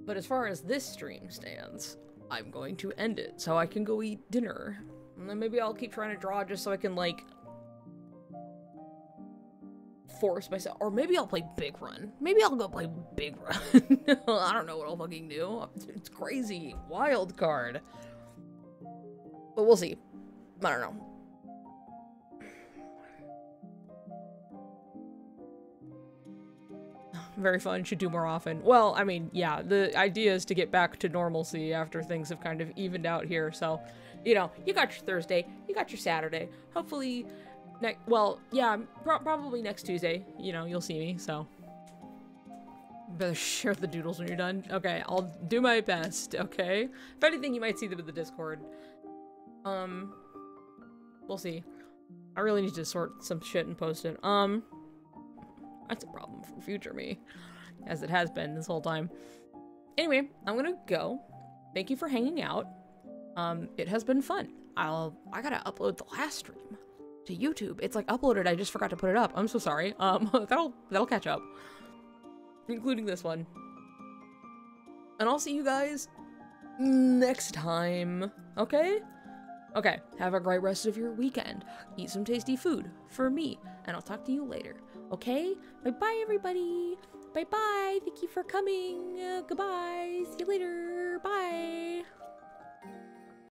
But as far as this stream stands, I'm going to end it so I can go eat dinner. And then maybe I'll keep trying to draw just so I can, like, force myself. Or maybe I'll play Big Run. Maybe I'll go play Big Run. I don't know what I'll fucking do. It's crazy. Wild card. But we'll see. I don't know. Very fun, should do more often. Well, I mean, yeah, the idea is to get back to normalcy after things have kind of evened out here, so, you know, you got your Thursday, you got your Saturday, hopefully, well, yeah, probably next Tuesday, you know, you'll see me, so. Better share the doodles when you're done. Okay, I'll do my best, okay? If anything, you might see them in the Discord. We'll see. I really need to sort some shit and post it. That's a problem for future me, as it has been this whole time. Anyway, I'm gonna go. Thank you for hanging out. It has been fun. I gotta upload the last stream to YouTube. It's like uploaded, I just forgot to put it up. I'm so sorry. That'll catch up. Including this one. And I'll see you guys next time. Okay? Okay, have a great rest of your weekend. Eat some tasty food for me, and I'll talk to you later. Okay? Bye-bye, everybody. Bye-bye. Thank you for coming. Goodbye. See you later. Bye.